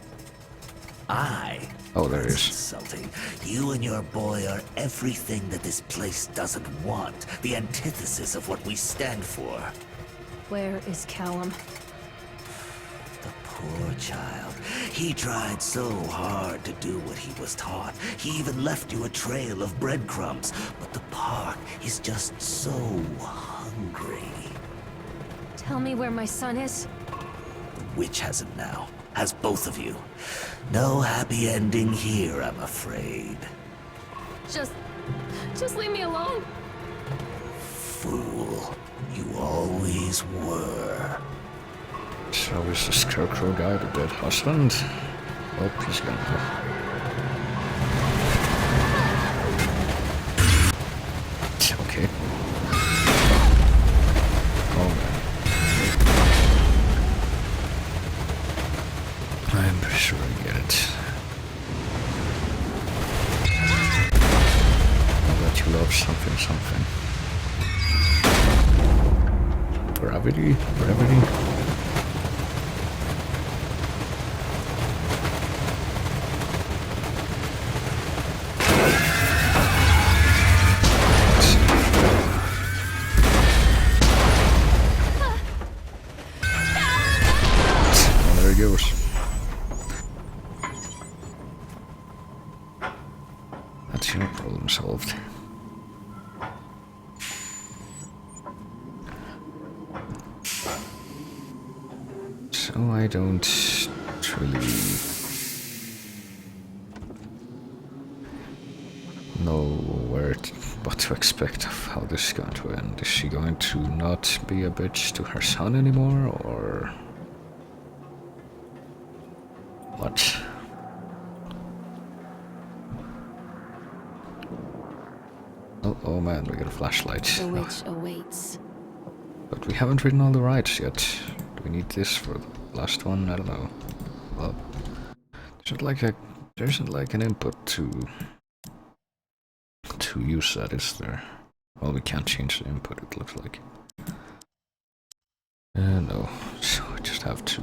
Oh, there he That's is. insulting. You and your boy are everything that this place doesn't want. The antithesis of what we stand for. Where is Callum? The poor child. He tried so hard to do what he was taught. He even left you a trail of breadcrumbs. But the park is just so hungry. Tell me where my son is. The witch has him now. Has both of you. No happy ending here, I'm afraid. Just leave me alone. Fool. You always were. So is the scarecrow guy the dead husband? Oh, he's gonna go. Okay. Oh man. I'm pretty sure I get it. I'll let you love something. Gravity? goes. That's your problem solved. So I don't really know what to expect of how this is going to end. Is she going to not be a bitch to her son anymore, or what? Oh man, we got a flashlight. The witch awaits. But we haven't written all the rights yet. Do we need this for the last one? I don't know. Well, there isn't like an input to use that, is there? Well, we can't change the input, it looks like. No, so I just have to...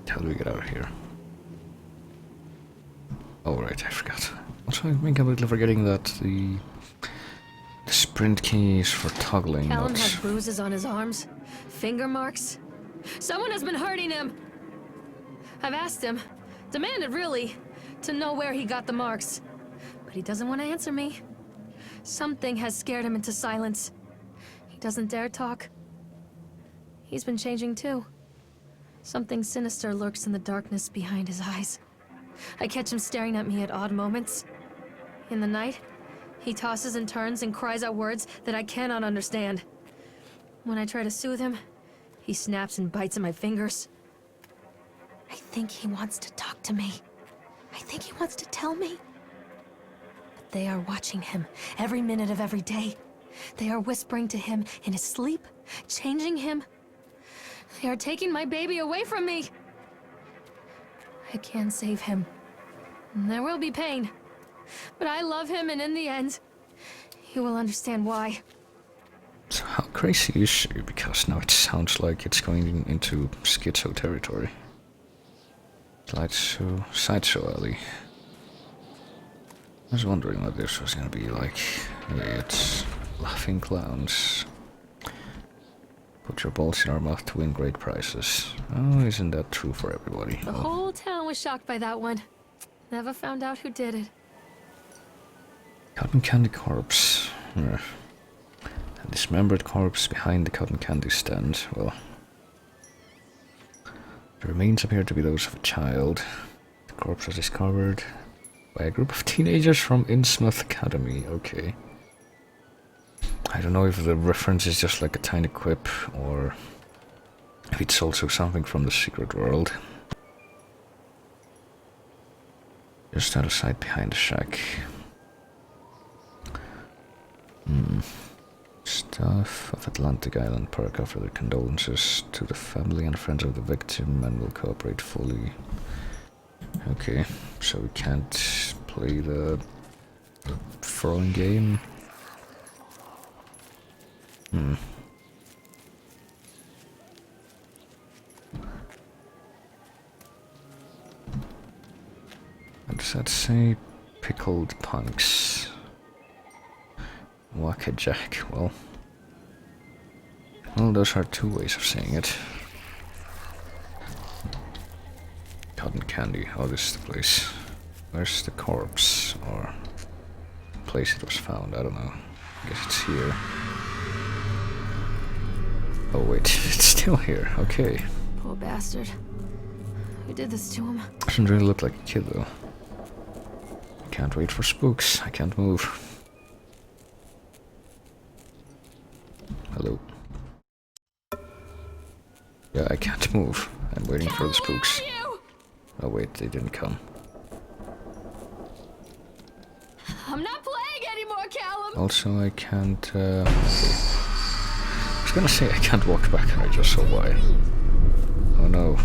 How do we get out of here? Oh right, I forgot. Also, I'm completely forgetting that the sprint key is for toggling. Callum has bruises on his arms, finger marks. Someone has been hurting him. I've asked him, demanded really, to know where he got the marks. But he doesn't want to answer me. Something has scared him into silence. He doesn't dare talk. He's been changing too. Something sinister lurks in the darkness behind his eyes. I catch him staring at me at odd moments. In the night, he tosses and turns and cries out words that I cannot understand. When I try to soothe him, he snaps and bites at my fingers. I think he wants to talk to me. I think he wants to tell me. But they are watching him every minute of every day. They are whispering to him in his sleep, changing him. They are taking my baby away from me. I can save him. There will be pain. But I love him, and in the end, you will understand why. So how crazy is she? Because now it sounds like it's going into schizo territory. Sideshow alley. I was wondering what this was gonna be like. Okay, it's laughing clowns. Put your balls in our mouth to win great prizes. Oh, isn't that true for everybody? The whole town was shocked by that one. Never found out who did it. Cotton candy corpse. A dismembered corpse behind the cotton candy stand. Well, the remains appear to be those of a child. The corpse was discovered by a group of teenagers from Innsmouth Academy. Okay. I don't know if the reference is just like a tiny quip, or if it's also something from the secret world. Just out of sight behind the shack. Staff of Atlantic Island Park offer their condolences to the family and friends of the victim and will cooperate fully. Okay, so we can't play the throwing game. What does that say? Pickled punks. Whack-a-jack. Well, those are two ways of saying it. Cotton candy. Oh, this is the place. Where's the corpse? Or place it was found? I don't know. I guess it's here. Oh wait, it's still here. Okay. Poor bastard. Who did this to him? Doesn't really look like a kid though. Can't wait for spooks. I can't move. Hello. Yeah, I can't move. I'm waiting for the spooks. Oh wait, they didn't come. I'm not playing anymore, Callum! Also, I can't, okay. I was gonna say I can't walk back and I just saw why. Oh no.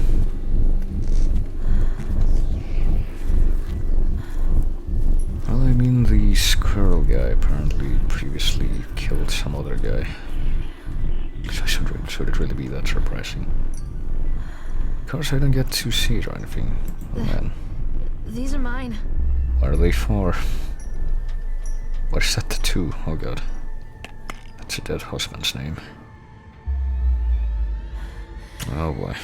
Well, I mean, the squirrel guy apparently previously killed some other guy. So should it really be that surprising? Of course, I don't get to see it or anything. Oh man. These are mine. What are they for? What is that tattoo? Oh god. That's a dead husband's name. Oh boy.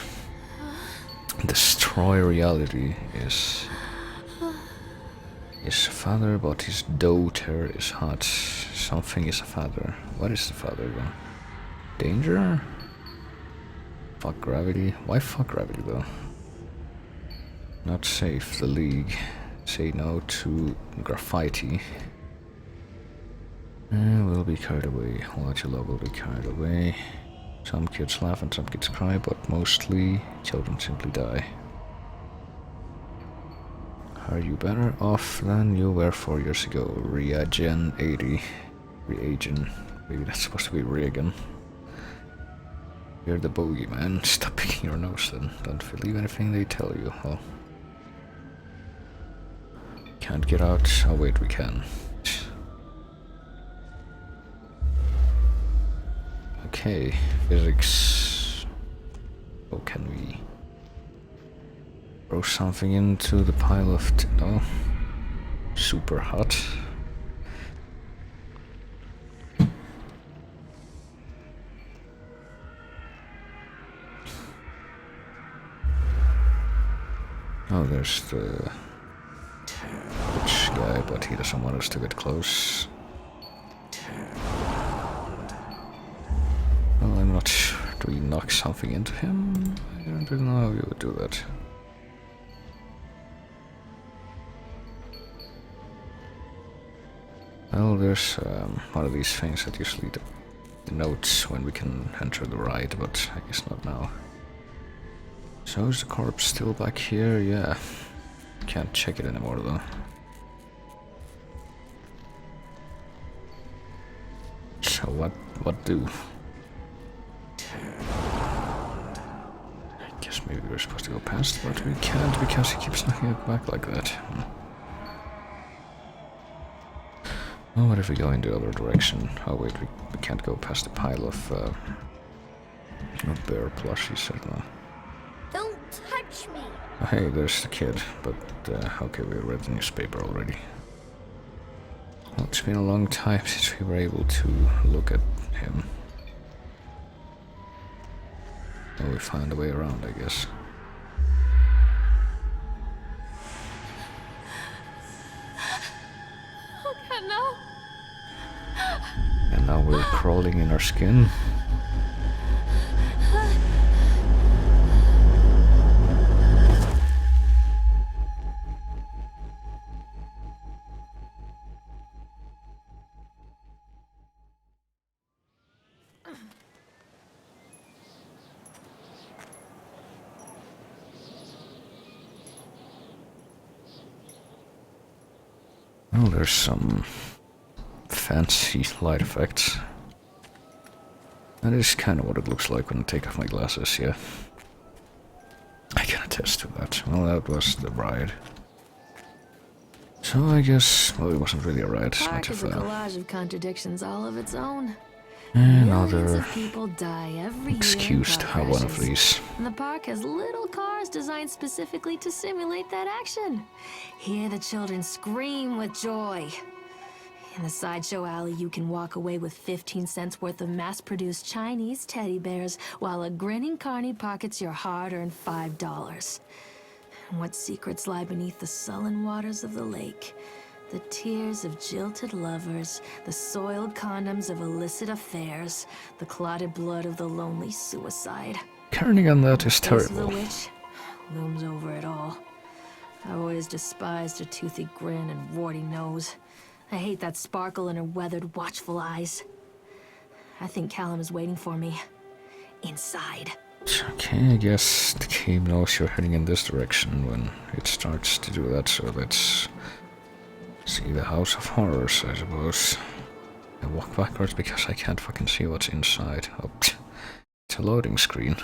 Destroy reality is father, but his daughter is hot. Something is a father. What is the father though? Danger? Fuck gravity. Why fuck gravity though? Not safe. The League. Say no to graffiti. Will be carried away. Large love will be carried away. Some kids laugh and some kids cry, but mostly children simply die. Are you better off than you were 4 years ago? Reagen 80. Reagen. Maybe that's supposed to be Reagan. You're the bogeyman. Stop picking your nose then. Don't believe anything they tell you. Oh. Can't get out. Oh wait, we can. Okay, physics. Oh, can we throw something into the pile of... no? Super hot. Oh, there's the witch guy, but he doesn't want us to get close. Well, I'm not sure. Do we knock something into him? I don't really know how you would do that. Well, there's one of these things that usually denotes when we can enter the ride, but I guess not now. So is the corpse still back here? Yeah. Can't check it anymore though. So what do? I guess maybe we're supposed to go past, but we can't because he keeps knocking it back like that. Oh, what if we go in the other direction? Oh wait, we can't go past the pile of bear plushies, I don't know. Don't touch me. Oh, hey, there's the kid, but okay, we read the newspaper already. Well, it's been a long time since we were able to look at him. Well, we found a way around, I guess. Oh God, no. And now we're crawling in our skin. Well, there's some fancy light effects. That is kind of what it looks like when I take off my glasses, yeah. I can attest to that. Well, that was the ride. So I guess, well, it wasn't really a ride, it's Park not is a collage of contradictions all of its own. Millions another of people die every excuse year to in have car one of crashes. these. And the park has little cars designed specifically to simulate that action. Hear the children scream with joy. In the sideshow alley, you can walk away with 15 cents worth of mass-produced Chinese teddy bears, while a grinning carny pockets your hard-earned $5. And what secrets lie beneath the sullen waters of the lake? The tears of jilted lovers, the soiled condoms of illicit affairs, the clotted blood of the lonely suicide. Carrying on that is The face of terrible. the witch looms over it all. I've always despised her toothy grin and warty nose. I hate that sparkle in her weathered, watchful eyes. I think Callum is waiting for me. Inside. Okay, I guess the game knows you're heading in this direction when it starts to do that, so let's see the House of Horrors, I suppose. I walk backwards because I can't fucking see what's inside. Oh, it's a loading screen.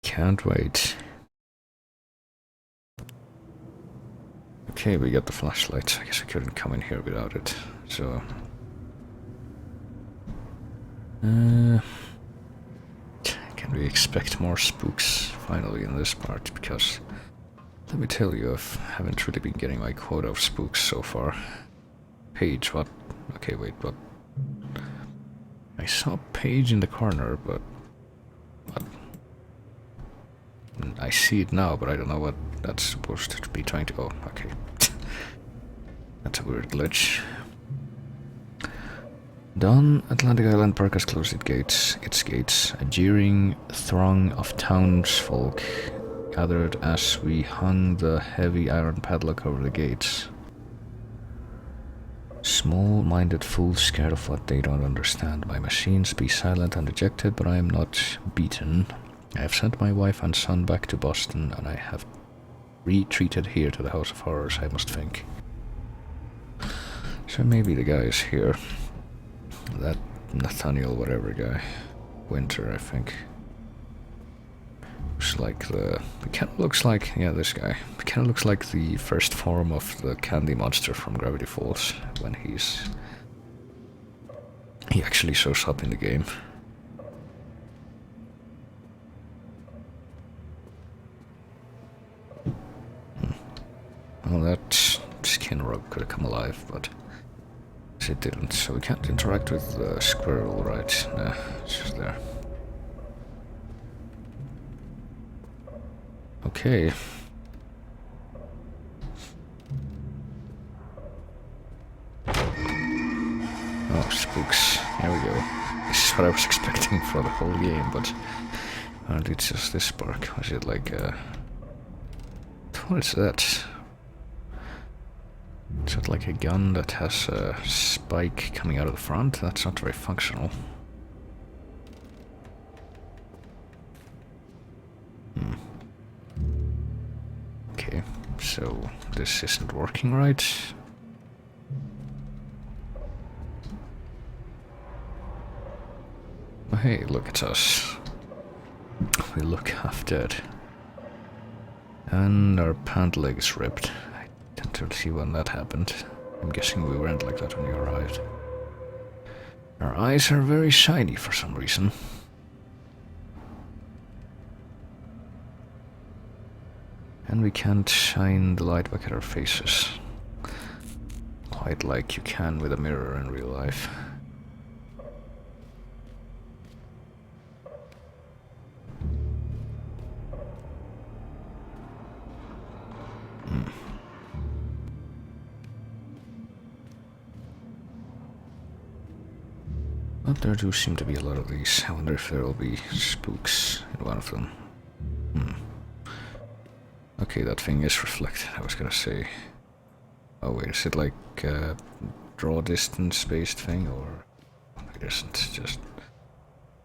Can't wait. Okay, we got the flashlight. I guess I couldn't come in here without it. So... can we expect more spooks finally in this part? Because let me tell you, I haven't really been getting my quota of spooks so far. page, what? Okay, wait, what? I saw a page in the corner, but... What? I see it now, but I don't know what that's supposed to be trying to... Oh, okay. That's a weird glitch. Dawn, Atlantic Island Park has closed its gates. A jeering throng of townsfolk gathered as we hung the heavy iron padlock over the gates. Small-minded fools scared of what they don't understand. My machines be silent and dejected, but I am not beaten. I have sent my wife and son back to Boston, and I have retreated here to the House of Horrors, I must think. So maybe the guy is here. That Nathaniel whatever guy. Winter, I think. Looks like the kind of looks like, yeah, this guy. It kind of looks like the first form of the candy monster from Gravity Falls when he actually shows up in the game. Well, that skin rug could have come alive, but it didn't, so we can't interact with the squirrel, right? Nah, it's just there. Okay. Oh, spooks. Here we go. This is what I was expecting for the whole game, but apparently it's just this spark. Was it like what is that? Is that like a gun that has a spike coming out of the front? That's not very functional. Okay, so this isn't working right. Oh, hey, look at us. We look half dead. And our pant leg is ripped. I didn't see when that happened. I'm guessing we weren't like that when you arrived. Our eyes are very shiny for some reason. And we can't shine the light back at our faces. Quite like you can with a mirror in real life. But there do seem to be a lot of these. I wonder if there will be spooks in one of them. Okay, that thing is reflected, I was gonna say. Oh wait, is it like a draw distance based thing, or it isn't, just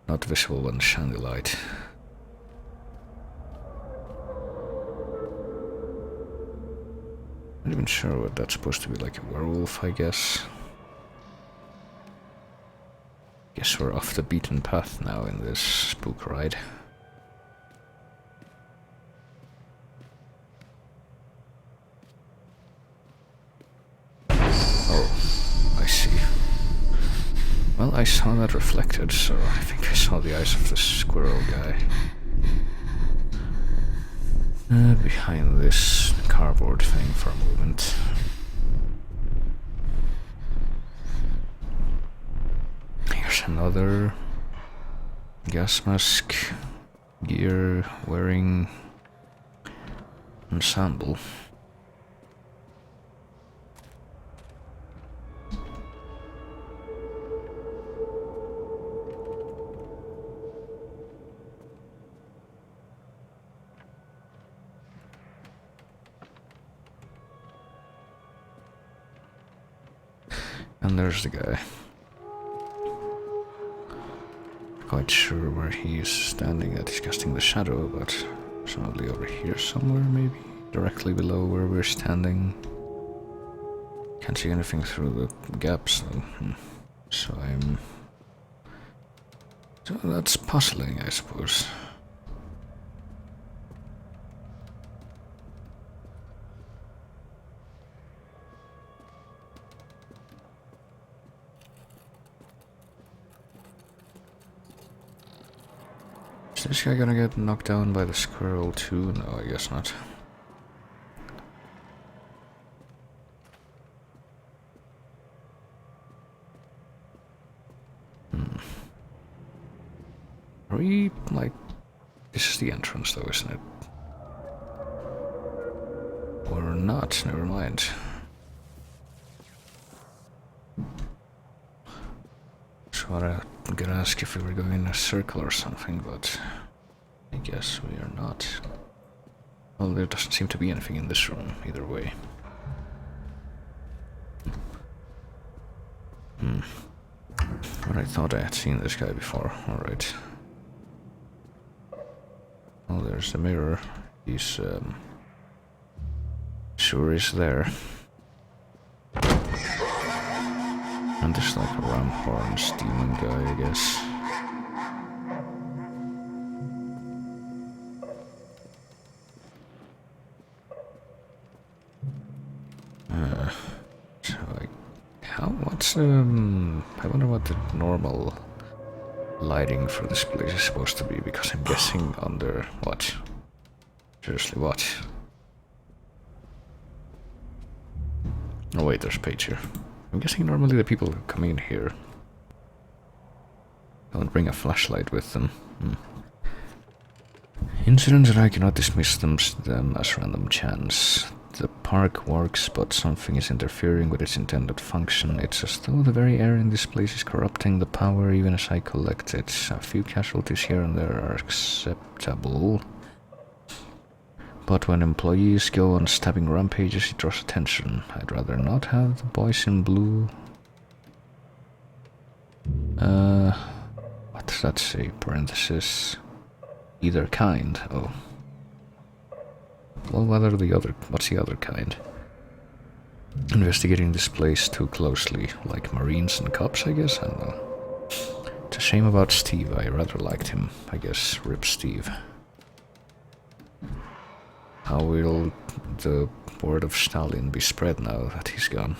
not visible when shine the light. Not even sure what that's supposed to be, like a werewolf, I guess. Guess we're off the beaten path now in this spook ride. Oh, I see. Well, I saw that reflected, so I think I saw the eyes of the squirrel guy. Behind this cardboard thing for a moment. Here's another gas mask gear wearing ensemble. And there's the guy. Quite sure where he's standing at. He's casting the shadow, but probably over here somewhere, maybe? Directly below where we're standing. Can't see anything through the gaps, though. So that's puzzling, I suppose. Is this guy gonna get knocked down by the squirrel too? No, I guess not. Are we, like... This is the entrance though, isn't it? Or not, never mind. So I'm gonna ask if we were going in a circle or something, but... I guess we are not. Well, there doesn't seem to be anything in this room, either way. But I thought I had seen this guy before, alright. Oh, there's the mirror. He's, sure is there. And there's like a ram horns demon guy, I guess. So I wonder what the normal lighting for this place is supposed to be, because I'm guessing under what? Seriously, what? Oh wait, there's a page here. I'm guessing normally the people who come in here don't bring a flashlight with them. Incidents that I cannot dismiss them as random chance. The park works, but something is interfering with its intended function. It's as though the very air in this place is corrupting the power even as I collect it. A few casualties here and there are acceptable. But when employees go on stabbing rampages, it draws attention. I'd rather not have the boys in blue. What does that say? Parenthesis. Either kind. Oh. Well, what's the other kind? Investigating this place too closely, like Marines and cops, I guess? I don't know. It's a shame about Steve, I rather liked him. I guess, rip Steve. How will the word of Stalin be spread now that he's gone?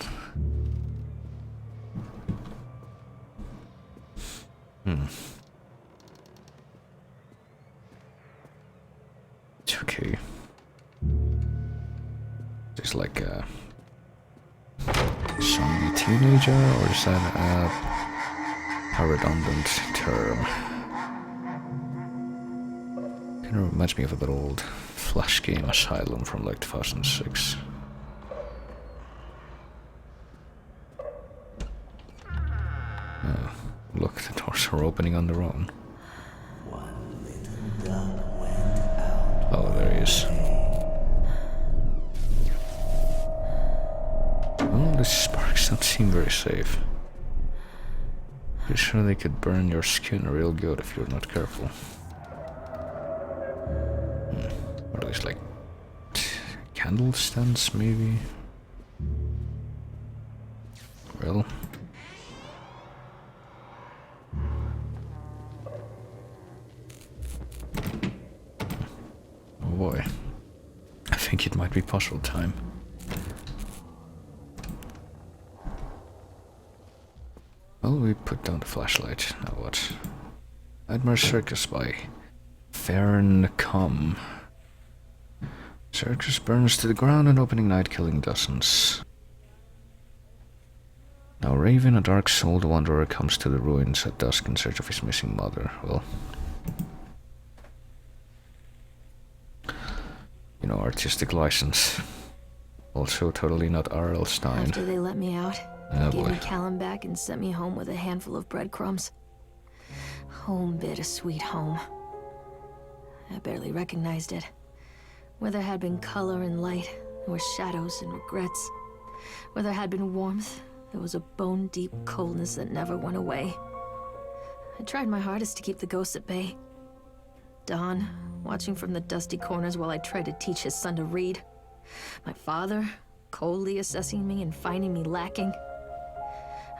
It's okay. Is like a zombie teenager, or is that a redundant term? Kind of reminds me of that old Flash game Asylum from like 2006. Oh, look, the doors are opening on their own. Oh, there he is. Well, these sparks don't seem very safe. Pretty sure they could burn your skin real good if you're not careful. What are these, like candle stands, maybe? Well. Oh boy. I think it might be puzzle time. Well, we put down the flashlight. Now what? Nightmare Circus by Fern Come. Circus burns to the ground on opening night, killing dozens. Now Raven, a dark-souled wanderer, comes to the ruins at dusk in search of his missing mother. Well, you know, artistic license. Also totally not R.L. Stein. After they let me out, Oh gave boy. me Callum back and sent me home with a handful of breadcrumbs. Home, bittersweet home. I barely recognized it. Where there had been color and light, there were shadows and regrets. Where there had been warmth, there was a bone-deep coldness that never went away. I tried my hardest to keep the ghosts at bay. Don, watching from the dusty corners while I tried to teach his son to read. My father, coldly assessing me and finding me lacking.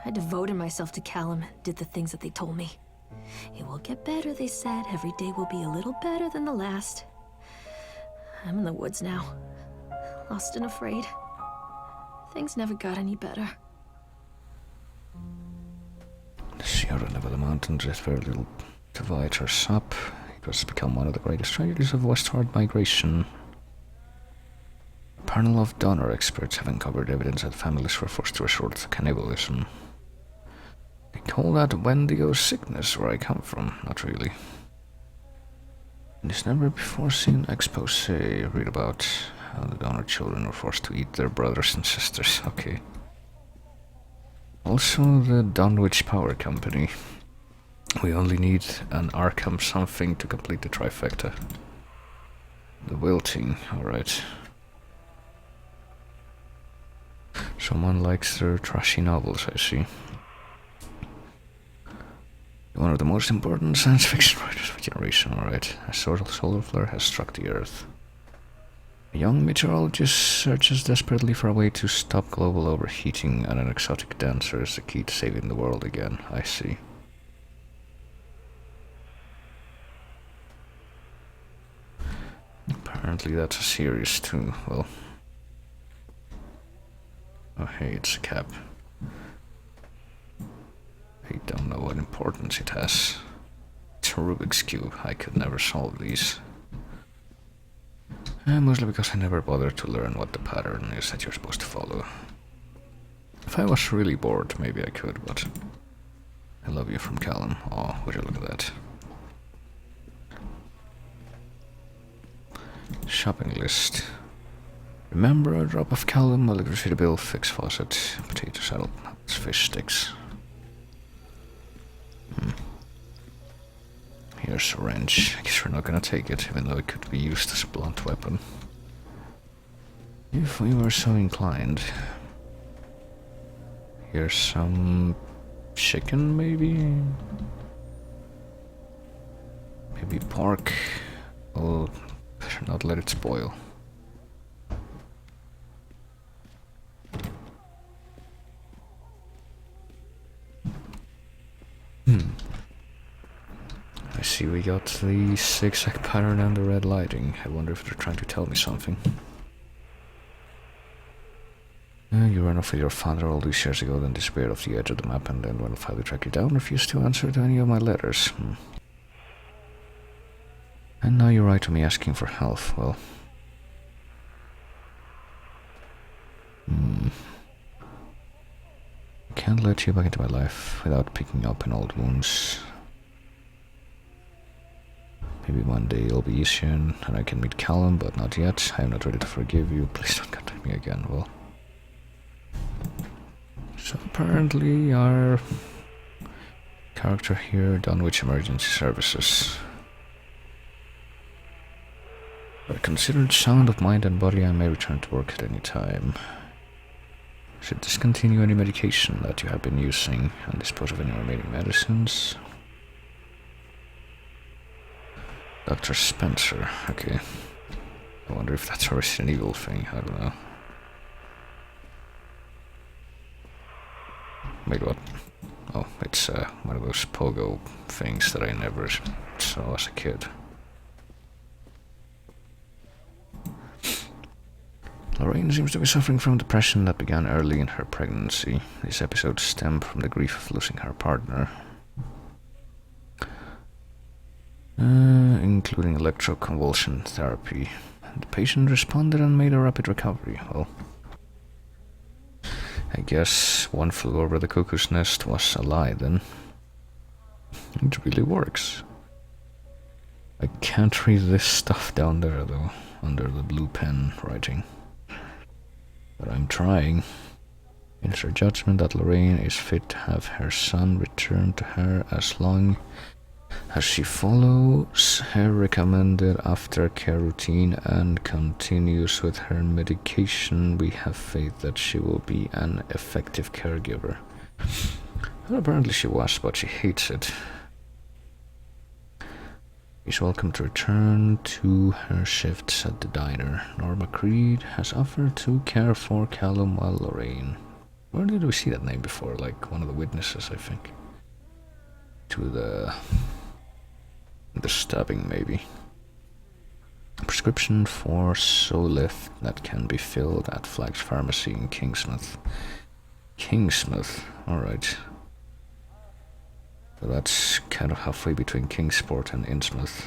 I devoted myself to Callum, did the things that they told me. It will get better, they said. Every day will be a little better than the last. I'm in the woods now, lost and afraid. Things never got any better. The Sierra Nevada mountains with very little divides or sap. It was become one of the greatest tragedies of westward migration. A panel of donor experts have uncovered evidence that families were forced to resort to cannibalism. They call that Wendigo sickness where I come from. Not really. In this never before seen expose, read about how the donor children were forced to eat their brothers and sisters. Okay. Also the Dunwich Power Company. We only need an Arkham something to complete the trifecta. The wilting, alright. Someone likes their trashy novels, I see. One of the most important science fiction writers of a generation, alright. A solar flare has struck the Earth. A young meteorologist searches desperately for a way to stop global overheating, and an exotic dancer is the key to saving the world again. I see. Apparently that's a series too, well. Oh hey, it's a cap. I don't know what importance it has. It's a Rubik's Cube, I could never solve these. Mostly because I never bothered to learn what the pattern is that you're supposed to follow. If I was really bored, maybe I could, but... I love you from Callum. Oh, would you look at that. Shopping list. Remember a drop of Callum, electricity bill, fix faucet, potato salad, fish sticks. Here's a wrench. I guess we're not gonna take it, even though it could be used as a blunt weapon. If we were so inclined. Here's some chicken, maybe? Maybe pork. Oh, better not let it spoil. I see we got the zigzag pattern and the red lighting. I wonder if they're trying to tell me something. You ran off with your father all these years ago, then disappeared off the edge of the map, and then when I finally tracked you down, refused to answer to any of my letters. And now you write to me asking for help. Well... Can't let you back into my life without picking up an old wounds. Maybe one day it'll be easier and I can meet Callum, but not yet. I am not ready to forgive you. Please don't contact me again. Well... So apparently our character here, Dunwich Emergency Services. But considered sound of mind and body, I may return to work at any time. Should discontinue any medication that you have been using and dispose of any remaining medicines. Dr. Spencer, okay. I wonder if that's a Resident Evil thing, I don't know. Wait, what? Oh, it's one of those pogo things that I never saw as a kid. Lorraine seems to be suffering from depression that began early in her pregnancy. These episodes stem from the grief of losing her partner. Including electroconvulsion therapy. The patient responded and made a rapid recovery. Well, I guess one flew over the cuckoo's nest was a lie then. It really works. I can't read this stuff down there though, under the blue pen writing. But I'm trying. It's her judgment that Lorraine is fit to have her son return to her as long as she follows her recommended aftercare routine and continues with her medication. We have faith that she will be an effective caregiver. Well, apparently she was, but she hates it. She's welcome to return to her shifts at the diner. Norma Creed has offered to care for Callum while Lorraine... Where did we see that name before? Like one of the witnesses, I think. To the stabbing, maybe. A prescription for Solith that can be filled at Flagg's Pharmacy in Kingsmouth. Kingsmouth, alright. So that's kind of halfway between Kingsport and Innsmouth.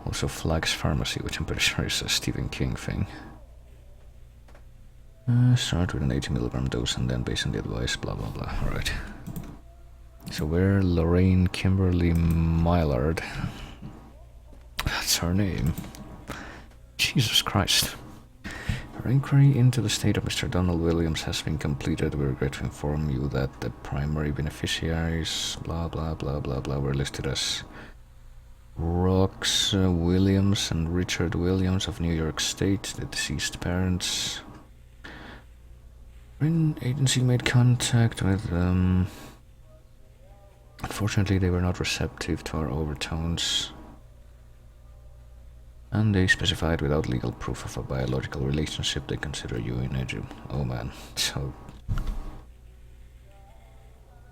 Also Flagg's Pharmacy, which I'm pretty sure is a Stephen King thing. Start with an 80mg dose and then based on the advice, blah blah blah. Alright. So we're Lorraine Kimberly Mylard. That's her name. Jesus Christ. Our inquiry into the state of Mr. Donald Williams has been completed. We regret to inform you that the primary beneficiaries, blah blah blah blah blah, were listed as Rox Williams and Richard Williams of New York State, the deceased parents. When agency made contact with them, unfortunately they were not receptive to our overtones. And they specified without legal proof of a biological relationship they consider you ineligible. Oh man, so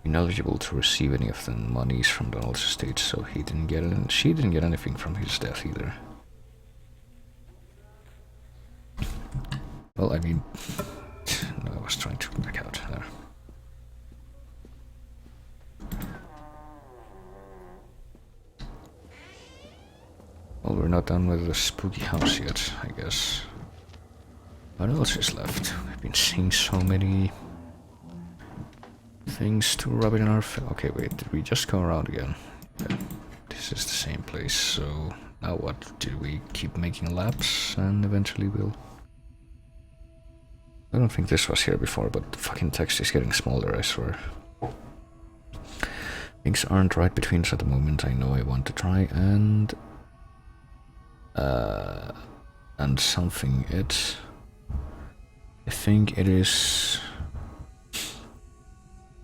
ineligible to receive any of the monies from Donald's estate, so he didn't get it, and she didn't get anything from his death either. Well, I mean, no, I was trying to back out there. Well, we're not done with the spooky house yet, I guess. What else is left? We've been seeing so many things to rub it in our face. Okay, wait, did we just go around again? Yeah, this is the same place, so now what? Do we keep making laps and eventually we'll... I don't think this was here before, but the fucking text is getting smaller, I swear. Things aren't right between us at the moment. I know I want to try and something it. I think it is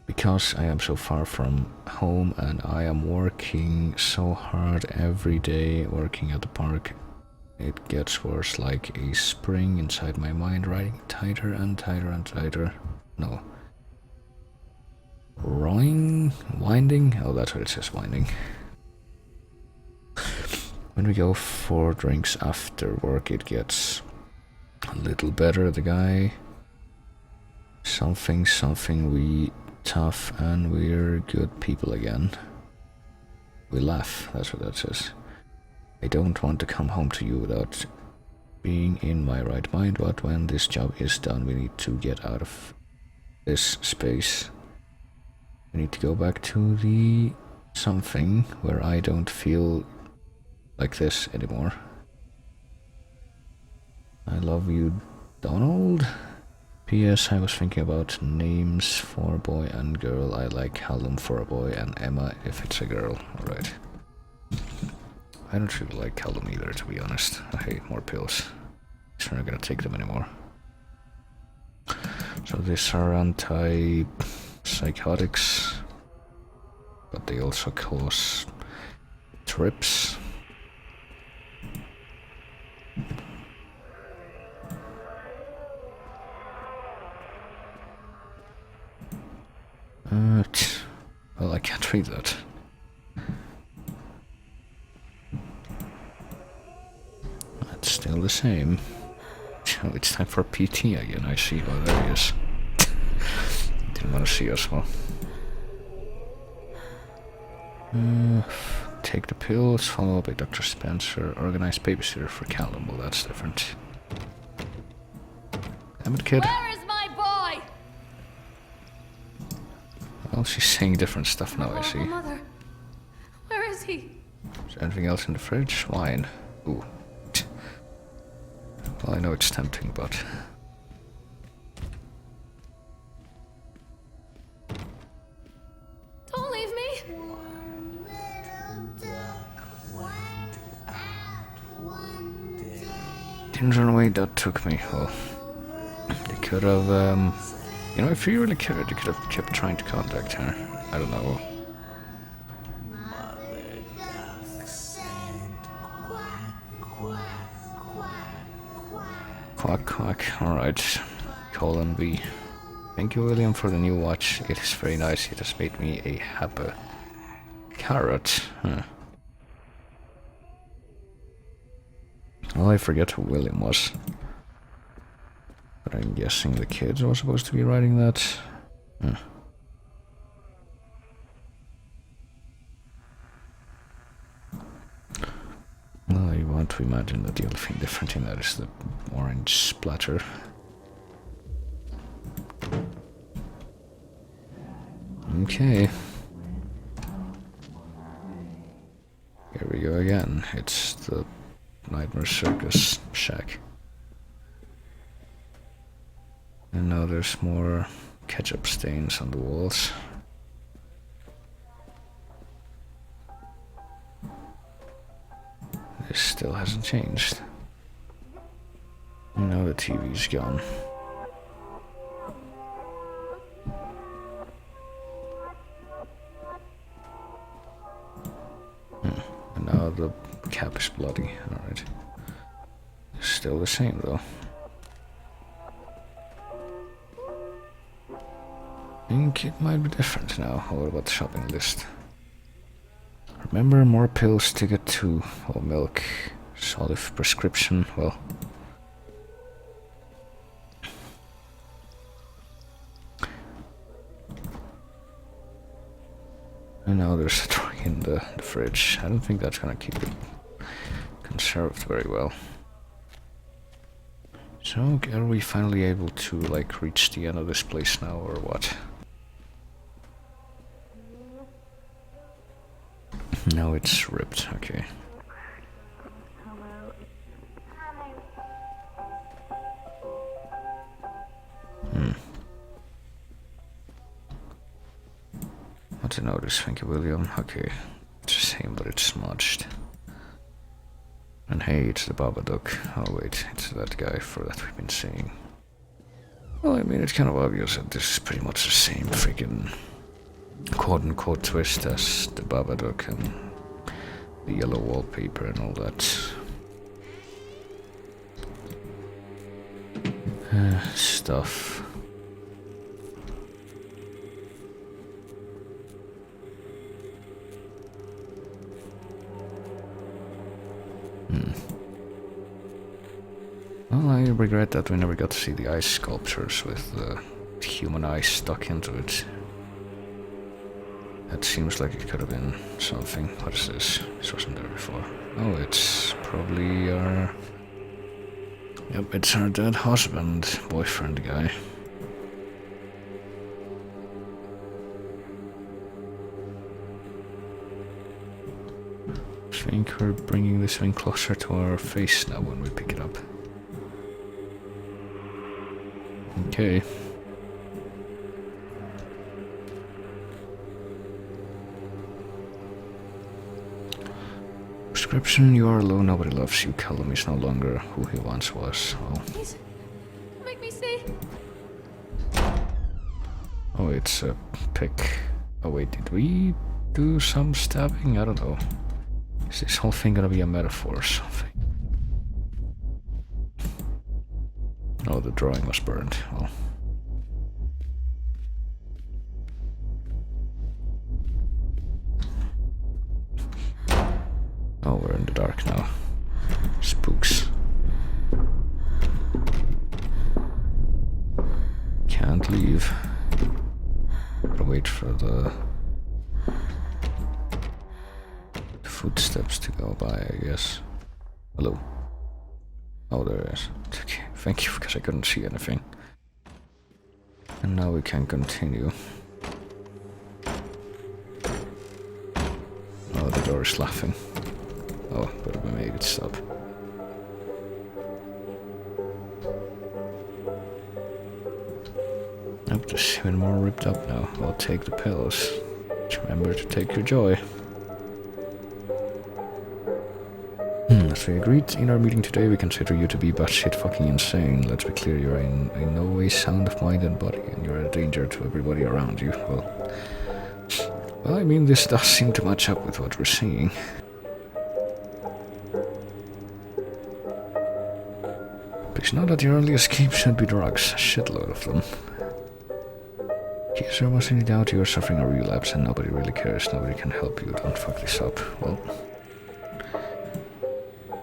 because I am so far from home and I am working so hard every day working at the park. It gets worse, like a spring inside my mind, riding tighter and tighter and tighter. No. Winding? Oh, that's what it says, winding. When we go for drinks after work, it gets a little better. The guy, something, we tough and we're good people again. We laugh, that's what that says. I don't want to come home to you without being in my right mind, but when this job is done, we need to get out of this space. We need to go back to the something where I don't feel like this anymore. I love you, Donald. P.S. I was thinking about names for boy and girl. I like Callum for a boy and Emma if it's a girl. Alright. I don't really like Callum either, to be honest. I hate more pills. I'm not gonna take them anymore. So these are anti-psychotics, but they also cause trips. Well, I can't read that. That's still the same. So it's time for PT again. I see. Oh, there he is. Didn't want to see us, well. Take the pills, follow up by Dr. Spencer, organize babysitter for Callum. Well, that's different. Damn it, kid. Where is my boy? Well, she's saying different stuff now, I see. Mother, where is he? Is there anything else in the fridge? Wine. Ooh. Well, I know it's tempting, but... Don't leave me. Didn't run away, that took me. Well, they could have, you know, if you really cared, you could have kept trying to contact her. I don't know. Quack, quack. Alright. Colon B. Thank you, William, for the new watch. It is very nice. It has made me a happy carrot. Huh. Well, I forget who William was. But I'm guessing the kids were supposed to be writing that. Huh. Well, I want to imagine that the only thing different in that is the orange splatter. Okay. Here we go again. It's the Nightmare Circus shack. And now there's more ketchup stains on the walls. This still hasn't changed. And now the TV's gone. And now the cap is bloody. Alright. Still the same though. I think it might be different now. What about the shopping list? Remember, more pills to get to. Or milk. Olive prescription. Well. And now there's a toy in the fridge. I don't think that's gonna keep it conserved very well. So, are we finally able to, like, reach the end of this place now, or what? No, it's ripped, okay. What to notice, thank you, William. Okay, it's the same, but it's smudged. And hey, it's the Babadook. Oh wait, it's that guy for that we've been seeing. Well, I mean, it's kind of obvious that this is pretty much the same freaking quote-unquote twist as the Babadook and the yellow wallpaper and all that. Stuff. Well, I regret that we never got to see the ice sculptures with the human eyes stuck into it. That seems like it could have been something. What is this? This wasn't there before. Oh, it's probably our... Yep, it's our dead husband, boyfriend guy. I think we're bringing this thing closer to our face now when we pick it up. Okay. Prescription, you are alone, nobody loves you. Callum is no longer who he once was. Oh. Please, make me see. Oh, it's a pick. Oh wait, did we do some stabbing? I don't know. Is this whole thing gonna be a metaphor or something? Oh, the drawing was burned. Oh. Oh, we're in the dark now. Spooks. Can't leave. Gotta wait for the footsteps to go by, I guess. Hello. Oh, there it is. Okay, thank you, because I couldn't see anything. And now we can continue. Oh, the door is laughing. Oh, but we made it stop. Nope, just even more ripped up now. Well, take the pills. Just remember to take your joy. As we agreed in our meeting today, we consider you to be batshit fucking insane. Let's be clear, you're in no way sound of mind and body, and you're a danger to everybody around you. Well, I mean, this does seem to match up with what we're seeing. Please know that your only escape should be drugs, a shitload of them. In case there was any doubt, you are suffering a relapse and nobody really cares, nobody can help you, don't fuck this up. Well...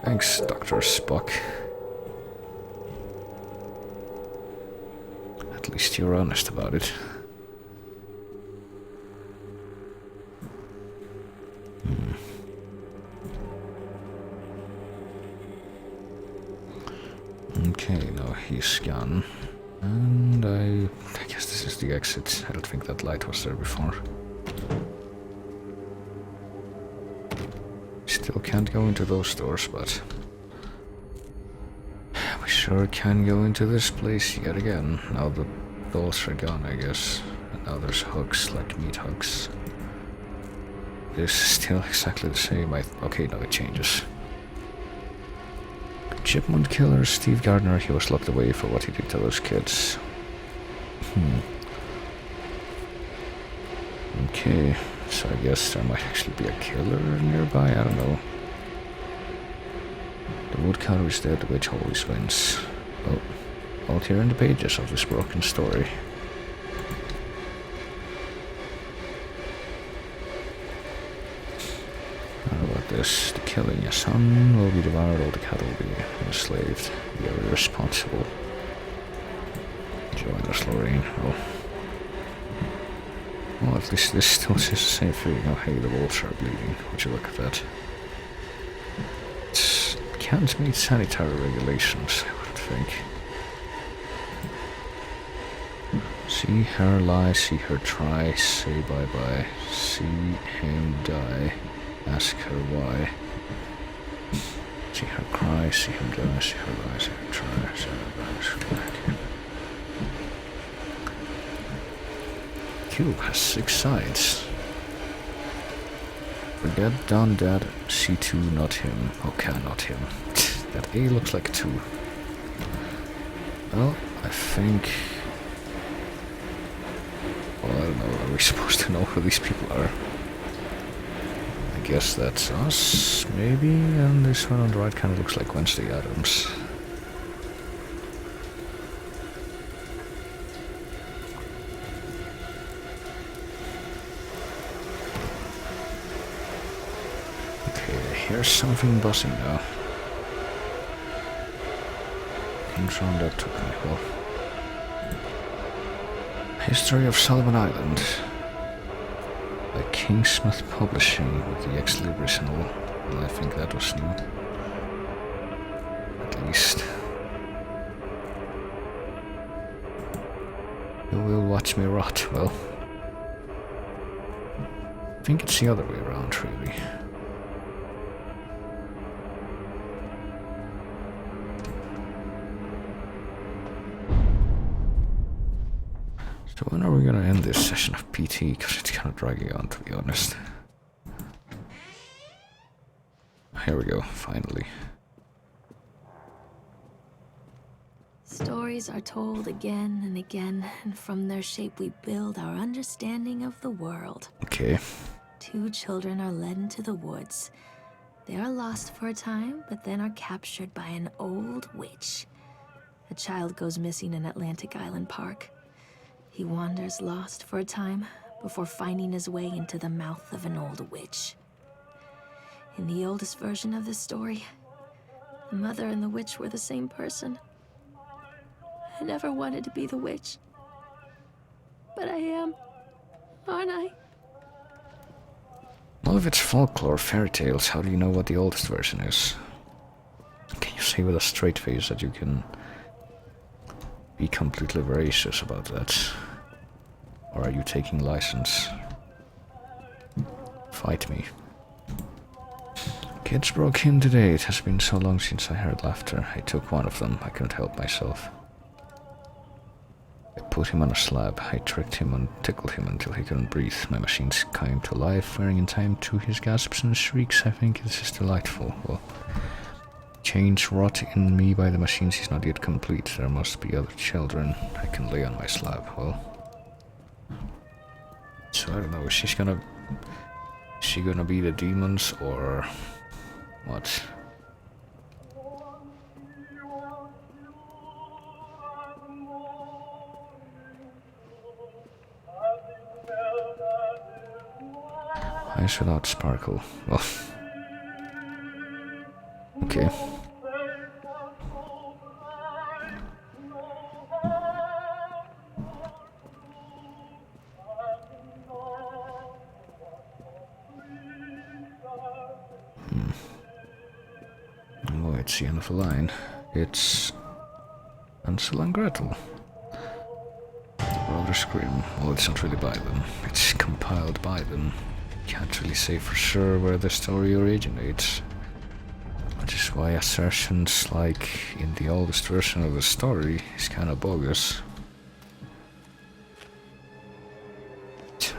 Thanks, Dr. Spock. At least you're honest about it. Okay, now he's gone. And I guess this is the exit. I don't think that light was there before. Still can't go into those doors, but we sure can go into this place yet again. Now the dolls are gone, I guess. And now there's hooks, like meat hooks. This is still exactly the same. Okay, no, it changes. Chipmunk killer Steve Gardner, he was locked away for what he did to those kids. Okay, so I guess there might actually be a killer nearby, I don't know. The woodcutter is dead, the witch always wins. Well, all here in the pages of this broken story. How about this? The killing your son will be devoured, all the cattle will be enslaved. We are irresponsible. Join us, Lorraine. Well, at least this still says the same thing. Oh, hey, the wolves are bleeding. Would you look at that? It can't meet sanitary regulations, I would think. See her lie, see her try, say bye-bye. See him die, ask her why. See her cry, see him die, see her lie, see her try, see her die, ask her why. Cube has 6 sides. Forget done that. C2 not him. Okay, not him. That A looks like 2. Well, I think... Well, I don't know. Are we supposed to know who these people are? I guess that's us, maybe? And this one on the right kind of looks like Wednesday Addams. Here's something buzzing now. Things on that took me well. History of Sullivan Island. By Kingsmith Publishing with the Ex Libris and all. Well, I think that was new. At least. You will watch me rot, well. I think it's the other way around, really. So when are we gonna end this session of PT? Because it's kind of dragging on, to be honest. Here we go, finally. Stories are told again and again, and from their shape we build our understanding of the world. Okay. 2 children are led into the woods. They are lost for a time, but then are captured by an old witch. A child goes missing in Atlantic Island Park. He wanders lost for a time before finding his way into the mouth of an old witch. In the oldest version of this story, the mother and the witch were the same person. I never wanted to be the witch, but I am, aren't I? Well, if it's folklore, fairy tales, how do you know what the oldest version is? Can you say with a straight face that you can be completely veracious about that? Or are you taking license? Fight me. Kids broke in today. It has been so long since I heard laughter. I took one of them. I couldn't help myself. I put him on a slab. I tricked him and tickled him until he couldn't breathe. My machines came to life, wearing in time to his gasps and shrieks. I think this is delightful. Well, change wrought in me by the machines is not yet complete. There must be other children I can lay on my slab. Well, so I don't know. Is she gonna be the demons or what? Eyes without sparkle. Well, okay. Oh, it's the end of the line. It's Hansel and Gretel. Brothers Grimm. Well, it's not really by them. It's compiled by them. Can't really say for sure where the story originates. Which is why assertions like in the oldest version of the story is kinda bogus.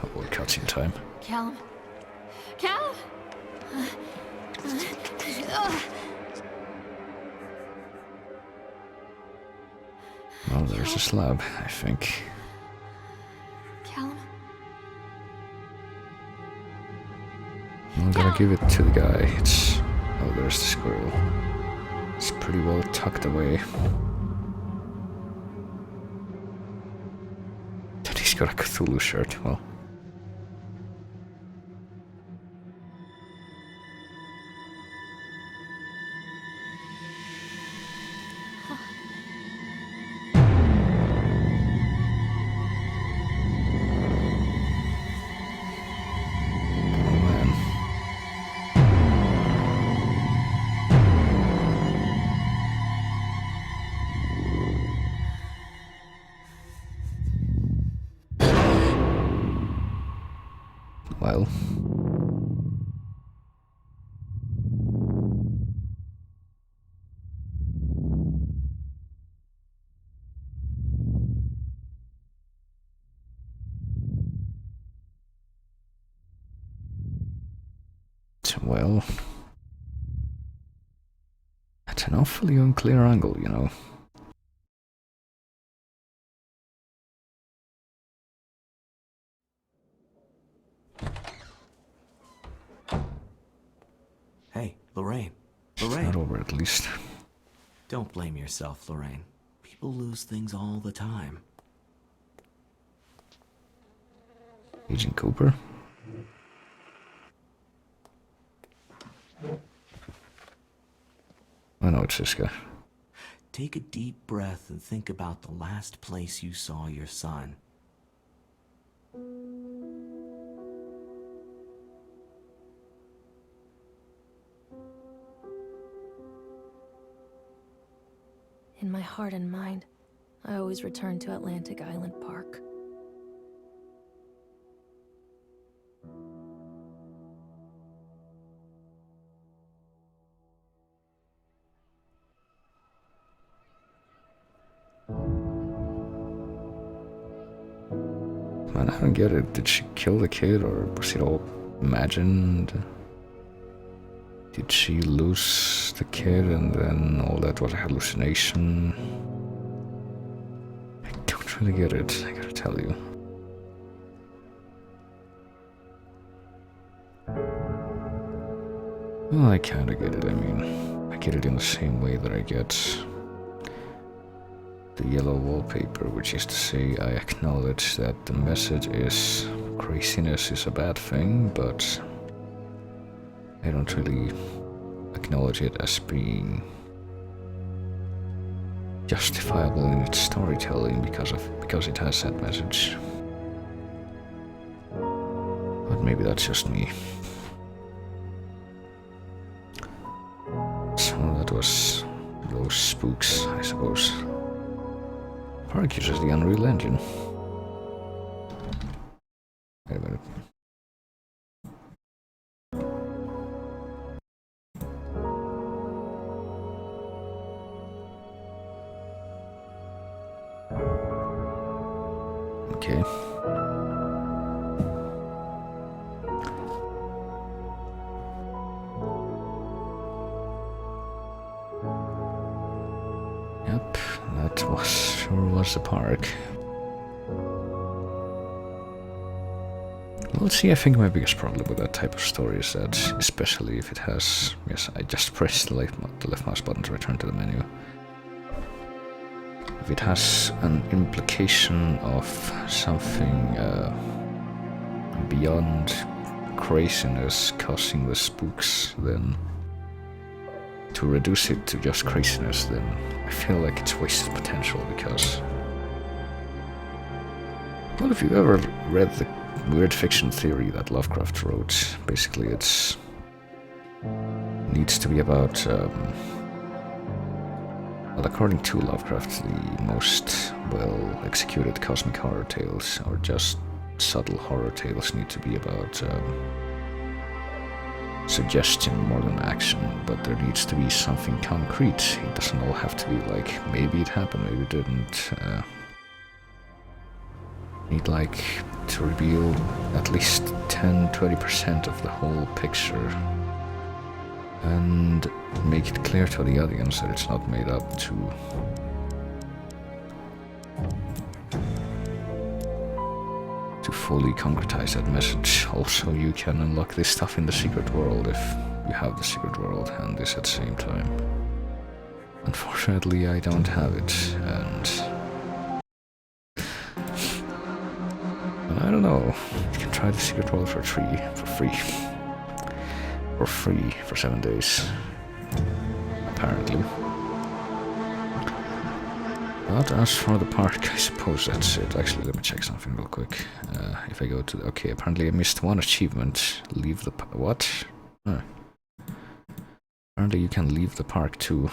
Avoid cutscene time. Callum. Callum! Well, there's a slab, I think. Callum? I'm gonna give it to the guy. It's... Oh, there's the squirrel. It's pretty well tucked away. And he's got a Cthulhu shirt, well... Well... Well... That's an awfully unclear angle, you know. Hey, Lorraine. Lorraine. Not over at least. Don't blame yourself, Lorraine. People lose things all the time. Agent Cooper? I know it's this guy. Take a deep breath and think about the last place you saw your son. In my heart and mind, I always return to Atlantic Island Park. Man, I don't get it. Did she kill the kid, or was it all imagined? Did she lose the kid and then all that was a hallucination? I don't really get it, I gotta tell you. Well, I kinda get it. I mean, I get it in the same way that I get the yellow wallpaper, which is to say I acknowledge that the message is craziness is a bad thing, but I don't really acknowledge it as being justifiable in its storytelling because it has that message. But maybe that's just me. So that was those spooks, I suppose. Park uses the Unreal Engine. Wait a minute. Okay. Yep, that was the park. Well, see, I think my biggest problem with that type of story is that, especially if it has... Yes, I just pressed the left mouse button to return to the menu. If it has an implication of something beyond craziness causing the spooks, then to reduce it to just craziness, then I feel like it's wasted potential because... Well, if you've ever read the weird fiction theory that Lovecraft wrote, basically it's... needs to be about... well, according to Lovecraft, the most well-executed cosmic horror tales, or just subtle horror tales, need to be about suggestion more than action, but there needs to be something concrete. It doesn't all have to be like, maybe it happened, maybe it didn't. Need like to reveal at least 10-20% of the whole picture and make it clear to the audience that it's not made up to fully concretize that message. Also, you can unlock this stuff in the secret world if you have the secret world and this at the same time. Unfortunately, I don't have it, and I don't know. You can try the secret world for free for 7 days, apparently. But as for the park, I suppose that's it. Actually, let me check something real quick. If I go to okay, apparently I missed one achievement. Leave the what? Apparently you can leave the park too,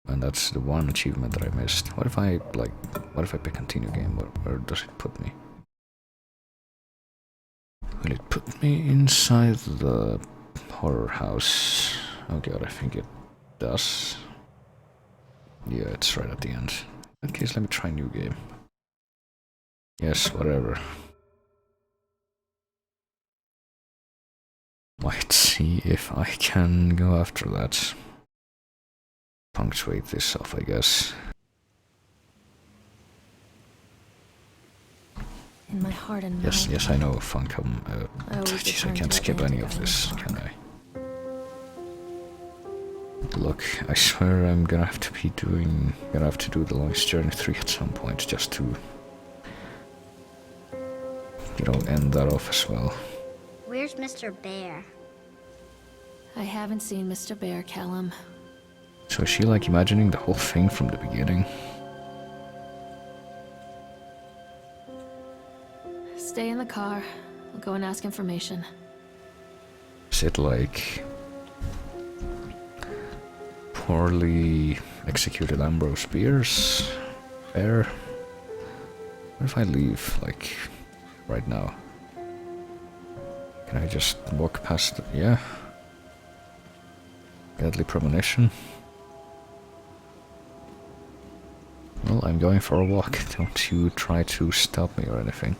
and that's the one achievement that I missed. What if I pick continue game? Where does it put me? Will it put me inside the horror house? Oh god, I think it does. Yeah, it's right at the end. In that case, let me try new game. Yes, whatever. Might see if I can go after that. Punctuate this off, I guess. In my heart and yes, mind. yes, I know, Funcom. Jeez, I can't skip any of this, can I? Look, I swear I'm gonna have to do the Longest Journey 3 at some point, just to, you know, end that off as well. Where's Mr. Bear? I haven't seen Mr. Bear, Callum. So is she like imagining the whole thing from the beginning? Stay in the car. I'll go and ask information. Is it like poorly executed Ambrose Bierce? Fair? What if I leave, like, right now? Can I just walk past it? Yeah. Deadly premonition. Well, I'm going for a walk. Don't you try to stop me or anything.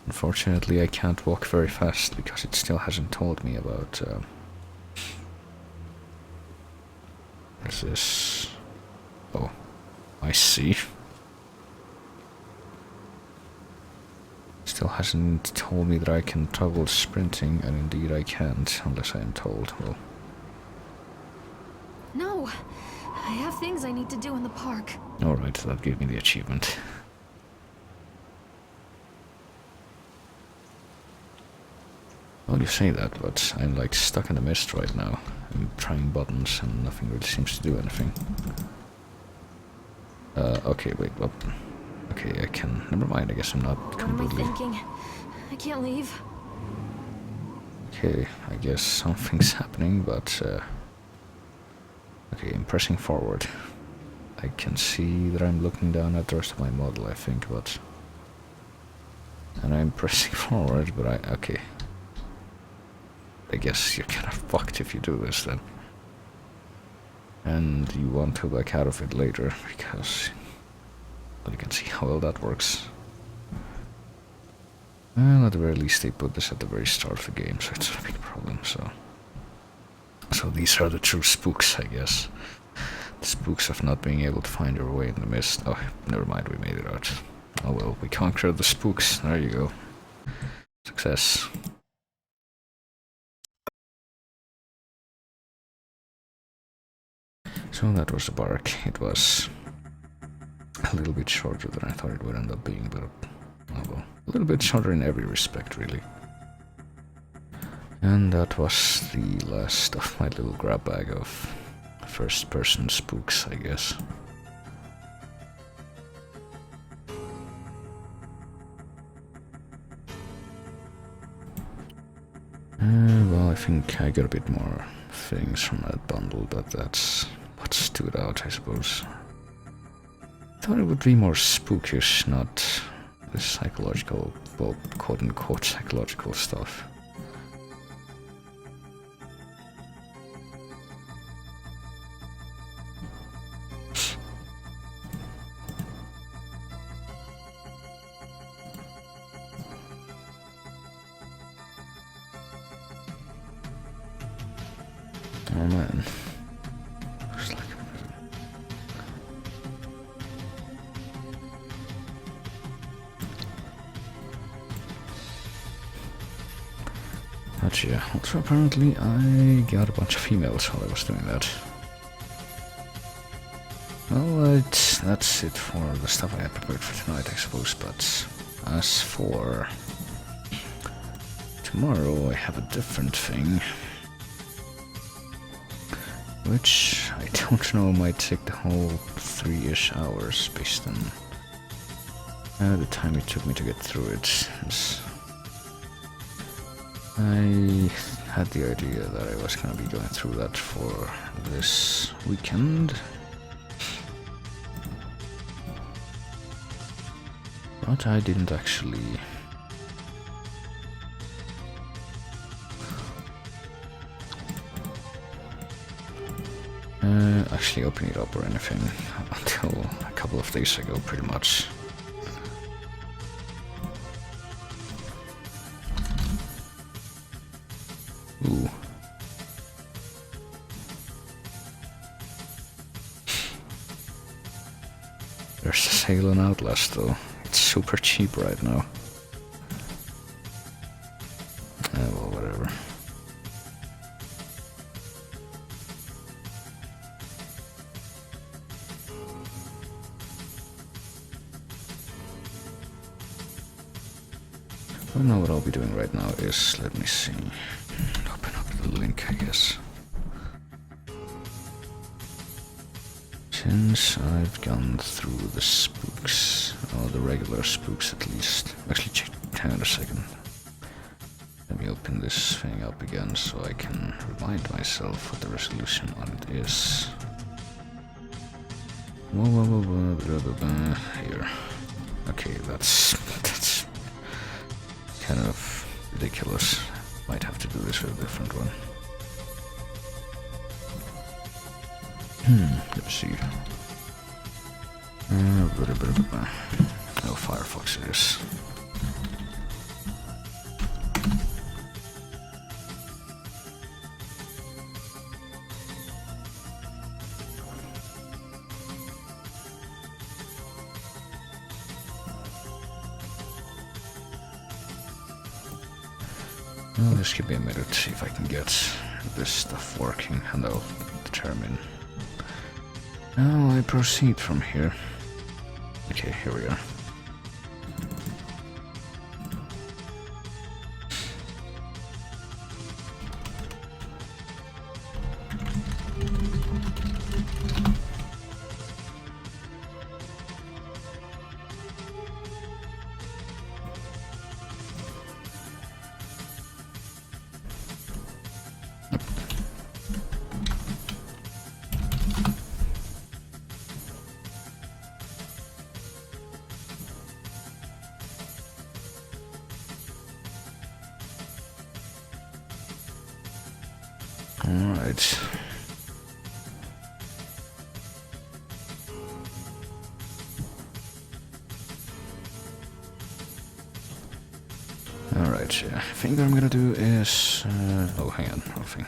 Unfortunately, I can't walk very fast because it still hasn't told me about... what is this? Oh, I see. Still hasn't told me that I can toggle sprinting, and indeed I can't, unless I am told. Well, No! I have things I need to do in the park. alright, that gave me the achievement. Well, you say that, but I'm like stuck in the mist right now. I'm trying buttons and nothing really seems to do anything. Okay, wait, well... Okay, I can... Never mind, I guess I'm not completely... What am I thinking? I can't leave. Okay, I guess something's happening, but... Okay, I'm pressing forward. I can see that I'm looking down at the rest of my model, I think, but... And I'm pressing forward, but I... Okay. I guess you're kind of fucked if you do this, then. And you want to back out of it later, because... Well, you can see how well that works. Well, at the very least they put this at the very start of the game, so it's not a big problem, so... So these are the true spooks, I guess. The spooks of not being able to find your way in the mist. Oh, never mind, we made it out. Oh well, we conquered the spooks, there you go. Success. So that was the bark. It was a little bit shorter than I thought it would end up being, but oh well. A little bit shorter in every respect, really. And that was the last of my little grab bag of first-person spooks, I guess. Well, I think I got a bit more things from that bundle, but that's what stood out, I suppose. I thought it would be more spookish, not this psychological, well, quote-unquote psychological stuff. Oh man. Looks like but yeah, also apparently I got a bunch of emails while I was doing that. Well, that's it for the stuff I had prepared for tonight, I suppose, but as for tomorrow, I have a different thing, which I don't know might take the whole 3-ish hours based on the time it took me to get through it. I had the idea that I was going to be going through that for this weekend, but I didn't actually open it up or anything until a couple of days ago, pretty much. Ooh. There's a sale on Outlast though. It's super cheap right now. Well, whatever. Well, now what I'll be doing right now is, let me see, open up the link, I guess. Since I've gone through the spooks, or the regular spooks at least. Actually, hang on a second. Let me open this thing up again so I can remind myself what the resolution on it is. Here. Okay, that's kind of ridiculous. Might have to do this with a different one. Let's see. Oh, Firefox it is. Well, just give me a minute to see if I can get this stuff working, and I'll determine. Now I proceed from here. Okay, here we are. Alright. Alright, yeah. I think what I'm gonna do is... oh, hang on, wrong thing.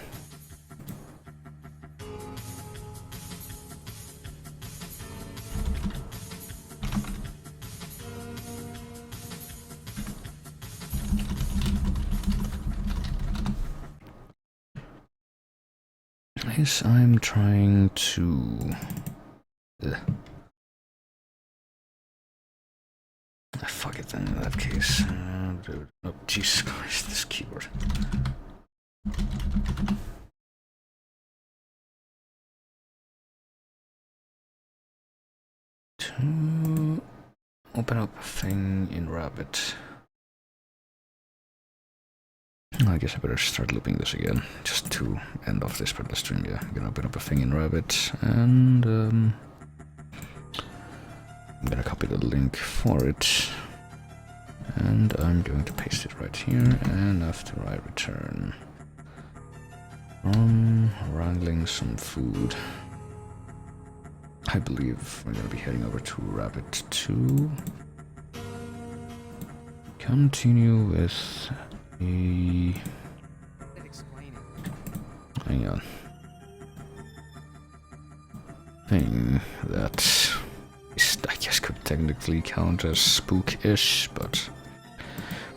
Is I'm trying to... fuck it then, in that case. Oh, Jesus Christ, this keyboard. To open up a thing in Rabbit. I guess I better start looping this again, just to end off this part of the stream. Yeah, I'm gonna open up a thing in Rabbit, and I'm gonna copy the link for it. And I'm going to paste it right here, and after I return from wrangling some food, I believe we're gonna be heading over to Rabbit 2. Continue with a... hang on. Thing that is, I guess, could technically count as spook-ish, but...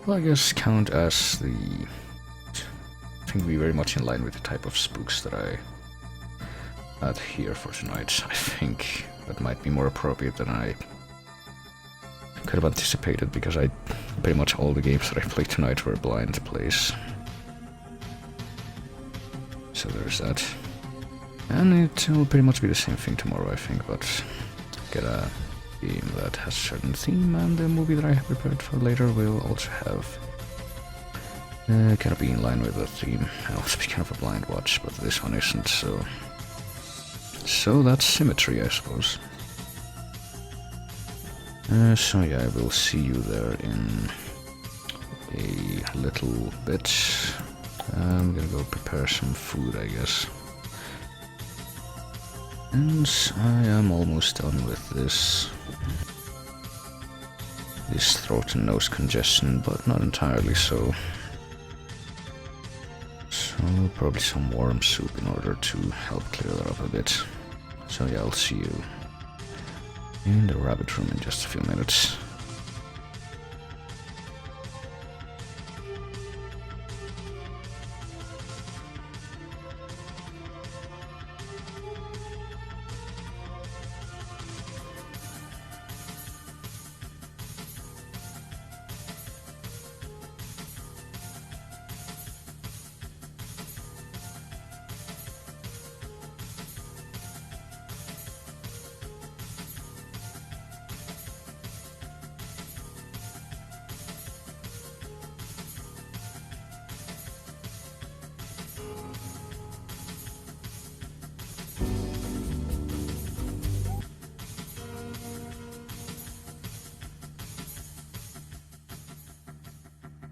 well, I guess count as the... I think be very much in line with the type of spooks that I had here for tonight. I think that might be more appropriate than I could have anticipated, because pretty much all the games that I played tonight were blind plays. So there's that. And it will pretty much be the same thing tomorrow, I think, but get a game that has a certain theme, and the movie that I have prepared for later will also have kind of be in line with the theme. I'll also be kind of a blind watch, but this one isn't, so that's symmetry, I suppose. So yeah, I will see you there in a little bit. I'm gonna go prepare some food, I guess. And I am almost done with this throat and nose congestion, but not entirely so. So probably some warm soup in order to help clear that up a bit. So yeah, I'll see you in the rabbit room in just a few minutes.